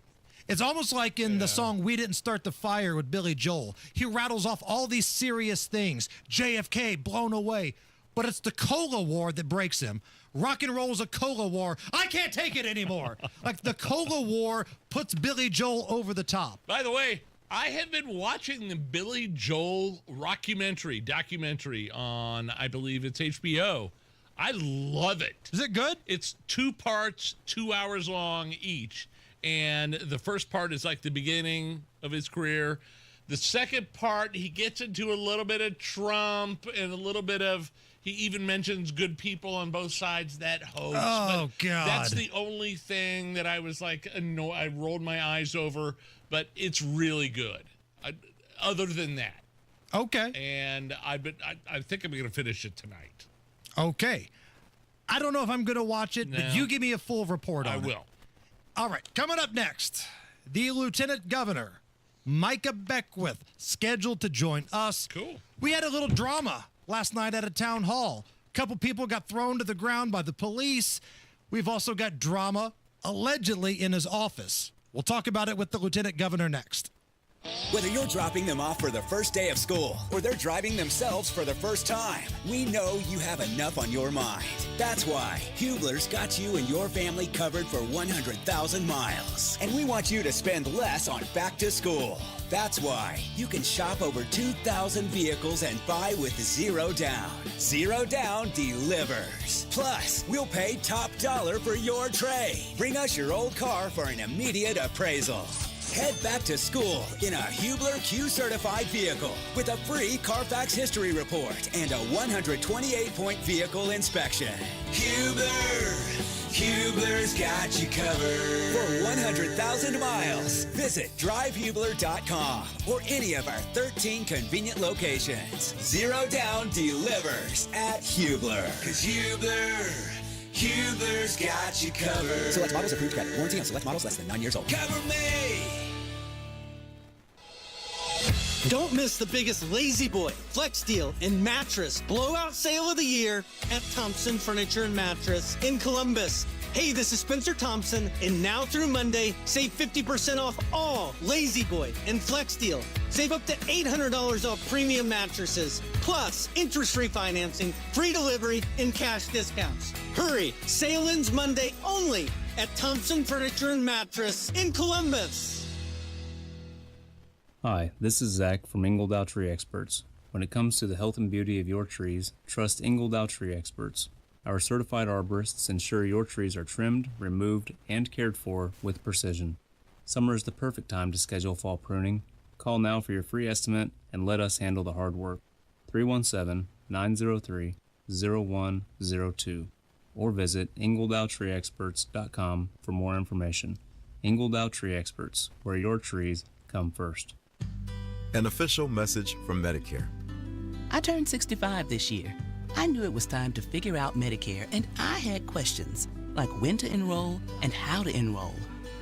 It's almost like in the song We Didn't Start the Fire with Billy Joel. He rattles off all these serious things. JFK, blown away. But it's the cola war that breaks him. Rock and roll is a cola war. I can't take it anymore. Like, the cola war puts Billy Joel over the top. By the way, I have been watching the Billy Joel documentary on, I believe it's HBO. I love it. Is it good? It's 2 parts, 2 hours long each. And the first part is like the beginning of his career. The second part, he gets into a little bit of Trump and a little bit of, he even mentions good people on both sides, that hoax. Oh, but God. That's the only thing that I was like, no, I rolled my eyes over, but it's really good. Other than that. Okay. And I think I'm going to finish it tonight. Okay. I don't know if I'm going to watch it, but you give me a full report on it. I will. All right, coming up next, the Lieutenant Governor, Micah Beckwith, scheduled to join us. Cool. We had a little drama last night at a town hall. A couple people got thrown to the ground by the police. We've also got drama, allegedly, in his office. We'll talk about it with the Lieutenant Governor next. Whether you're dropping them off for the first day of school or they're driving themselves for the first time, we know you have enough on your mind. That's why Hubler's got you and your family covered for 100,000 miles. And we want you to spend less on back to school. That's why you can shop over 2,000 vehicles and buy with zero down. Zero Down delivers. Plus, we'll pay top dollar for your trade. Bring us your old car for an immediate appraisal. Head back to school in a Hubler Q-certified vehicle with a free Carfax history report and a 128-point vehicle inspection. Hubler's got you covered. For 100,000 miles, visit drivehubler.com or any of our 13 convenient locations. Zero Down delivers at Hubler. 'Cause Hubler's got you covered. Select models approved credit. Warranty on select models less than 9 years old. Cover me! Don't miss the biggest Lazy Boy, Flex Deal, and Mattress blowout sale of the year at Thompson Furniture and Mattress in Columbus. Hey, this is Spencer Thompson, and now through Monday, save 50% off all Lazy Boy and Flex Deal. Save up to $800 off premium mattresses, plus interest-free financing, free delivery, and cash discounts. Hurry, sale ends Monday only at Thompson Furniture and Mattress in Columbus. Hi, this is Zach from Ingledow Tree Experts. When it comes to the health and beauty of your trees, trust Ingledow Tree Experts. Our certified arborists ensure your trees are trimmed, removed, and cared for with precision. Summer is the perfect time to schedule fall pruning. Call now for your free estimate and let us handle the hard work. 317-903-0102 or visit ingledowtreeexperts.com for more information. Ingledow Tree Experts, where your trees come first. An official message from Medicare. I turned 65 this year. I knew it was time to figure out Medicare, and I had questions, like when to enroll and how to enroll.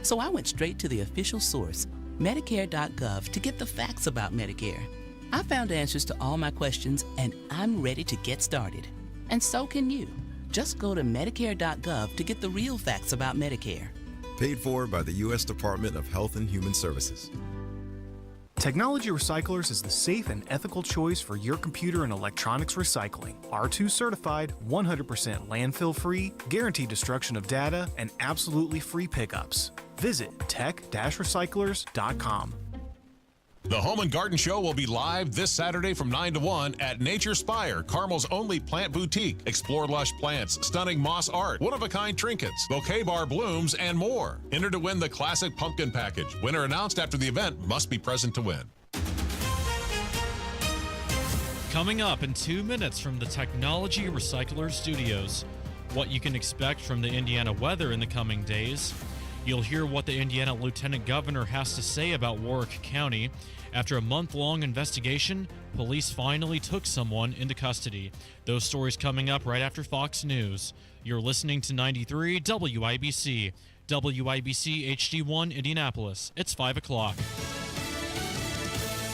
So I went straight to the official source, Medicare.gov, to get the facts about Medicare. I found answers to all my questions, and I'm ready to get started. And so can you. Just go to Medicare.gov to get the real facts about Medicare. Paid for by the U.S. Department of Health and Human Services. Technology Recyclers is the safe and ethical choice for your computer and electronics recycling. R2 certified, 100% landfill free, guaranteed destruction of data, and absolutely free pickups. Visit tech-recyclers.com. The Home and Garden Show will be live this Saturday from 9 to 1 at Nature Spire, Carmel's only plant boutique. Explore lush plants, stunning moss art, one-of-a-kind trinkets, bouquet bar blooms, and more. Enter to win the classic pumpkin package. Winner announced after the event must be present to win. Coming up in 2 minutes from the Technology Recycler Studios, what you can expect from the Indiana weather in the coming days. You'll hear what the Indiana Lieutenant Governor has to say about Warwick County. After a month-long investigation, police finally took someone into custody. Those stories coming up right after Fox News. You're listening to 93 WIBC. WIBC HD1 Indianapolis. It's 5 o'clock.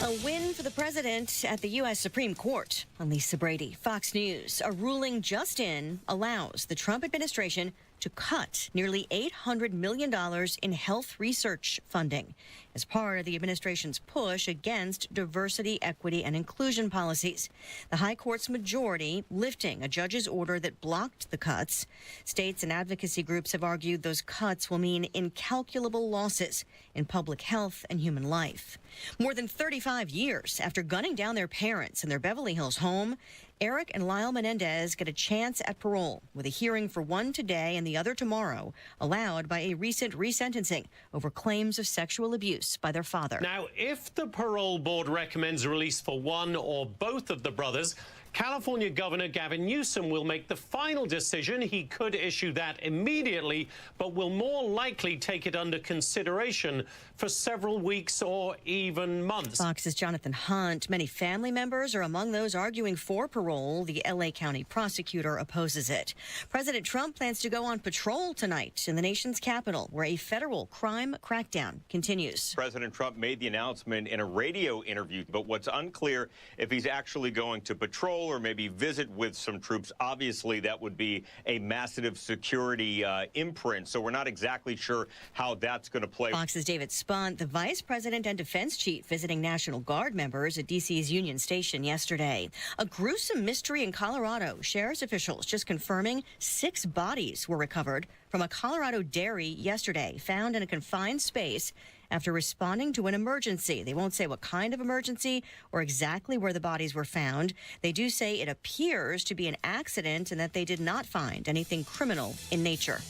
A win for the president at the U.S. Supreme Court. I'm Lisa Brady, Fox News. A ruling just in allows the Trump administration to cut nearly $800 million in health research funding as part of the administration's push against diversity, equity, and inclusion policies. The High Court's majority lifting a judge's order that blocked the cuts. States and advocacy groups have argued those cuts will mean incalculable losses in public health and human life. More than 35 years after gunning down their parents in their Beverly Hills home, Eric and Lyle Menendez get a chance at parole, with a hearing for one today and the other tomorrow, allowed by a recent resentencing over claims of sexual abuse by their father. Now, if the parole board recommends release for one or both of the brothers, California Governor Gavin Newsom will make the final decision. He could issue that immediately, but will more likely take it under consideration for several weeks or even months. Fox's Jonathan Hunt. Many family members are among those arguing for parole. The L.A. County prosecutor opposes it. President Trump plans to go on patrol tonight in the nation's capital, where a federal crime crackdown continues. President Trump made the announcement in a radio interview, but what's unclear if he's actually going to patrol or maybe visit with some troops. Obviously, that would be a massive security imprint, so we're not exactly sure how that's going to play. Fox's David Spunt, the vice president and defense chief, visiting National Guard members at D.C.'s Union Station yesterday. A gruesome mystery in Colorado. Sheriff's officials just confirming 6 bodies were recovered from a Colorado dairy yesterday, found in a confined space after responding to an emergency. They won't say what kind of emergency or exactly where the bodies were found. They do say it appears to be an accident and that they did not find anything criminal in nature.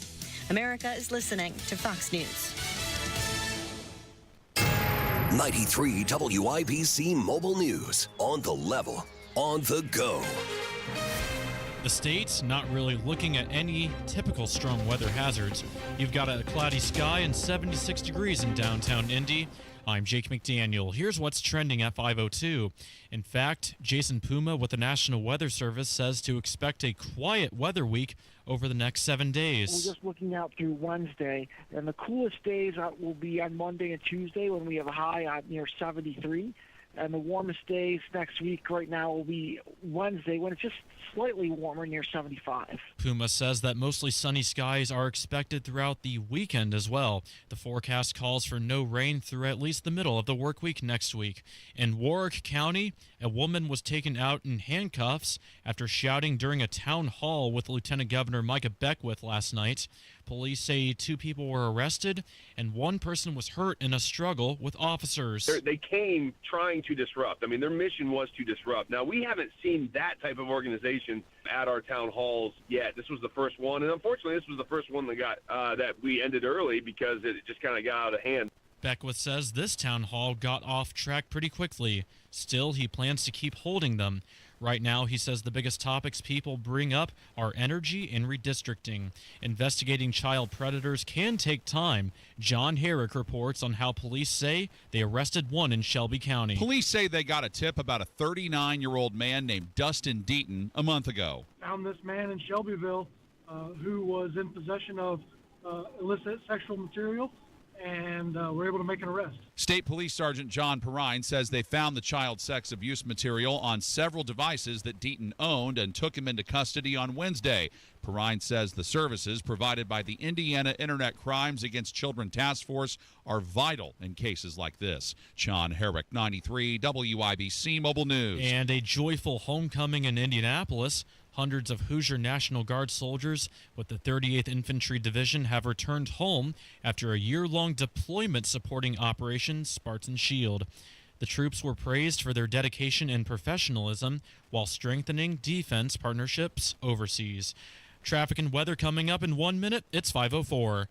America is listening to Fox News. 93 WIBC Mobile News. On the level, on the go. The state's not really looking at any typical strong weather hazards. You've got a cloudy sky and 76 degrees in downtown Indy. I'm Jake McDaniel. Here's what's trending at 5:02. In fact, Jason Puma with the National Weather Service says to expect a quiet weather week over the next 7 days. We're just looking out through Wednesday, and the coolest days will be on Monday and Tuesday when we have a high near 73. And the warmest days next week right now will be Wednesday when it's just slightly warmer near 75. Puma says that mostly sunny skies are expected throughout the weekend as well. The forecast calls for no rain through at least the middle of the work week next week. In Warwick County, a woman was taken out in handcuffs after shouting during a town hall with Lieutenant Governor Micah Beckwith last night. Police say 2 people were arrested and 1 person was hurt in a struggle with officers. They came trying to disrupt. I mean, their mission was to disrupt. Now, we haven't seen that type of organization at our town halls yet. This was the first one, and unfortunately, this was the first one that got that we ended early because it just kind of got out of hand. Beckwith says this town hall got off track pretty quickly. Still, he plans to keep holding them. Right now, he says the biggest topics people bring up are energy and redistricting. Investigating child predators can take time. John Herrick reports on how police say they arrested 1 in Shelby County. Police say they got a tip about a 39-year-old man named Dustin Deaton a month ago. Found this man in Shelbyville who was in possession of illicit sexual material, and were able to make an arrest. State Police Sergeant John Perrine says they found the child sex abuse material on several devices that Deaton owned and took him into custody on Wednesday. Perrine says the services provided by the Indiana Internet Crimes Against Children Task Force are vital in cases like this. Sean Herrick, 93 WIBC Mobile News. And a joyful homecoming in Indianapolis. Hundreds of Hoosier National Guard soldiers with the 38th Infantry Division have returned home after a year-long deployment supporting Operation Spartan Shield. The troops were praised for their dedication and professionalism while strengthening defense partnerships overseas. Traffic and weather coming up in 1 minute. It's 5:04.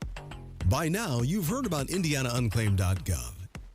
By now, you've heard about IndianaUnclaimed.gov.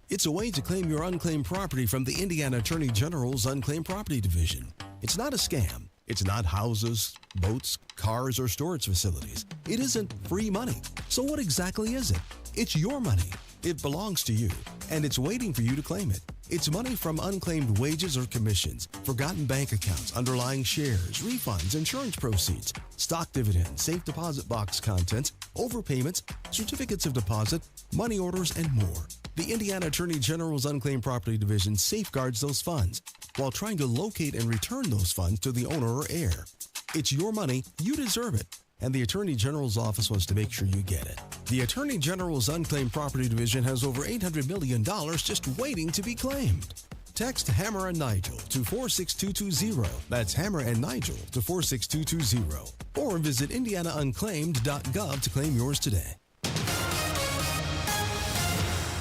It's a way to claim your unclaimed property from the Indiana Attorney General's Unclaimed Property Division. It's not a scam. It's not houses, boats, cars, or storage facilities. It isn't free money. So what exactly is it? It's your money. It belongs to you, and it's waiting for you to claim it. It's money from unclaimed wages or commissions, forgotten bank accounts, underlying shares, refunds, insurance proceeds, stock dividends, safe deposit box contents, overpayments, certificates of deposit, money orders, and more. The Indiana Attorney General's Unclaimed Property Division safeguards those funds while trying to locate and return those funds to the owner or heir. It's your money, you deserve it, and the Attorney General's office wants to make sure you get it. The Attorney General's Unclaimed Property Division has over $800 million just waiting to be claimed. Text Hammer and Nigel to 46220. That's Hammer and Nigel to 46220. Or visit indianaunclaimed.gov to claim yours today.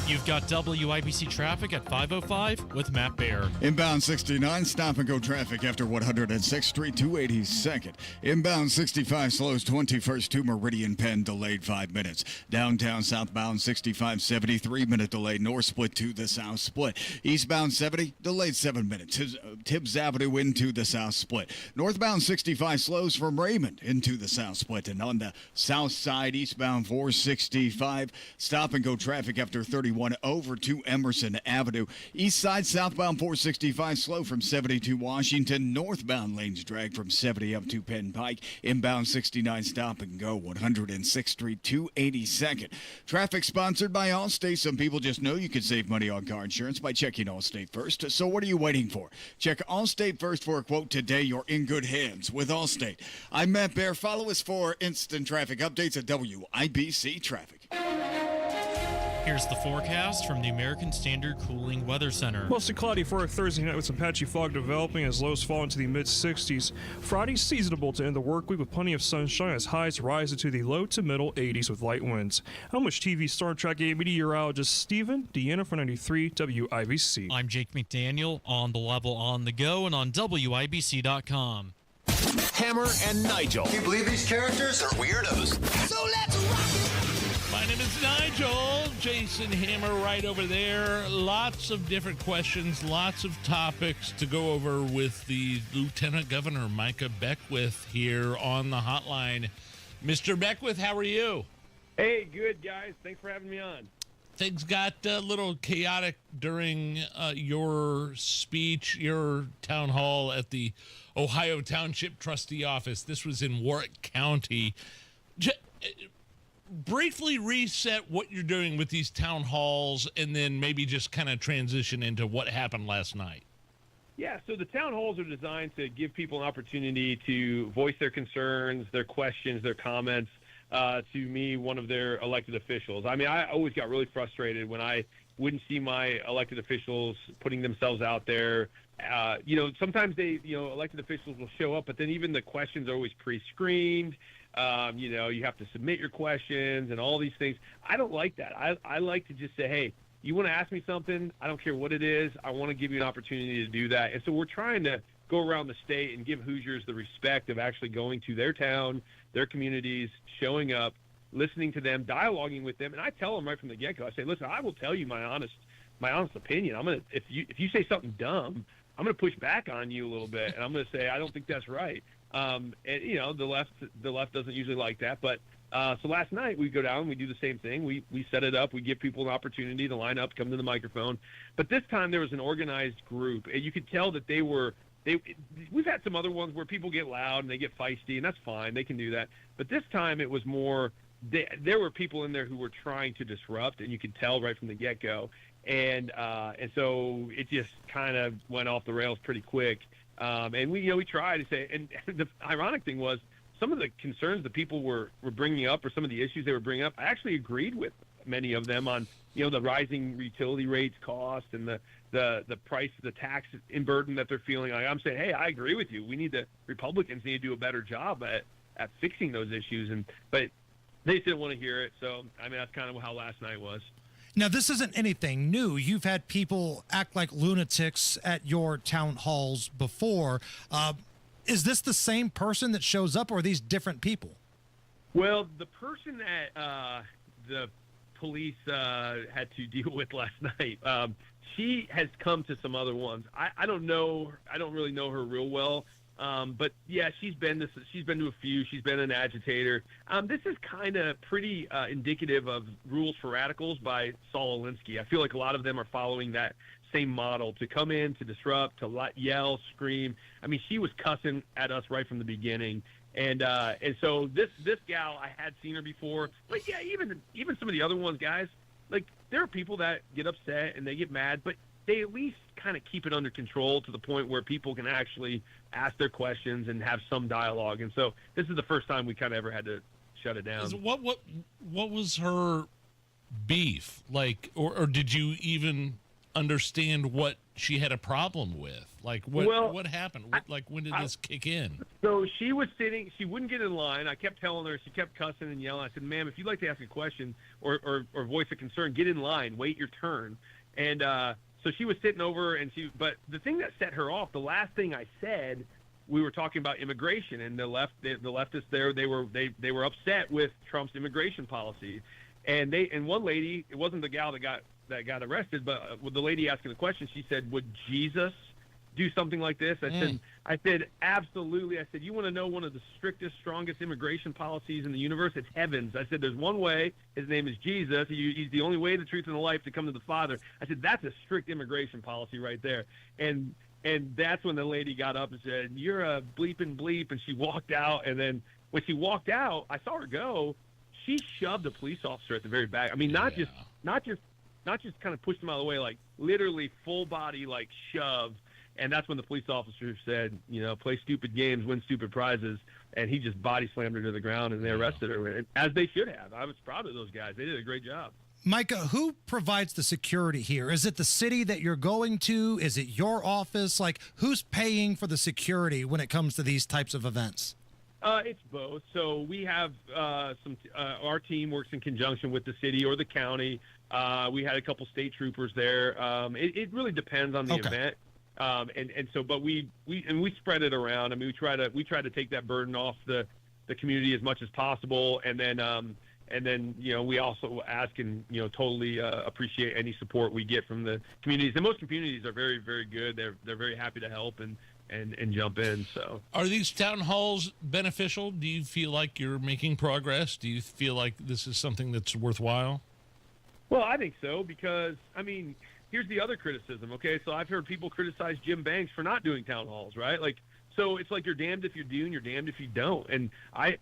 You've got WIBC traffic at 5:05 with Matt Baer. Inbound 69, stop and go traffic after 106th Street, 282nd. Inbound 65 slows 21st to Meridian Penn, delayed 5 minutes. Downtown southbound 65, 73-minute delay, north split to the south split. Eastbound 70, delayed 7 minutes. Tibbs Avenue into the south split. Northbound 65 slows from Raymond into the south split. And on the south side, eastbound 465, stop and go traffic after 31 over to Emerson Avenue. East side southbound 465 slow from 72 Washington. Northbound lanes drag from 70 up to Penn Pike. Inbound 69 stop and go 106th Street 282nd. Traffic sponsored by Allstate. Some people just know you can save money on car insurance by checking Allstate first. So what are you waiting for? Check Allstate first for a quote today. You're in good hands with Allstate. I'm Matt Baer. Follow us for instant traffic updates at WIBC Traffic. Here's the forecast from the American Standard Cooling Weather Center. Mostly cloudy for Thursday night with some patchy fog developing as lows fall into the mid-60s. Friday seasonable to end the work week with plenty of sunshine as highs rise into the low to middle 80s with light winds. I'm with TV Star Trek A meteorologist Stephen Deanna for 93 WIBC. I'm Jake McDaniel on the level on the go and on WIBC.com. Hammer and Nigel. Can you believe these characters are weirdos? So let's rock it! My name is Nigel. Jason Hammer right over there. Lots of different questions, lots of topics to go over with the Lieutenant Governor, Micah Beckwith, here on the hotline. Mr. Beckwith, how are you? Hey, good, guys. Thanks for having me on. Things got a little chaotic during your speech, your town hall at the Ohio Township Trustee Office. This was in Warwick County. Briefly reset what you're doing with these town halls and then maybe just kind of transition into what happened last night. Yeah, so the town halls are designed to give people an opportunity to voice their concerns, their questions, their comments to me, one of their elected officials. I mean, I always got really frustrated when I wouldn't see my elected officials putting themselves out there. Sometimes elected officials will show up, but then even the questions are always pre-screened. You have to submit your questions and all these things. I don't like that. I like to just say, hey, you want to ask me something? I don't care what it is. I want to give you an opportunity to do that. And so we're trying to go around the state and give Hoosiers the respect of actually going to their town, their communities, showing up, listening to them, dialoguing with them. And I tell them right from the get-go, I say, listen, I will tell you my honest opinion. If you say something dumb, I'm going to push back on you a little bit, and I'm going to say I don't think that's right. The left doesn't usually like that, but so last night we go down, we do the same thing. We set it up. We give people an opportunity to line up, come to the microphone. But this time there was an organized group, and you could tell that we've had some other ones where people get loud and they get feisty, and that's fine. They can do that. But this time it was more. There were people in there who were trying to disrupt, and you could tell right from the get-go. And so it just kind of went off the rails pretty quick. And we tried to say, and the ironic thing was some of the concerns that people were bringing up, or some of the issues they were bringing up, I actually agreed with many of them on, the rising utility rates cost and the price, the tax burden that they're feeling. Like, I'm saying, hey, I agree with you. Republicans need to do a better job at fixing those issues. But they didn't want to hear it. So, I mean, that's kind of how last night was. Now, this isn't anything new. You've had people act like lunatics at your town halls before. Is this the same person that shows up, or are these different people? Well, the person that the police had to deal with last night, she has come to some other ones. I don't know. I don't really know her real well. But yeah, she's been to a few. She's been an agitator. This is kind of pretty indicative of Rules for Radicals by Saul Alinsky. I feel like a lot of them are following that same model, to come in, to disrupt, to yell, scream. I mean, she was cussing at us right from the beginning. And so this gal, I had seen her before. But yeah, even some of the other ones, guys, like, there are people that get upset and they get mad, but they at least kind of keep it under control to the point where people can actually ask their questions and have some dialogue. And so this is the first time we kind of ever had to shut it down. What was her beef like, or did you even understand what she had a problem with? Like, what happened? When did this kick in? So she was sitting, she wouldn't get in line. I kept telling her, she kept cussing and yelling. I said, ma'am, if you'd like to ask a question or voice a concern, get in line, wait your turn. And so she was sitting over, but the thing that set her off, the last thing I said, we were talking about immigration, and the leftists there, they were upset with Trump's immigration policy. And one lady, it wasn't the gal that got arrested, but with the lady asking the question, she said, would Jesus do something like this? I said, absolutely. I said, you want to know one of the strictest, strongest immigration policies in the universe? It's heavens. I said, there's one way. His name is Jesus. He's the only way, the truth, and the life to come to the Father. I said, that's a strict immigration policy right there. And that's when the lady got up and said, you're a bleeping bleep. And she walked out. And then when she walked out, I saw her go. She shoved a police officer at the very back. I mean, not just kind of pushed him out of the way, like literally full body, like shove. And that's when the police officer said, play stupid games, win stupid prizes. And he just body slammed her to the ground, and they arrested her, as they should have. I was proud of those guys. They did a great job. Micah, who provides the security here? Is it the city that you're going to? Is it your office? Like, who's paying for the security when it comes to these types of events? It's both. So we have our team works in conjunction with the city or the county. We had a couple state troopers there. It really depends on the event. But we spread it around. I mean, we try to take that burden off the community as much as possible. And then, we also ask and, totally appreciate any support we get from the communities. And most communities are very, very good. They're very happy to help and jump in. So, are these town halls beneficial? Do you feel like you're making progress? Do you feel like this is something that's worthwhile? Well, I think so, because, I mean, here's the other criticism, okay? So I've heard people criticize Jim Banks for not doing town halls, right? Like, so it's like you're damned if you do and you're damned if you don't. And I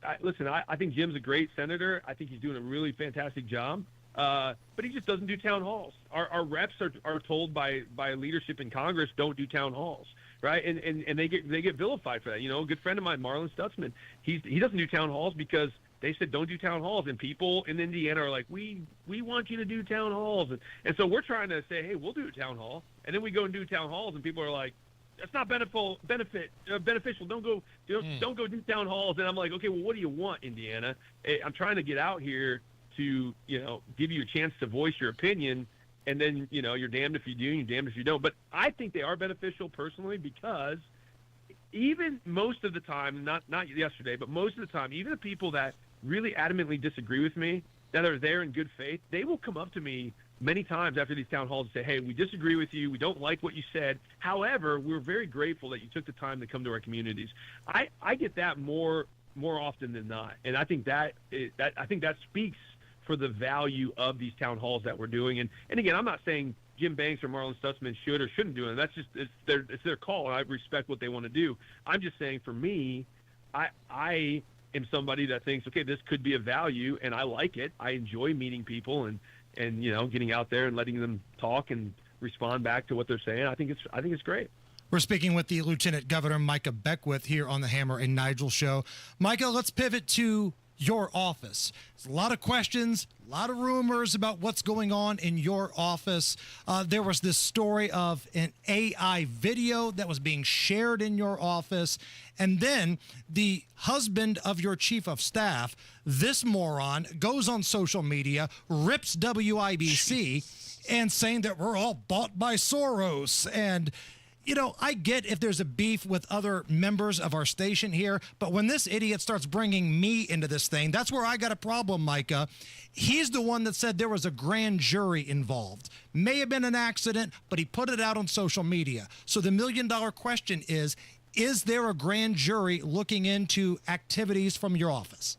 think Jim's a great senator. I think he's doing a really fantastic job. But he just doesn't do town halls. Our reps are told by leadership in Congress, don't do town halls, right? And they get vilified for that. A good friend of mine, Marlon Stutzman, he doesn't do town halls because they said don't do town halls, and people in Indiana are like, we want you to do town halls, and so we're trying to say, hey, we'll do a town hall, and then we go and do town halls, and people are like, that's not beneficial. Don't go do town halls. And I'm like, okay, well, what do you want, Indiana? I'm trying to get out here to give you a chance to voice your opinion, and then you're damned if you do, and you're damned if you don't. But I think they are beneficial personally, because even most of the time, not yesterday, but most of the time, even the people that really adamantly disagree with me, that are there in good faith, they will come up to me many times after these town halls and say, hey, we disagree with you. We don't like what you said. However, we're very grateful that you took the time to come to our communities. I get that more often than not. And I think that speaks for the value of these town halls that we're doing. And again, I'm not saying Jim Banks or Marlon Stutzman should or shouldn't do them. That's just, it's their call, and I respect what they want to do. I'm just saying, for me, I am somebody that thinks, okay, this could be a value, and I like it. I enjoy meeting people and getting out there and letting them talk and respond back to what they're saying. I think it's great. We're speaking with the Lieutenant Governor Micah Beckwith here on the Hammer and Nigel show. Micah, let's pivot to your office. There's a lot of questions, a lot of rumors about what's going on in your office. There was this story of an AI video that was being shared in your office. And then the husband of your chief of staff, this moron, goes on social media, rips WIBC and saying that we're all bought by Soros. And I get if there's a beef with other members of our station here, but when this idiot starts bringing me into this thing, that's where I got a problem, Micah. He's the one that said there was a grand jury involved. May have been an accident, but he put it out on social media. So the $1 million question is Is there a grand jury looking into activities from your office?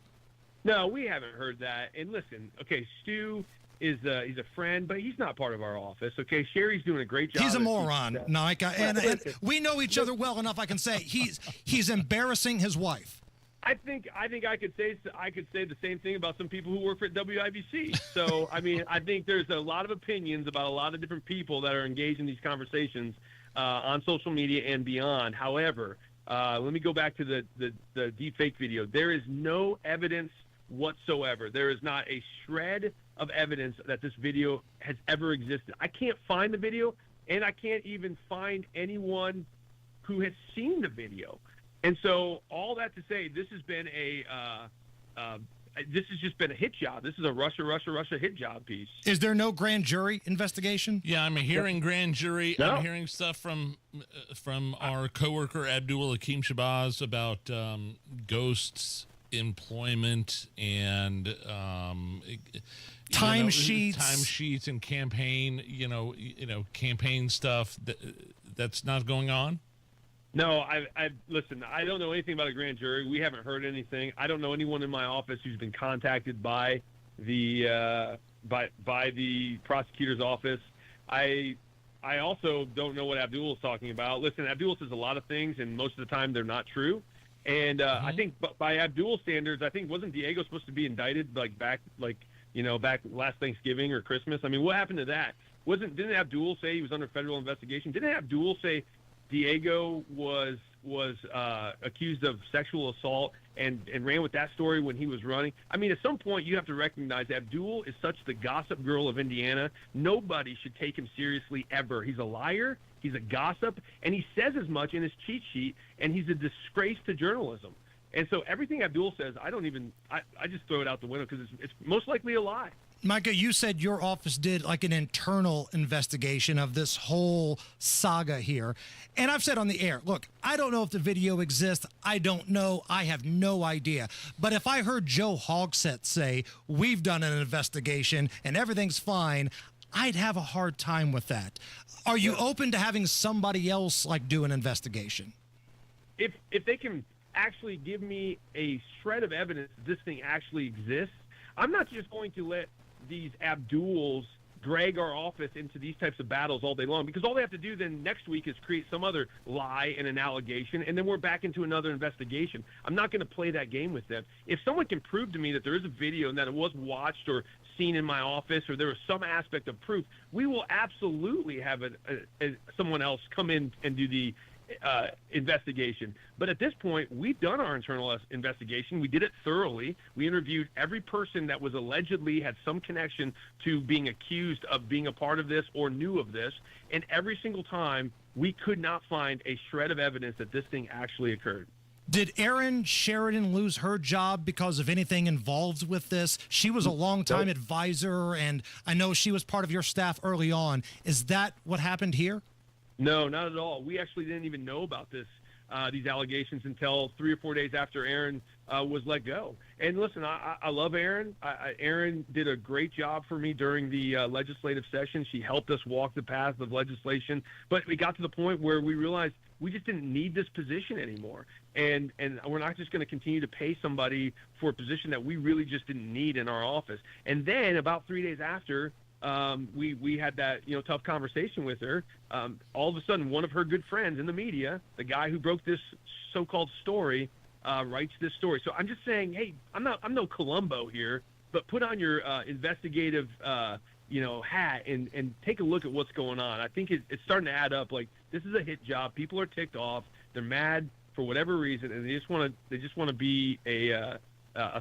No, we haven't heard that. And listen, okay, Stu is he's a friend, but he's not part of our office. Okay, Sherry's doing a great job. He's a moron, Micah, and we know each other well enough. I can say he's embarrassing his wife. I think I could say the same thing about some people who work for WIBC. So I mean, I think there's a lot of opinions about a lot of different people that are engaged in these conversations on social media and beyond. However, let me go back to the deepfake video. There is no evidence whatsoever. There is not a shred of evidence that this video has ever existed. I can't find the video, and I can't even find anyone who has seen the video. And so, all that to say, this has been this has just been a hit job. This is a Russia hit job piece. Is there no grand jury investigation? Yeah, I'm hearing grand jury. No. I'm hearing stuff from our coworker Abdul Hakim Shabazz about ghosts, employment, and timesheets and campaign. Campaign stuff that's not going on. No, I listen. I don't know anything about a grand jury. We haven't heard anything. I don't know anyone in my office who's been contacted by the by the prosecutor's office. I also don't know what Abdul is talking about. Listen, Abdul says a lot of things, and most of the time they're not true. And I think, by Abdul standards, I think wasn't Diego supposed to be indicted back last Thanksgiving or Christmas? I mean, what happened to that? Didn't Abdul say he was under federal investigation? Didn't Abdul say Diego was accused of sexual assault and ran with that story when he was running? I mean, at some point you have to recognize Abdul is such the gossip girl of Indiana. Nobody should take him seriously ever. He's a liar. He's a gossip, and he says as much in his cheat sheet, and he's a disgrace to journalism. And so everything Abdul says, I just throw it out the window because it's most likely a lie. Micah, you said your office did an internal investigation of this whole saga here. And I've said on the air, look, I don't know if the video exists. I don't know. I have no idea. But if I heard Joe Hogsett say, we've done an investigation and everything's fine, I'd have a hard time with that. Are you open to having somebody else do an investigation? If they can actually give me a shred of evidence that this thing actually exists, I'm not just going to let these Abduls drag our office into these types of battles all day long, because all they have to do then next week is create some other lie and an allegation, and then we're back into another investigation. I'm not going to play that game with them. If someone can prove to me that there is a video and that it was watched or seen in my office, or there was some aspect of proof, we will absolutely have someone else come in and do the investigation. But at this point, we've done our internal investigation. We did it thoroughly. We interviewed every person that was allegedly had some connection to being accused of being a part of this or knew of this. And every single time, we could not find a shred of evidence that this thing actually occurred. Did Erin Sheridan lose her job because of anything involved with this? She was a longtime advisor, and I know she was part of your staff early on. Is that what happened here? No, not at all. We actually didn't even know about these allegations until 3 or 4 days after Erin was let go. And listen, I love Erin. Erin did a great job for me during the legislative session. She helped us walk the path of legislation. But we got to the point where we realized we just didn't need this position anymore. And we're not just going to continue to pay somebody for a position that we really just didn't need in our office. And then about 3 days after, we had that tough conversation with her. All of a sudden, one of her good friends in the media, the guy who broke this so-called story, writes this story. So I'm just saying, hey, I'm no Columbo here, but put on your investigative hat and take a look at what's going on. I think it's starting to add up. This is a hit job. People are ticked off. They're mad for whatever reason, and they just want to be a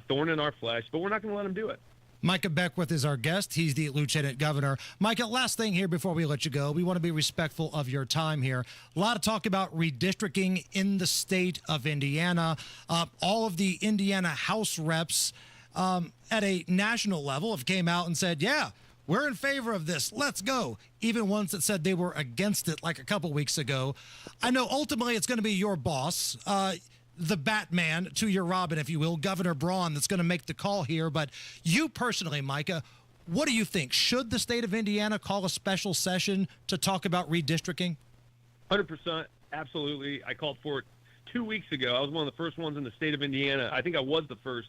thorn in our flesh. But we're not going to let them do it. Micah Beckwith is our guest. He's the Lieutenant Governor. Micah, last thing here before we let you go. We want to be respectful of your time here. A lot of talk about redistricting in the state of Indiana. All of the Indiana House reps at a national level have came out and said, yeah, we're in favor of this. Let's go. Even ones that said they were against it a couple weeks ago. I know ultimately it's going to be your boss, the Batman to your Robin, if you will, Governor Braun, that's going to make the call here. But you personally, Micah, what do you think? Should the state of Indiana call a special session to talk about redistricting? 100%. Absolutely. I called for it 2 weeks ago, I was one of the first ones in the state of Indiana. I think I was the first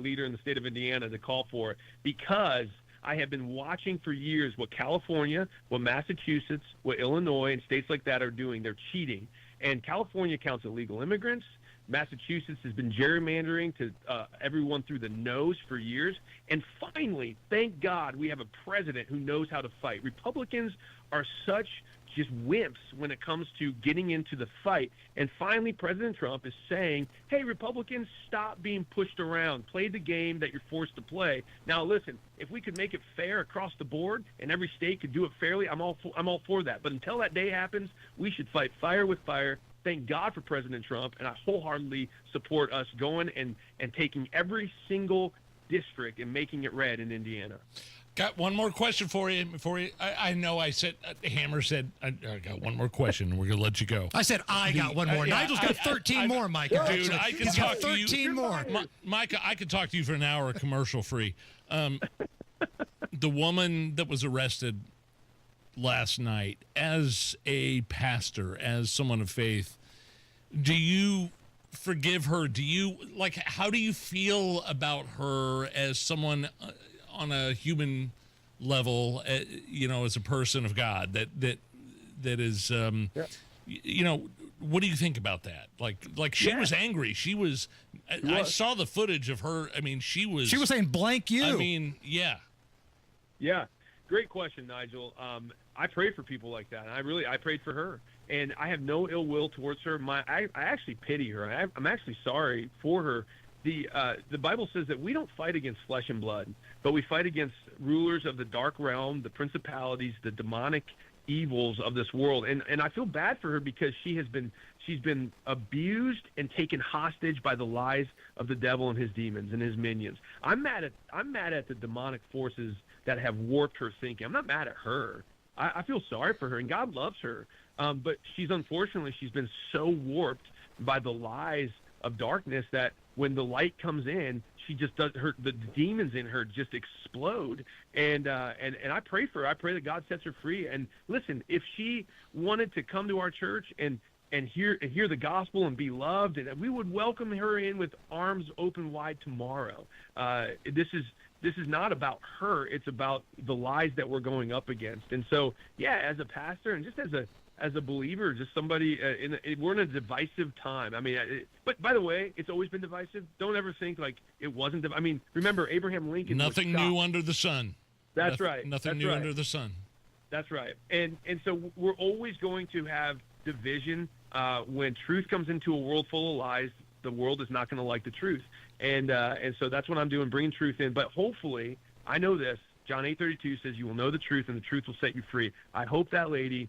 leader in the state of Indiana to call for it, because I have been watching for years what California, what Massachusetts, what Illinois, and states like that are doing. They're cheating. And California counts illegal immigrants. Massachusetts has been gerrymandering to everyone through the nose for years. And finally, thank God, we have a president who knows how to fight. Republicans are such just wimps when it comes to getting into the fight. And finally, President Trump is saying, hey, Republicans, stop being pushed around. Play the game that you're forced to play. Now, listen, if we could make it fair across the board and every state could do it fairly, I'm all for that. But until that day happens, we should fight fire with fire. Thank God for President Trump, and I wholeheartedly support us going and taking every single district and making it red in Indiana. Got one more question for you. I know I said, Hammer said, I got one more question, and we're going to let you go. I said I got one more. Nigel's got 13 more, Micah. Dude, I can talk to you. 13 more. Micah, I could talk to you for an hour commercial-free. The woman that was arrested last night, as a pastor, as someone of faith, do you forgive her? How do you feel about her as someone on a human level, as a person of God that is, what do you think about that? Like she was angry. She was, I saw the footage of her. I mean, she was saying blank you. I mean, yeah. Yeah. Great question, Nigel. I pray for people like that. I prayed for her, and I have no ill will towards her. I actually pity her. I'm actually sorry for her. The Bible says that we don't fight against flesh and blood, but we fight against rulers of the dark realm, the principalities, the demonic evils of this world. And I feel bad for her because she's been abused and taken hostage by the lies of the devil and his demons and his minions. I'm mad at the demonic forces that have warped her thinking. I'm not mad at her. I feel sorry for her, and God loves her. But she's been so warped by the lies of darkness that when the light comes in, she just does the demons in her just explode. And I pray for her. I pray that God sets her free. And listen, if she wanted to come to our church and hear the gospel and be loved, and we would welcome her in with arms open wide tomorrow. This is not about her. It's about the lies that we're going up against. And so, yeah, as a pastor and just as a believer, just somebody, we're in a divisive time. I mean, but by the way, it's always been divisive. Don't ever think like it wasn't. I mean, remember Abraham Lincoln. Nothing new under the sun. That's right. Nothing new under the sun. That's right. And so we're always going to have division. When truth comes into a world full of lies, the world is not going to like the truth. And so that's what I'm doing, bringing truth in. But hopefully, I know this. John 8:32 says, "You will know the truth, and the truth will set you free." I hope that lady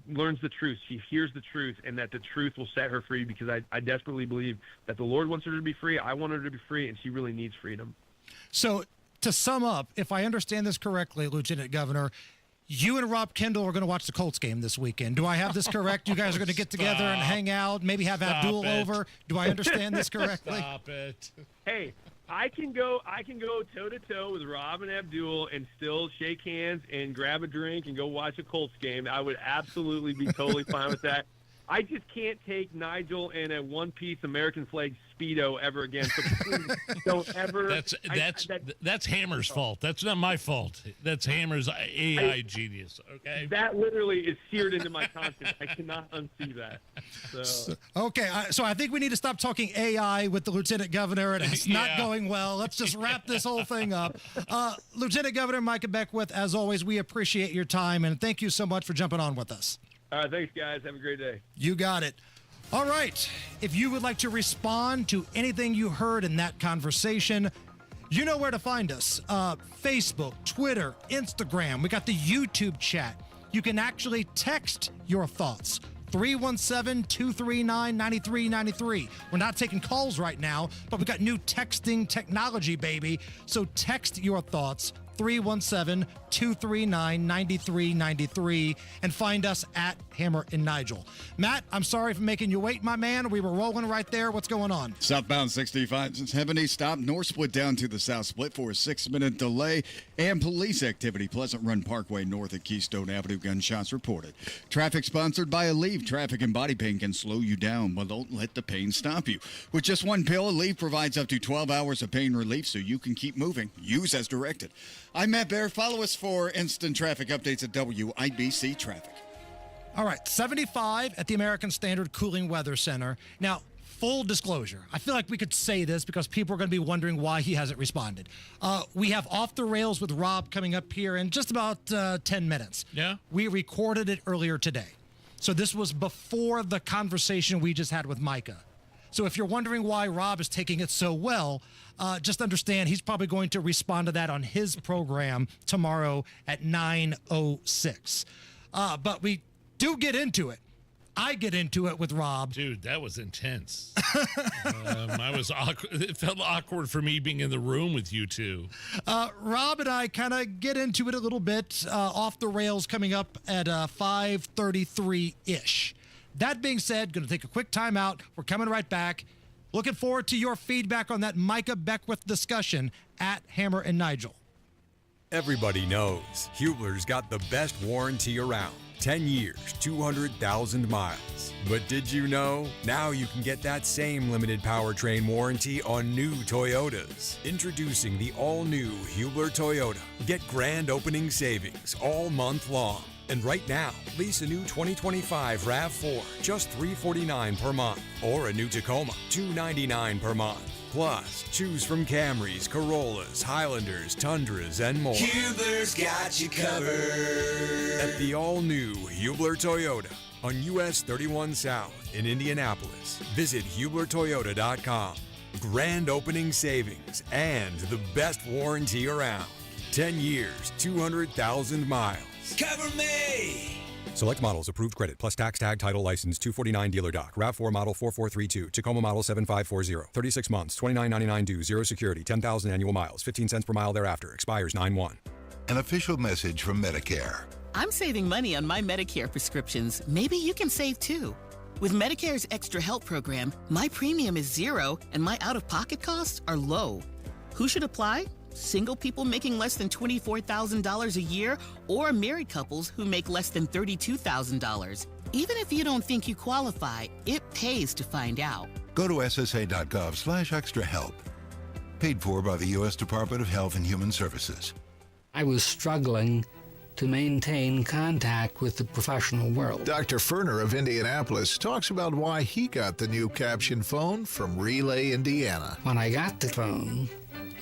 learns the truth. She hears the truth, and that the truth will set her free, because I desperately believe that the Lord wants her to be free. I want her to be free, and she really needs freedom. So to sum up, if I understand this correctly, Lieutenant Governor, you and Rob Kendall are going to watch the Colts game this weekend. Do I have this correct? You guys are going to get together and hang out, maybe have Abdul over. Do I understand this correctly? Stop it. Hey, I can go toe to toe with Rob and Abdul and still shake hands and grab a drink and go watch a Colts game. I would absolutely be totally fine with that. I just can't take Nigel in a one-piece American flag Speedo ever again. So please don't ever. That's Hammer's fault. That's not my fault. That's Hammer's AI genius. Okay. That literally is seared into my conscience. I cannot unsee that. So. Okay, so I think we need to stop talking AI with the Lieutenant Governor, and it's not going well. Let's just wrap this whole thing up. Lieutenant Governor Micah Beckwith, as always, we appreciate your time, and thank you so much for jumping on with us. All right, thanks, guys. Have a great day. You got it. All right. If you would like to respond to anything you heard in that conversation, you know where to find us. Facebook, Twitter, Instagram. We got the YouTube chat. You can actually text your thoughts. 317-239-9393. We're not taking calls right now, but we got new texting technology, baby. So text your thoughts. 317-239-9393 and find us at Hammer and Nigel. Matt, I'm sorry for making you wait, my man. We were rolling right there. What's going on? Southbound 65 70 stop north split down to the south split for a 6-minute delay and police activity. Pleasant Run Parkway north at Keystone Avenue. Gunshots reported. Traffic sponsored by Aleve. Traffic and body pain can slow you down, but don't let the pain stop you. With just one pill, Aleve provides up to 12 hours of pain relief so you can keep moving. Use as directed. I'm Matt Bear. Follow us for instant traffic updates at WIBC Traffic. All right, 75 at the American Standard Cooling Weather Center. Now, full disclosure, I feel like we could say this because people are going to be wondering why he hasn't responded. We have Off the Rails with Rob coming up here in just about 10 minutes. Yeah. We recorded it earlier today. So this was before the conversation we just had with Micah. So if you're wondering why Rob is taking it so well, just understand he's probably going to respond to that on his program tomorrow at 9:06. But we do get into it. I get into it with Rob. Dude, that was intense. I was awkward. It felt awkward for me being in the room with you two. Rob and I kind of get into it a little bit. Off the Rails coming up at 5:33-ish. That being said, going to take a quick time out. We're coming right back. Looking forward to your feedback on that Micah Beckwith discussion at Hammer and Nigel. Everybody knows Hubler's got the best warranty around. 10 years, 200,000 miles. But did you know? Now you can get that same limited powertrain warranty on new Toyotas. Introducing the all-new Hubler Toyota. Get grand opening savings all month long. And right now, lease a new 2025 RAV4, just $349 per month. Or a new Tacoma, $299 per month. Plus, choose from Camrys, Corollas, Highlanders, Tundras, and more. Hubler's got you covered. At the all-new Hubler Toyota on US 31 South in Indianapolis. Visit HublerToyota.com. Grand opening savings and the best warranty around. 10 years, 200,000 miles. Cover me! Select models, approved credit, plus tax tag title license 249 dealer doc. RAV4 model 4432, Tacoma model 7540. 36 months, $29.99 due, 0 security, 10,000 annual miles, 15 cents per mile thereafter. Expires 9/1. An official message from Medicare. I'm saving money on my Medicare prescriptions. Maybe you can save too. With Medicare's Extra Help program, my premium is 0 and my out-of-pocket costs are low. Who should apply? Single people making less than $24,000 a year or married couples who make less than $32,000. Even if you don't think you qualify, it pays to find out. Go to ssa.gov/extrahelp. Paid for by the U.S. Department of Health and Human Services. I was struggling to maintain contact with the professional world. Dr. Ferner of Indianapolis talks about why he got the new caption phone from Relay Indiana. When I got the phone,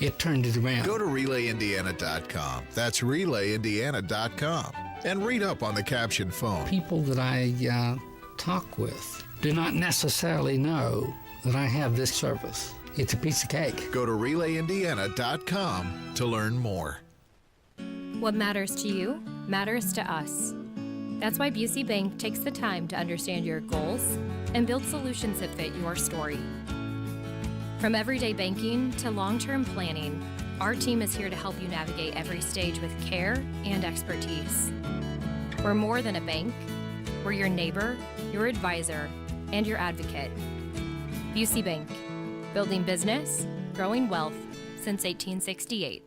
it turned it around. Go to RelayIndiana.com. That's RelayIndiana.com. And read up on the caption phone. People that I talk with do not necessarily know that I have this service. It's a piece of cake. Go to RelayIndiana.com to learn more. What matters to you matters to us. That's why Busey Bank takes the time to understand your goals and build solutions that fit your story. From everyday banking to long-term planning, our team is here to help you navigate every stage with care and expertise. We're more than a bank. We're your neighbor, your advisor, and your advocate. Busey Bank, building business, growing wealth since 1868.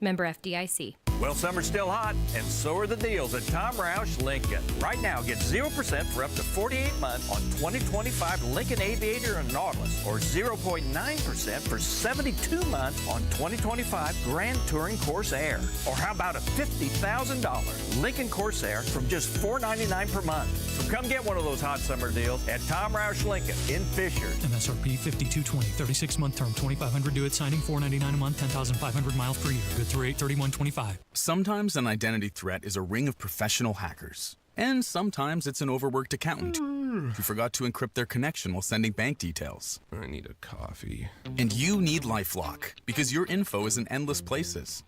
Member FDIC. Well, summer's still hot, and so are the deals at Tom Roush Lincoln. Right now, get 0% for up to 48 months on 2025 Lincoln Aviator and Nautilus, or 0.9% for 72 months on 2025 Grand Touring Corsair. Or how about a $50,000 Lincoln Corsair from just $499 per month? So come get one of those hot summer deals at Tom Roush Lincoln in Fishers. MSRP $52.20, 36-month term, $2,500 due at signing, $499 a month, 10,500 miles per year. Good through 8/31/25. Sometimes an identity threat is a ring of professional hackers. And sometimes it's an overworked accountant who forgot to encrypt their connection while sending bank details. I need a coffee. And you need LifeLock, because your info is in endless places.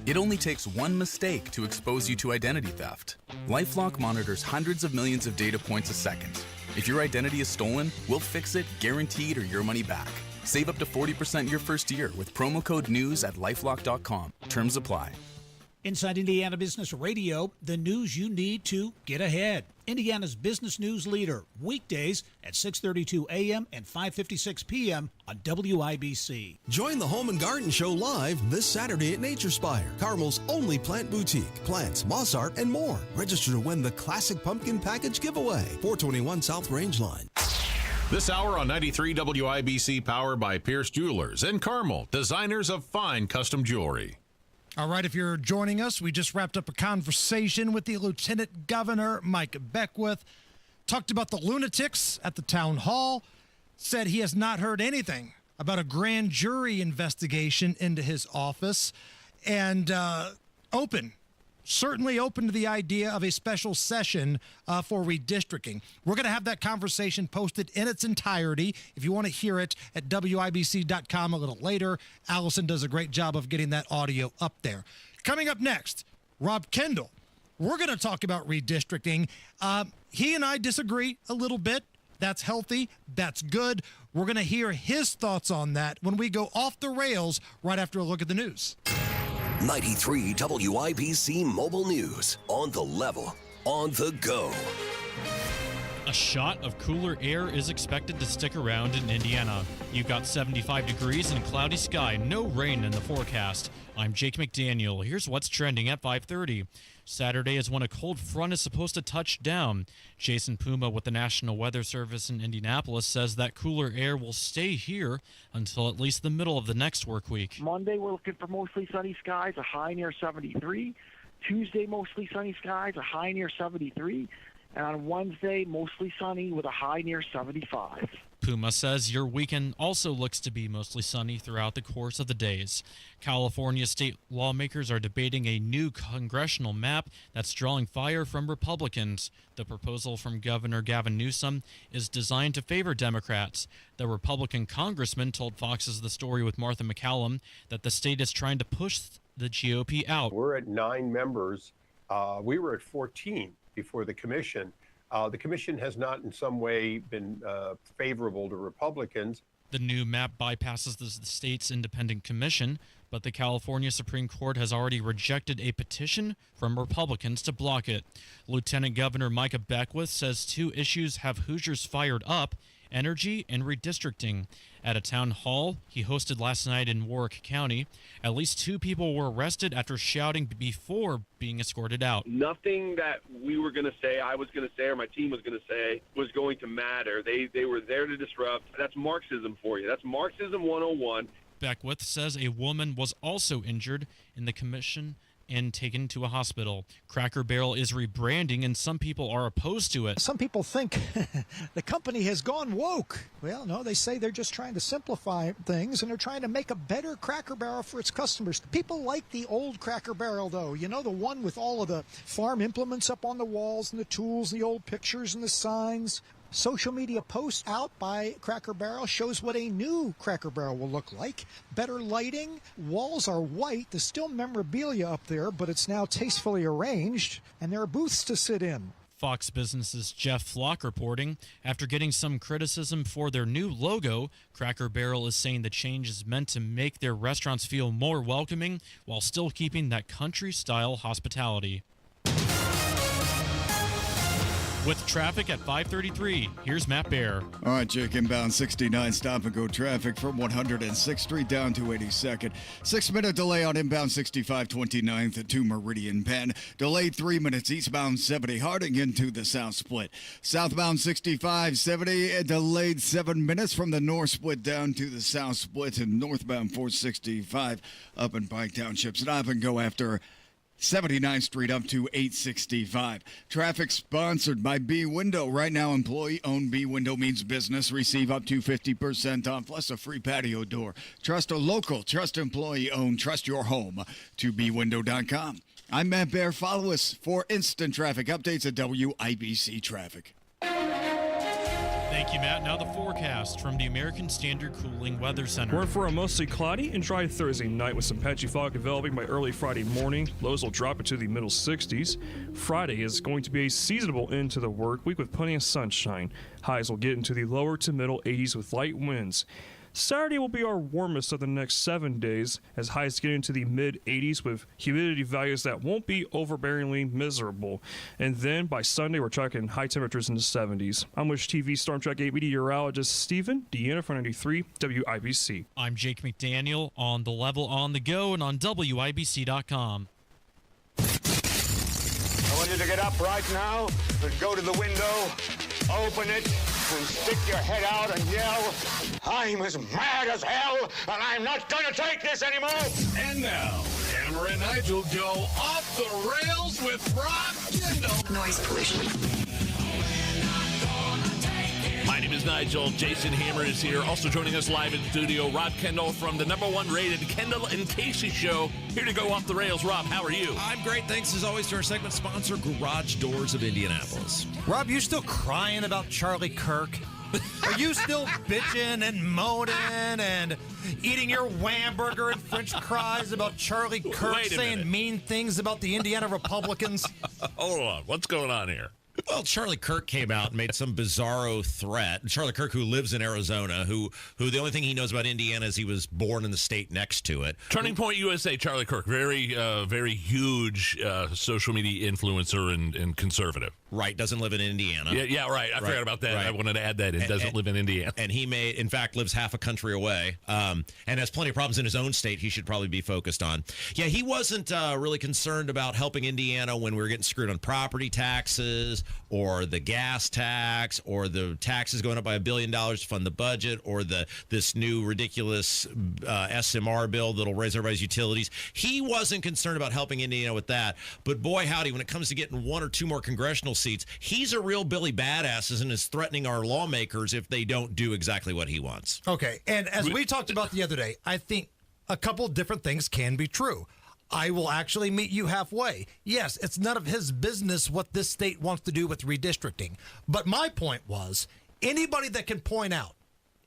It only takes one mistake to expose you to identity theft. LifeLock monitors hundreds of millions of data points a second. If your identity is stolen, we'll fix it, guaranteed, or your money back. Save up to 40% your first year with promo code NEWS at LifeLock.com. Terms apply. Inside Indiana Business Radio, the news you need to get ahead. Indiana's business news leader, weekdays at 6:32 a.m. and 5:56 p.m. on WIBC. Join the Home and Garden Show live this Saturday at Nature Spire, Carmel's only plant boutique. Plants, moss art, and more. Register to win the Classic Pumpkin Package giveaway. 421 South Range Line. This hour on 93 WIBC, powered by Pierce Jewelers and Carmel, designers of fine custom jewelry. All right, if you're joining us, we just wrapped up a conversation with the Lieutenant Governor, Micah Beckwith. Talked about the lunatics at the town hall. Said he has not heard anything about a grand jury investigation into his office. And certainly open to the idea of a special session for redistricting. We're going to have that conversation posted in its entirety. If you want to hear it at WIBC.com a little later, Allison does a great job of getting that audio up there. Coming up next, Rob Kendall. We're going to talk about redistricting. He and I disagree a little bit. That's healthy. That's good. We're going to hear his thoughts on that when we go off the rails right after a look at the news. 93 WIBC Mobile News. On the level, on the go. A shot of cooler air is expected to stick around in Indiana. You've got 75 degrees and cloudy sky, no rain in the forecast. I'm Jake McDaniel. Here's what's trending at 5:30. Saturday is when a cold front is supposed to touch down. Jason Puma with the National Weather Service in Indianapolis says that cooler air will stay here until at least the middle of the next work week. Monday, we're looking for mostly sunny skies, a high near 73. Tuesday, mostly sunny skies, a high near 73. And on Wednesday, mostly sunny with a high near 75. Puma says your weekend also looks to be mostly sunny throughout the course of the days. California state lawmakers are debating a new congressional map that's drawing fire from Republicans. The proposal from Governor Gavin Newsom is designed to favor Democrats. The Republican congressman told Fox's The Story with Martha McCallum that the state is trying to push the GOP out. We're at 9 members. We were at 14 before the commission. The commission has not in some way been favorable to Republicans. The new map bypasses the state's independent commission, but the California Supreme Court has already rejected a petition from Republicans to block it. Lieutenant Governor Micah Beckwith says 2 issues have Hoosiers fired up: energy and redistricting. At a town hall he hosted last night in Warwick County, at least 2 people were arrested after shouting before being escorted out. Nothing that we were going to say, I was going to say, or my team was going to say was going to matter. They were there to disrupt. That's Marxism for you. That's Marxism 101. Beckwith says a woman was also injured in the commission and taken to a hospital. Cracker Barrel is rebranding, and some people are opposed to it. Some people think the company has gone woke. Well, no, they say they're just trying to simplify things, and they're trying to make a better Cracker Barrel for its customers. People like the old Cracker Barrel, though. You know, the one with all of the farm implements up on the walls and the tools, the old pictures and the signs. Social media post out by Cracker Barrel shows what a new Cracker Barrel will look like. Better lighting, walls are white, there's still memorabilia up there, but it's now tastefully arranged, and there are booths to sit in. Fox Business's Jeff Flock reporting, after getting some criticism for their new logo, Cracker Barrel is saying the change is meant to make their restaurants feel more welcoming while still keeping that country-style hospitality. With traffic at 5:33, here's Matt Bear. All right, Jake, inbound 69 stop-and-go traffic from 106th Street down to 82nd. 6-minute delay on inbound 65 29th to Meridian Penn. Delayed 3 minutes eastbound 70 Harding into the South Split. Southbound 65 70 delayed 7 minutes from the North Split down to the South Split, and northbound 465 up in Pike Township. Stop and go after 79th Street up to 865. Traffic sponsored by B Window. Right now, employee-owned B Window means business. Receive up to 50% off, plus a free patio door. Trust a local, trust employee-owned, trust your home to bwindow.com. I'm Matt Bear. Follow us for instant traffic updates at WIBC Traffic. Thank you, Matt. Now the forecast from the American Standard Cooling Weather Center. We're for a mostly cloudy and dry Thursday night with some patchy fog developing by early Friday morning. Lows will drop into the middle 60s. Friday is going to be a seasonable end to the work week with plenty of sunshine. Highs will get into the lower to middle 80s with light winds. Saturday will be our warmest of the next 7 days, as highs get into the mid-80s with humidity values that won't be overbearingly miserable. And then by Sunday, we're tracking high temperatures in the 70s. I'm Wish TV Storm Track 8 meteorologist Stephen Deanna for 93 WIBC. I'm Jake McDaniel on The Level on the Go and on WIBC.com. I want you to get up right now and go to the window, open it, and stick your head out and yell, "I'm as mad as hell, and I'm not going to take this anymore!" And now, Hammer and Nigel go off the rails with Rob Kendall. Noise pollution. My name is Nigel. Jason Hammer is here. Also joining us live in studio, Rob Kendall from the #1 rated Kendall and Casey show. Here to go off the rails. Rob, how are you? I'm great. Thanks as always to our segment sponsor, Garage Doors of Indianapolis. Rob, you still crying about Charlie Kirk? Are you still bitching and moaning and eating your Whamburger and French fries about Charlie Kirk saying mean things about the Indiana Republicans? Hold on. What's going on here? Well, Charlie Kirk came out and made some bizarro threat. Charlie Kirk, who lives in Arizona, who the only thing he knows about Indiana is he was born in the state next to it. Turning Point USA, Charlie Kirk, very huge social media influencer and conservative. Right, doesn't live in Indiana. Yeah, right. I forgot about that. Right. I wanted to add that. It doesn't live in Indiana. And he in fact, lives half a country away and has plenty of problems in his own state he should probably be focused on. Yeah, he wasn't really concerned about helping Indiana when we were getting screwed on property taxes or the gas tax or the taxes going up by $1 billion to fund the budget or this new ridiculous SMR bill that'll raise everybody's utilities. He wasn't concerned about helping Indiana with that. But boy, howdy, when it comes to getting 1 or 2 more congressional seats, he's a real Billy Badasses and is threatening our lawmakers if they don't do exactly what he wants. Okay, and as we talked about the other day, I think a couple different things can be true. I will actually meet you halfway. Yes, it's none of his business what this state wants to do with redistricting. But my point was, anybody that can point out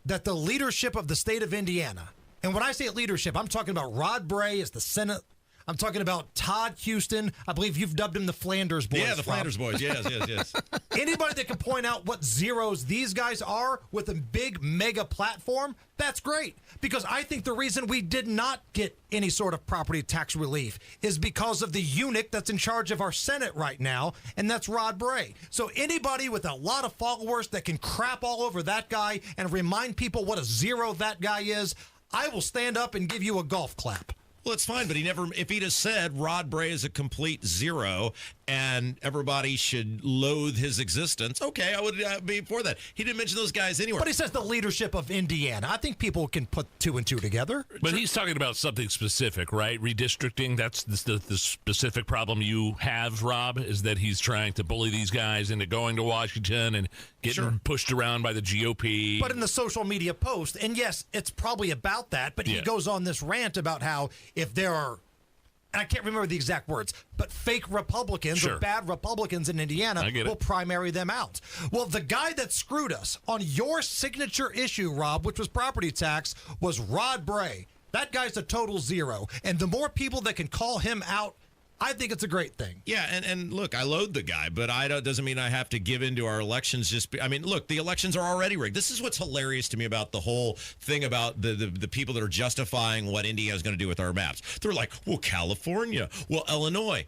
that the leadership of the state of Indiana, and when I say leadership, I'm talking about Rod Bray as the Senate. I'm talking about Todd Houston. I believe you've dubbed him the Flanders Boys. Yeah, the Flanders Boys. Yes. Anybody that can point out what zeros these guys are with a big mega platform, that's great. Because I think the reason we did not get any sort of property tax relief is because of the eunuch that's in charge of our Senate right now, and that's Rod Bray. So anybody with a lot of followers that can crap all over that guy and remind people what a zero that guy is, I will stand up and give you a golf clap. Well, it's fine, but if he'd have said Rod Bray is a complete zero and everybody should loathe his existence, okay, I would be for that. He didn't mention those guys anywhere. But he says the leadership of Indiana. I think people can put 2 and 2 together. But he's talking about something specific, right? Redistricting, that's the specific problem you have, Rob, is that he's trying to bully these guys into going to Washington and getting pushed around by the GOP. But in the social media post, and yes, it's probably about that, but he goes on this rant about how if there are, and I can't remember the exact words, but fake Republicans or bad Republicans in Indiana will primary them out. Well, the guy that screwed us on your signature issue, Rob, which was property tax, was Rod Bray. That guy's a total zero. And the more people that can call him out, I think it's a great thing. Yeah, and look, I loathe the guy, but doesn't mean I have to give in to our elections. Look, the elections are already rigged. This is what's hilarious to me about the whole thing about the people that are justifying what Indiana's going to do with our maps. They're like, well, California, well, Illinois.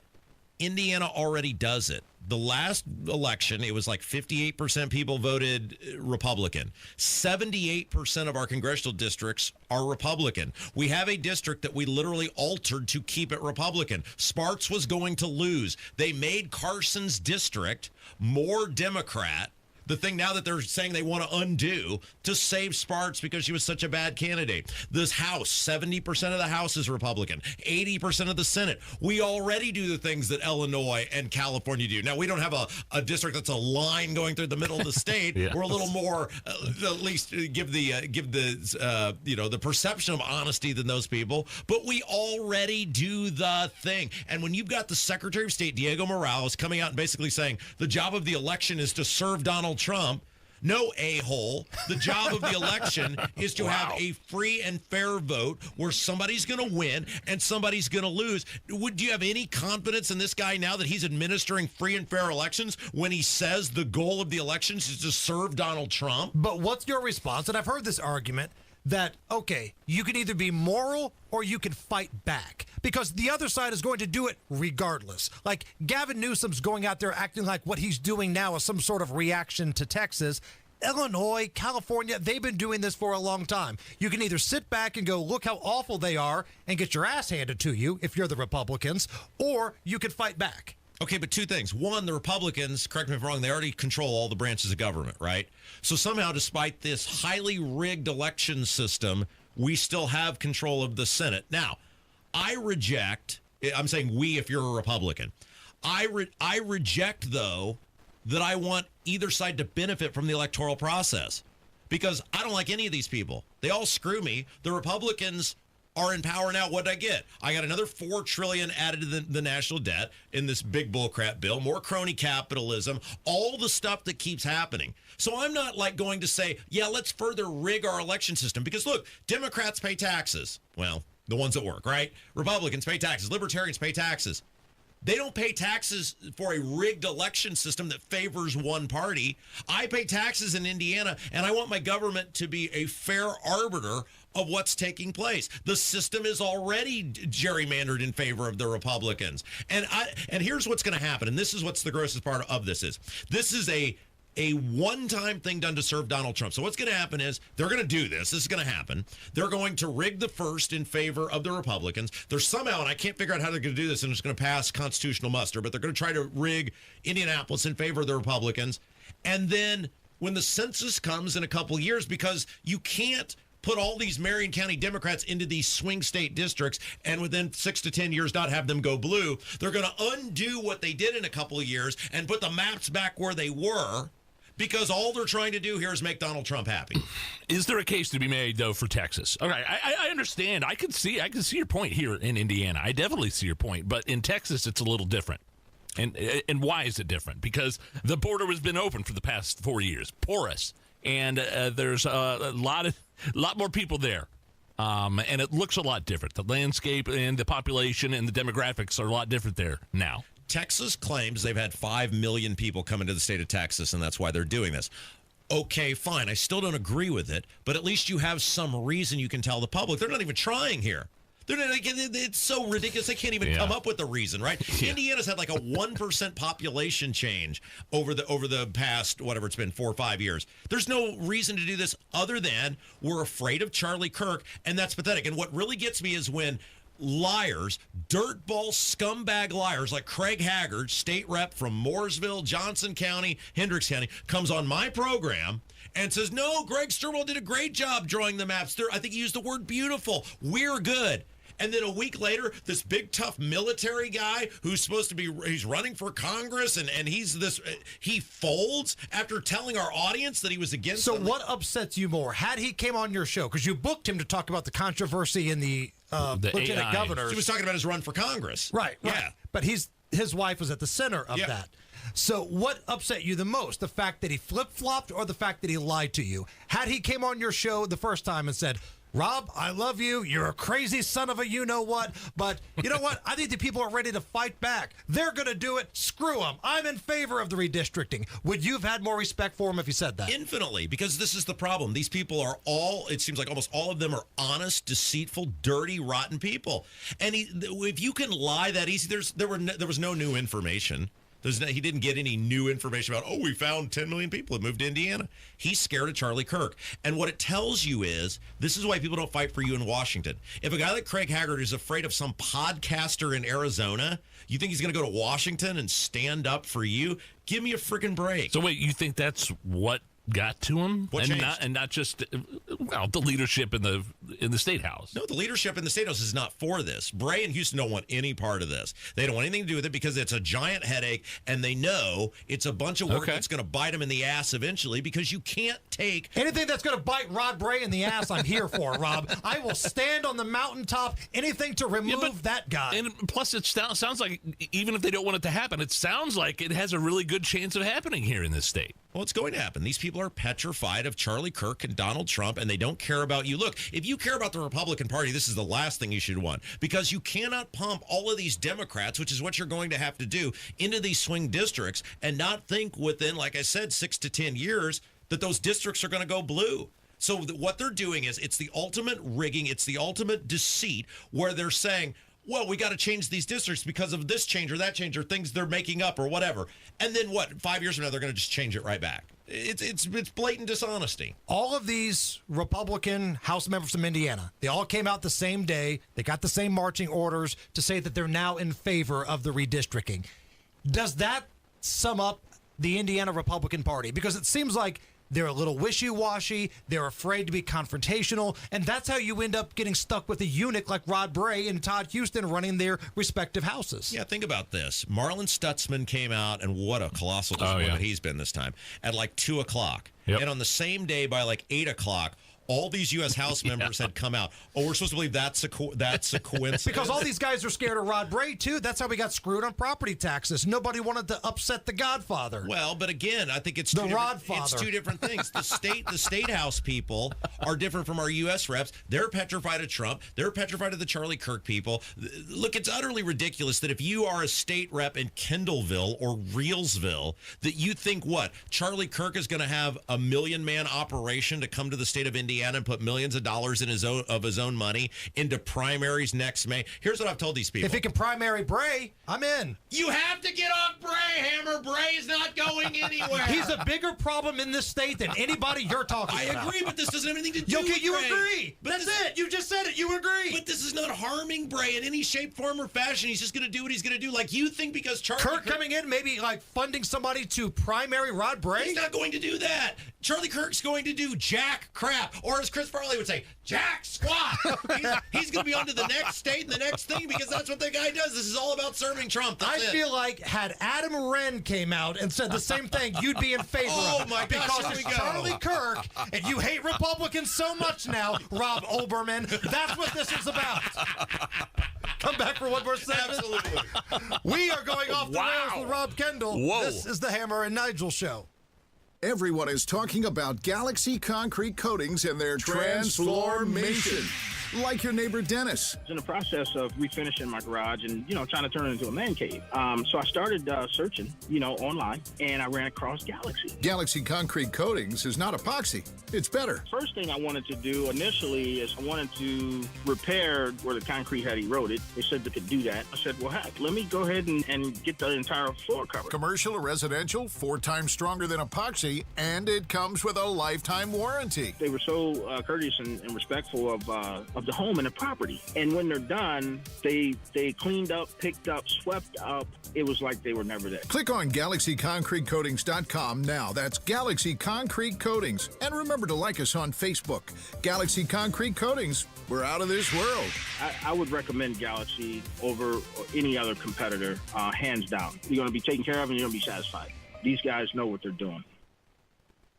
Indiana already does it. The last election, it was like 58% people voted Republican. 78% of our congressional districts are Republican. We have a district that we literally altered to keep it Republican. Sparks was going to lose. They made Carson's district more Democrat. The thing now that they're saying they want to undo to save Sparks because she was such a bad candidate. This House, 70% of the House is Republican, 80% of the Senate. We already do the things that Illinois and California do. Now, we don't have a district that's a line going through the middle of the state. We're a little more, at least give the perception of honesty than those people. But we already do the thing. And when you've got the Secretary of State, Diego Morales, coming out and basically saying the job of the election is to serve Donald Trump. No, a-hole. The job of the election is to have a free and fair vote where somebody's going to win and somebody's going to lose. Do you have any confidence in this guy now that he's administering free and fair elections when he says the goal of the elections is to serve Donald Trump? But what's your response? And I've heard this argument that, okay, you can either be moral or you can fight back, because the other side is going to do it regardless. Like Gavin Newsom's going out there acting like what he's doing now is some sort of reaction to Texas. Illinois, California, they've been doing this for a long time. You can either sit back and go, look how awful they are, and get your ass handed to you if you're the Republicans, or you can fight back. Okay, but two things. One, the Republicans, correct me if I'm wrong, they already control all the branches of government, right? So somehow, despite this highly rigged election system, we still have control of the Senate. Now, I'm saying we if you're a Republican. I reject, though, that I want either side to benefit from the electoral process, because I don't like any of these people. They all screw me. The Republicans are in power now. What did I get? I got another $4 trillion added to the national debt in this big bullcrap bill, more crony capitalism, all the stuff that keeps happening. So I'm not like going to say, yeah, let's further rig our election system, because look, Democrats pay taxes. Well, the ones that work, right? Republicans pay taxes. Libertarians pay taxes. They don't pay taxes for a rigged election system that favors one party. I pay taxes in Indiana, and I want my government to be a fair arbiter of what's taking place. The system is already gerrymandered in favor of the Republicans. And here's what's going to happen, and this is what's the grossest part of this is. This is a one-time thing done to serve Donald Trump. So what's going to happen is they're going to do this. This is going to happen. They're going to rig the first in favor of the Republicans. They're somehow, and I can't figure out how they're going to do this, and it's going to pass constitutional muster, but they're going to try to rig Indianapolis in favor of the Republicans. And then when the census comes in a couple of years, because you can't put all these Marion County Democrats into these swing state districts and within 6 to 10 years not have them go blue, they're going to undo what they did in a couple of years and put the maps back where they were, because all they're trying to do here is make Donald Trump happy. Is there a case to be made, though, for Texas? All right, I understand. I can see your point here in Indiana. I definitely see your point. But in Texas, it's a little different. And why is it different? Because the border has been open for the past 4 years, porous, and there's a lot more people there. And it looks a lot different. The landscape and the population and the demographics are a lot different there now. Texas claims they've had 5 million people come into the state of Texas, and that's why they're doing this. Okay, fine. I still don't agree with it, but at least you have some reason you can tell the public. They're not even trying here. It's so ridiculous. They can't even come up with a reason, right? Yeah. Indiana's had like a 1% population change over the past, whatever it's been, 4 or 5 years. There's no reason to do this other than we're afraid of Charlie Kirk, and that's pathetic. And what really gets me is when liars, dirtball, scumbag liars like Craig Haggard, state rep from Mooresville, Johnson County, Hendricks County, comes on my program and says, no, Greg Sturwell did a great job drawing the maps. I think he used the word beautiful. We're good. And then a week later, this big, tough military guy who's supposed to be, he's running for Congress, and he folds after telling our audience that he was against them. So what upsets you more? Had he came on your show, because you booked him to talk about the controversy in the lieutenant governor. He was talking about his run for Congress. Right. Yeah. But his wife was at the center of that. So what upset you the most? The fact that he flip-flopped or the fact that he lied to you? Had he came on your show the first time and said, Rob, I love you. You're a crazy son of a you-know-what. But you know what? I think the people are ready to fight back. They're going to do it. Screw them. I'm in favor of the redistricting. Would you have had more respect for him if you said that? Infinitely, because this is the problem. These people are all, it seems like almost all of them are honest, deceitful, dirty, rotten people. And if you can lie that easy, there was no new information. He didn't get any new information about, we found 10 million people that moved to Indiana. He's scared of Charlie Kirk. And what it tells you is, this is why people don't fight for you in Washington. If a guy like Craig Haggard is afraid of some podcaster in Arizona, you think he's going to go to Washington and stand up for you? Give me a freaking break. So wait, you think that's what got to him? What changed? And not just the leadership in the State House. No, the leadership in the State House is not for this. Bray and Houston don't want any part of this. They don't want anything to do with it because it's a giant headache, and they know it's a bunch of work that's going to bite them in the ass eventually, because you can't take anything that's going to bite Rod Bray in the ass. I'm here for, Rob. I will stand on the mountaintop. Anything to remove that guy. And plus, it sounds like, even if they don't want it to happen, it sounds like it has a really good chance of happening here in this state. Well, it's going to happen. These people are petrified of Charlie Kirk and Donald Trump, and they don't care about you. Look, if you care about the Republican Party, this is the last thing you should want, because you cannot pump all of these Democrats, which is what you're going to have to do, into these swing districts and not think within, like I said, 6 to 10 years that those districts are going to go blue. So what they're doing is it's the ultimate rigging, it's the ultimate deceit where they're saying, well, we got to change these districts because of this change or that change or things they're making up or whatever. And then what? 5 years from now, they're going to just change it right back. It's blatant dishonesty. All of these Republican House members from Indiana, they all came out the same day. They got the same marching orders to say that they're now in favor of the redistricting. Does that sum up the Indiana Republican Party? Because it seems like they're a little wishy-washy, they're afraid to be confrontational, and that's how you end up getting stuck with a eunuch like Rod Bray and Todd Houston running their respective houses. Yeah, think about this. Marlon Stutzman came out, and what a colossal disappointment he's been this time, at like 2 o'clock. Yep. And on the same day by like 8 o'clock, all these U.S. House members had come out. Oh, we're supposed to believe that's a coincidence. Because all these guys are scared of Rod Bray, too. That's how we got screwed on property taxes. Nobody wanted to upset the Godfather. Well, but again, I think it's the Rodfather. It's two different things. The state house people are different from our U.S. reps. They're petrified of Trump. They're petrified of the Charlie Kirk people. Look, it's utterly ridiculous that if you are a state rep in Kendallville or Reelsville, that you think what? Charlie Kirk is going to have a 1 million-man operation to come to the state of Indiana and put millions of dollars in his own money into primaries next May. Here's what I've told these people. If he can primary Bray, I'm in. You have to get off Bray, Hammer. Bray is not going anywhere. He's a bigger problem in this state than anybody you're talking about. I agree, but this doesn't have anything to do with you Bray. Agree. But that's it. You just said it. You agree. But this is not harming Bray in any shape, form, or fashion. He's just going to do what he's going to do. Like, you think because Charlie Kirk coming in, maybe like funding somebody to primary Rod Bray? He's not going to do that. Charlie Kirk's going to do jack crap. Or as Chris Farley would say, jack squat. He's going to be on to the next state and the next thing because that's what the guy does. This is all about serving Trump. That's I feel like had Adam Wren came out and said the same thing, you'd be in favor of it. My gosh, because it's Charlie Kirk, and you hate Republicans so much now, Rob Olbermann. That's what this is about. Come back for one more segment. Absolutely. We are going off the rails with Rob Kendall. Whoa. This is the Hammer and Nigel Show. Everyone is talking about Galaxy Concrete Coatings and their transformation. Like your neighbor Dennis. I was in the process of refinishing my garage and, trying to turn it into a man cave. So I started searching, online, and I ran across Galaxy. Galaxy Concrete Coatings is not epoxy. It's better. First thing I wanted to do initially is I wanted to repair where the concrete had eroded. They said they could do that. I said, well, heck, let me go ahead and get the entire floor covered. Commercial or residential, 4 times stronger than epoxy, and it comes with a lifetime warranty. They were so courteous and respectful of the home and the property. And when they're done, they cleaned up, picked up, swept up. It was like they were never there. Click on GalaxyConcreteCoatings.com now. That's Galaxy Concrete Coatings. And remember to like us on Facebook. Galaxy Concrete Coatings. We're out of this world. I would recommend Galaxy over any other competitor, hands down. You're going to be taken care of and you're going to be satisfied. These guys know what they're doing.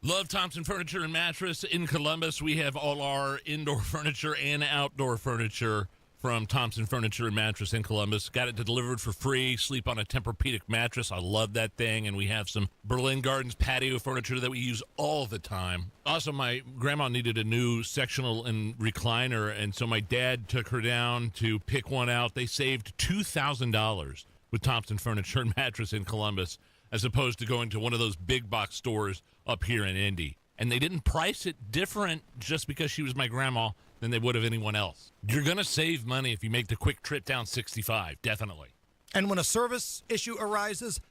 Love Thompson Furniture and Mattress in Columbus. We have all our indoor furniture and outdoor furniture from Thompson Furniture and Mattress in Columbus. Got it delivered for free. Sleep on a Tempur-Pedic mattress. I love that thing. And we have some Berlin Gardens patio furniture that we use all the time. Also, my grandma needed a new sectional and recliner, and so my dad took her down to pick one out. They saved $2,000 with Thompson Furniture and Mattress in Columbus, as opposed to going to one of those big box stores up here in Indy. And they didn't price it different just because she was my grandma than they would have anyone else. You're going to save money if you make the quick trip down 65, definitely. And when a service issue arises,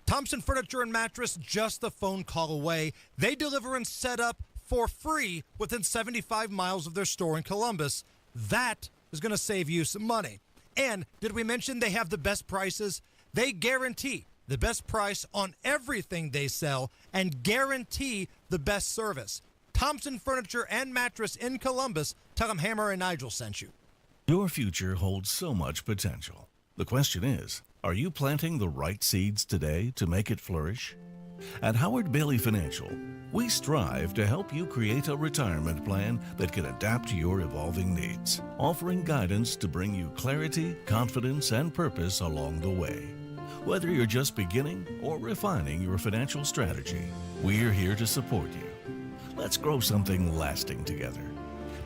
Thompson Furniture and Mattress, just a phone call away. They deliver and set up for free within 75 miles of their store in Columbus. That is going to save you some money. And did we mention they have the best prices? They guarantee the best price on everything they sell and guarantee the best service. Thompson Furniture and Mattress in Columbus. Tell them Hammer and Nigel sent you. Your future holds so much potential. The question is, are you planting the right seeds today to make it flourish? At Howard Bailey Financial, we strive to help you create a retirement plan that can adapt to your evolving needs, offering guidance to bring you clarity, confidence, and purpose along the way. Whether you're just beginning or refining your financial strategy, we're here to support you. Let's grow something lasting together.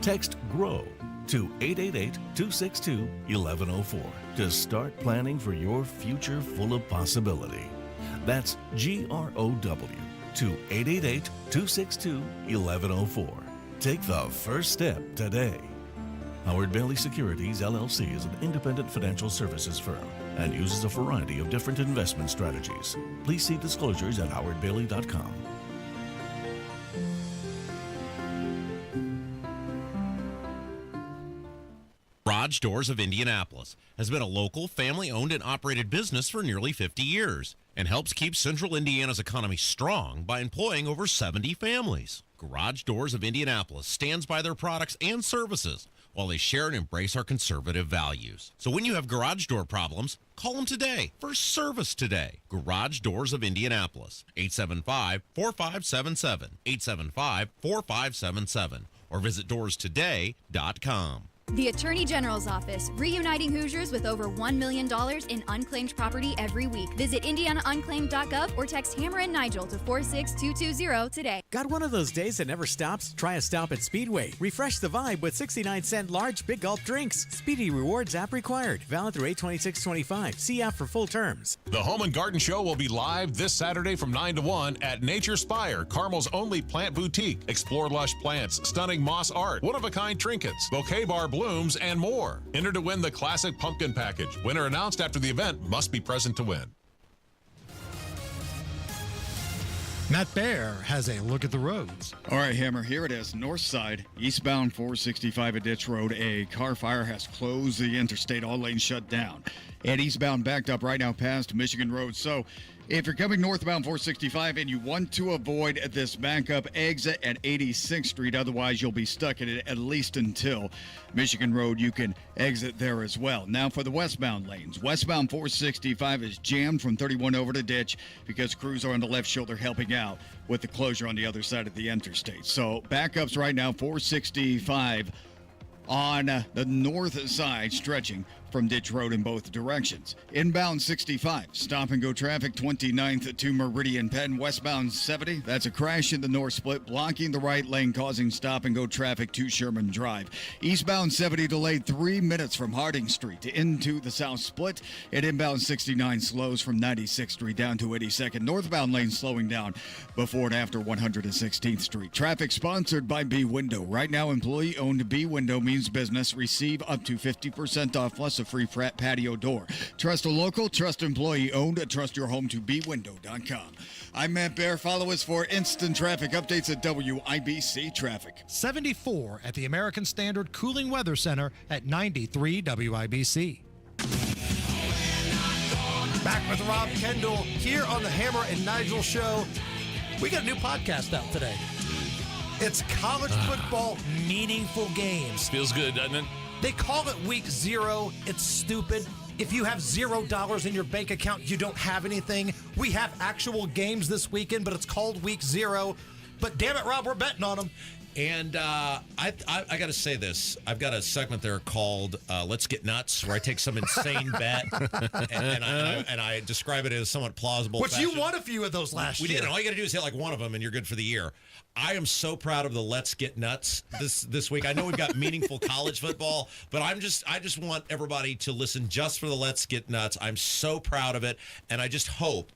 Text GROW to 888-262-1104 to start planning for your future full of possibility. That's GROW to 888-262-1104. Take the first step today. Howard Bailey Securities, LLC is an independent financial services firm and uses a variety of different investment strategies. Please see disclosures at howardbailey.com. Garage Doors of Indianapolis has been a local, family-owned and operated business for nearly 50 years and helps keep Central Indiana's economy strong by employing over 70 families. Garage Doors of Indianapolis stands by their products and services while they share and embrace our conservative values. So when you have garage door problems, call them today for service today. Garage Doors of Indianapolis, 875-4577, 875-4577, or visit doorstoday.com. The Attorney General's Office, reuniting Hoosiers with over $1 million in unclaimed property every week. Visit indianaunclaimed.gov or text Hammer and Nigel to 46220 today. Got one of those days that never stops? Try a stop at Speedway. Refresh the vibe with 69-cent large Big Gulp drinks. Speedy Rewards app required. Valid through 8/26/25. See app for full terms. The Home and Garden Show will be live this Saturday from 9 to 1 at Nature Spire, Carmel's only plant boutique. Explore lush plants, stunning moss art, one-of-a-kind trinkets, bouquet bar blooms, and more. Enter to win the classic pumpkin package. Winner announced after the event. Must be present to win. Matt Bear has a look at the roads. All right, Hammer, here it is. North side, eastbound 465 at Ditch Road. A car fire has closed the interstate. All lanes shut down. And eastbound backed up right now past Michigan Road. So if you're coming northbound 465 and you want to avoid this backup, exit at 86th Street. Otherwise, you'll be stuck in it at least until Michigan Road. You can exit there as well. Now for the westbound lanes. Westbound 465 is jammed from 31 over to Ditch because crews are on the left shoulder helping out with the closure on the other side of the interstate. So backups right now, 465 on the north side, stretching from Ditch Road in both directions. Inbound 65, stop and go traffic 29th to Meridian Penn. Westbound 70, that's a crash in the north split, blocking the right lane, causing stop and go traffic to Sherman Drive. Eastbound 70 delayed 3 minutes from Harding Street into the south split. And inbound 69 slows from 96th Street down to 82nd. Northbound lane slowing down before and after 116th Street. Traffic sponsored by B Window. Right now, employee-owned B Window means business. Receive up to 50% off plus a free patio door. Trust a local, trust employee-owned, trust your home to bwindow.com. I'm Matt Bear. Follow us for instant traffic updates at WIBC Traffic. 74 at the American Standard Cooling Weather Center at 93 WIBC. Back with Rob Kendall here on the Hammer and Nigel Show. We got a new podcast out today. It's College Football Meaningful Games. Feels good, doesn't it? They call it Week 0. It's stupid. If you have $0 in your bank account, you don't have anything. We have actual games this weekend, but it's called Week 0. But damn it, Rob, we're betting on them. And I got to say this. I've got a segment there called Let's Get Nuts, where I take some insane bet and I describe it as somewhat plausible. Which you won a few of those last year. We did. All you got to do is hit like one of them, and you're good for the year. I am so proud of the Let's Get Nuts this week. I know we've got meaningful college football, but I just want everybody to listen just for the Let's Get Nuts. I'm so proud of it, and I just hope,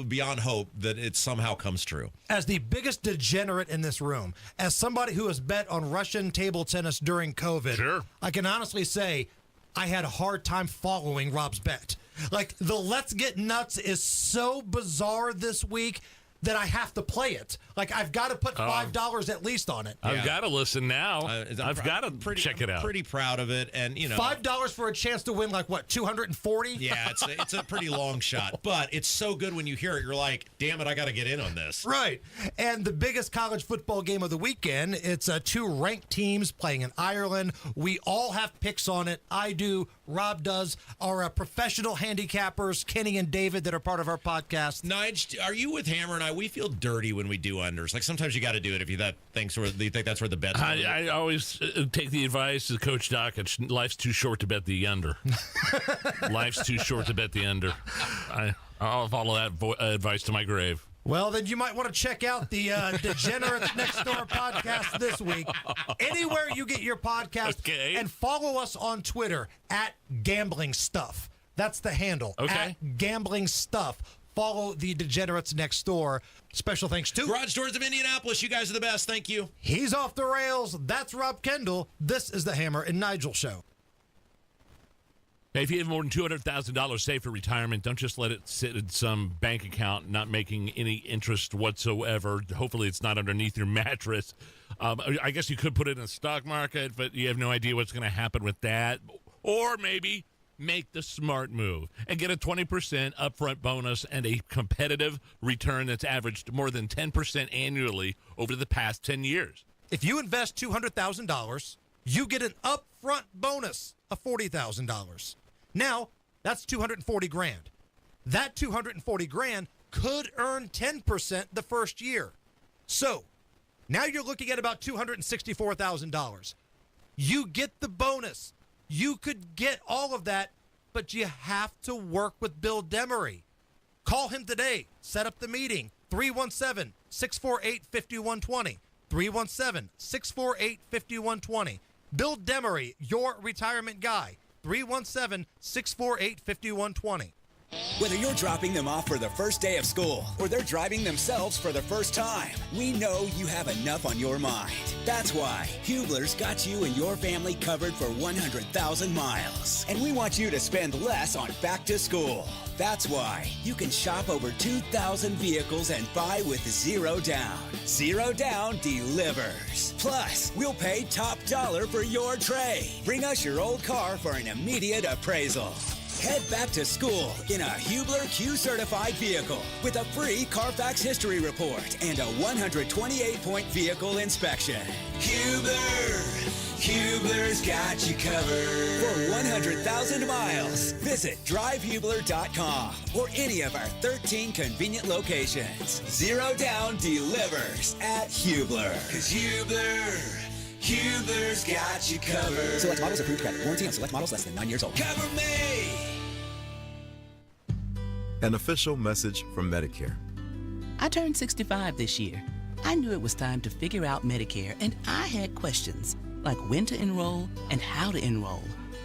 beyond hope, that it somehow comes true. As the biggest degenerate in this room, as somebody who has bet on Russian table tennis during COVID, sure, I can honestly say I had a hard time following Rob's bet. Like, the Let's Get Nuts is so bizarre this week that I have to play it. Like, I've got to put $5 at least on it. I've got to listen now. I've got to check it out. I'm pretty proud of it, and you know, $5 for a chance to win, like what, 240? Yeah, it's a pretty long shot, but it's so good when you hear it. You're like, damn it, I got to get in on this. Right. And the biggest college football game of the weekend. It's two ranked teams playing in Ireland. We all have picks on it. I do. Rob does. Our professional handicappers, Kenny and David, that are part of our podcast. Nige, are you with Hammer and I? We feel dirty when we do unders. Like, sometimes you got to do it if you think that's where the bet's going. I always take the advice of Coach Doc. Life's too short to bet the under. Life's too short to bet the under. I'll follow that advice to my grave. Well, then you might want to check out the Degenerates Next Door podcast this week. Anywhere you get your podcast. Okay. And follow us on Twitter at Gambling Stuff. That's the handle. Okay. At Gambling Stuff. follow the degenerates next door. Special thanks to Garage Doors of Indianapolis. You guys are the best. Thank you. He's off the rails. That's Rob Kendall. This is the Hammer and Nigel Show. Hey, if you have more than $200,000 saved for retirement, don't just let it sit in some bank account not making any interest whatsoever. Hopefully it's not underneath your mattress. I guess you could put it in the stock market, but you have no idea what's going to happen with that. Or maybe make the smart move and get a 20% upfront bonus and a competitive return that's averaged more than 10% annually over the past 10 years. If you invest $200,000, you get an upfront bonus of $40,000. Now, that's $240,000. That $240,000 could earn 10% the first year. So, now you're looking at about $264,000. You get the bonus. You could get all of that, but you have to work with Bill Demery. Call him today. Set up the meeting. 317-648-5120. 317-648-5120. Bill Demery, your retirement guy. 317-648-5120. Whether you're dropping them off for the first day of school or they're driving themselves for the first time, we know you have enough on your mind. That's why Hubler's got you and your family covered for 100,000 miles. And we want you to spend less on back to school. That's why you can shop over 2,000 vehicles and buy with zero down. Zero down delivers. Plus, we'll pay top dollar for your trade. Bring us your old car for an immediate appraisal. Head back to school in a Hubler Q-certified vehicle with a free Carfax history report and a 128-point vehicle inspection. Hubler's got you covered. For 100,000 miles, visit drivehubler.com or any of our 13 convenient locations. Zero down delivers at Hubler. 'Cause Hubler's got you covered. Select models approved credit. Warranty on select models less than 9 years old. Cover me! An official message from Medicare. I turned 65 this year. I knew it was time to figure out Medicare, and I had questions, like when to enroll and how to enroll.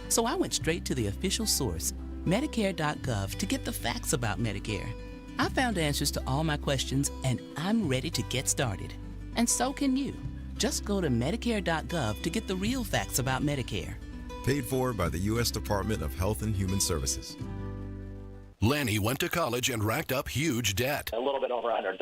So I went straight to the official source, Medicare.gov, to get the facts about Medicare. I found answers to all my questions, and I'm ready to get started. And so can you. Just go to Medicare.gov to get the real facts about Medicare. Paid for by the U.S. Department of Health and Human Services. Lanny went to college and racked up huge debt. A little bit over $100,000.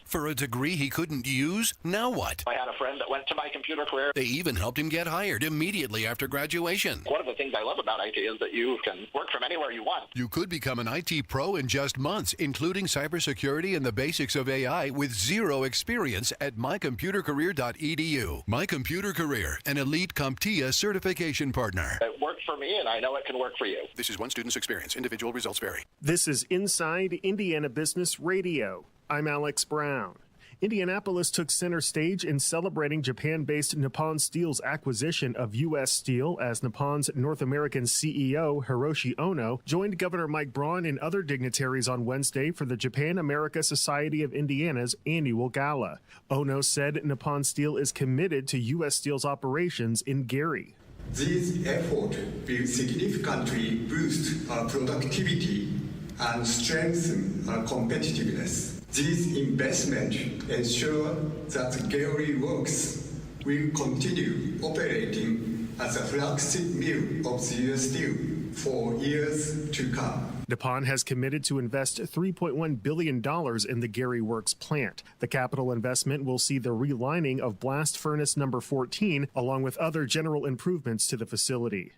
For a degree he couldn't use, now what? I had a friend that went to my computer career. They even helped him get hired immediately after graduation. One of the things I love about IT is that you can work from anywhere you want. You could become an IT pro in just months, including cybersecurity and the basics of AI with zero experience at mycomputercareer.edu. My Computer Career, an elite CompTIA certification partner. It worked for me, and I know it can work for you. This is one student's experience. Individual results vary. This is Inside Indiana Business Radio. I'm Alex Brown. Indianapolis took center stage in celebrating Japan-based Nippon Steel's acquisition of U.S. Steel as Nippon's North American CEO, Hiroshi Ono, joined Governor Mike Braun and other dignitaries on Wednesday for the Japan-America Society of Indiana's annual gala. Ono said Nippon Steel is committed to U.S. Steel's operations in Gary. These efforts will significantly boost our productivity and strengthen our competitiveness. These investments ensure that Gary Works will continue operating as a flagship mill of the U.S. Steel for years to come. Nippon has committed to invest $3.1 billion in the Gary Works plant. The capital investment will see the relining of blast furnace number 14, along with other general improvements to the facility.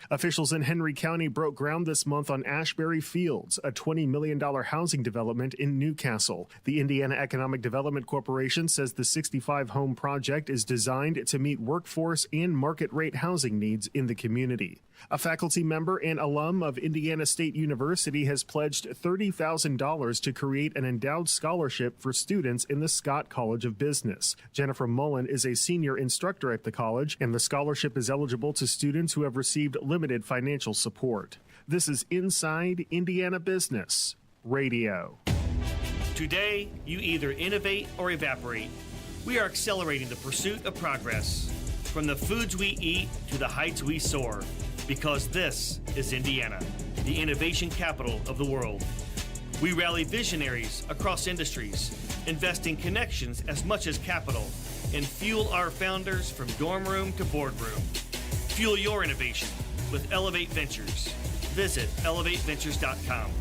Officials in Henry County broke ground this month on Ashbury Fields, a $20 million housing development in Newcastle. The Indiana Economic Development Corporation says the 65-home project is designed to meet workforce and market-rate housing needs in the community. A faculty member and alum of Indiana State University has pledged $30,000 to create an endowed scholarship for students in the Scott College of Business. Jennifer Mullen is a senior instructor at the college, and the scholarship is eligible to students who have received limited financial support. This is Inside Indiana Business Radio. Today, you either innovate or evaporate. We are accelerating the pursuit of progress, from the foods we eat to the heights we soar. Because this is Indiana, the innovation capital of the world. We rally visionaries across industries, investing connections as much as capital, and fuel our founders from dorm room to boardroom. Fuel your innovation with Elevate Ventures. Visit elevateventures.com.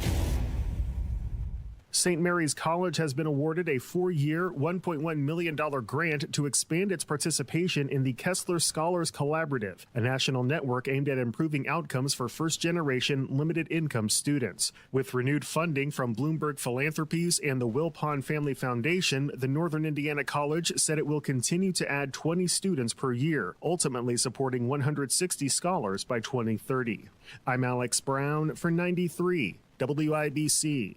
St. Mary's College has been awarded a 4-year, $1.1 million grant to expand its participation in the Kessler Scholars Collaborative, a national network aimed at improving outcomes for first-generation limited-income students. With renewed funding from Bloomberg Philanthropies and the Wilpon Family Foundation, the Northern Indiana College said it will continue to add 20 students per year, ultimately supporting 160 scholars by 2030. I'm Alex Brown for 93 WIBC.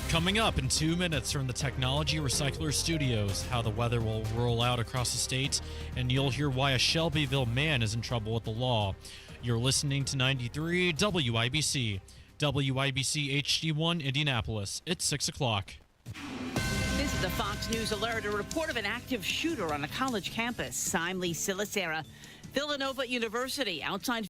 Coming up in 2 minutes from the Technology Recycler Studios, how the weather will roll out across the state, and you'll hear why a Shelbyville man is in trouble with the law. You're listening to 93 WIBC. WIBC HD1 Indianapolis. It's 6 o'clock. This is a Fox News alert. A report of an active shooter on a college campus. I'm Lee Silicera. Villanova University outside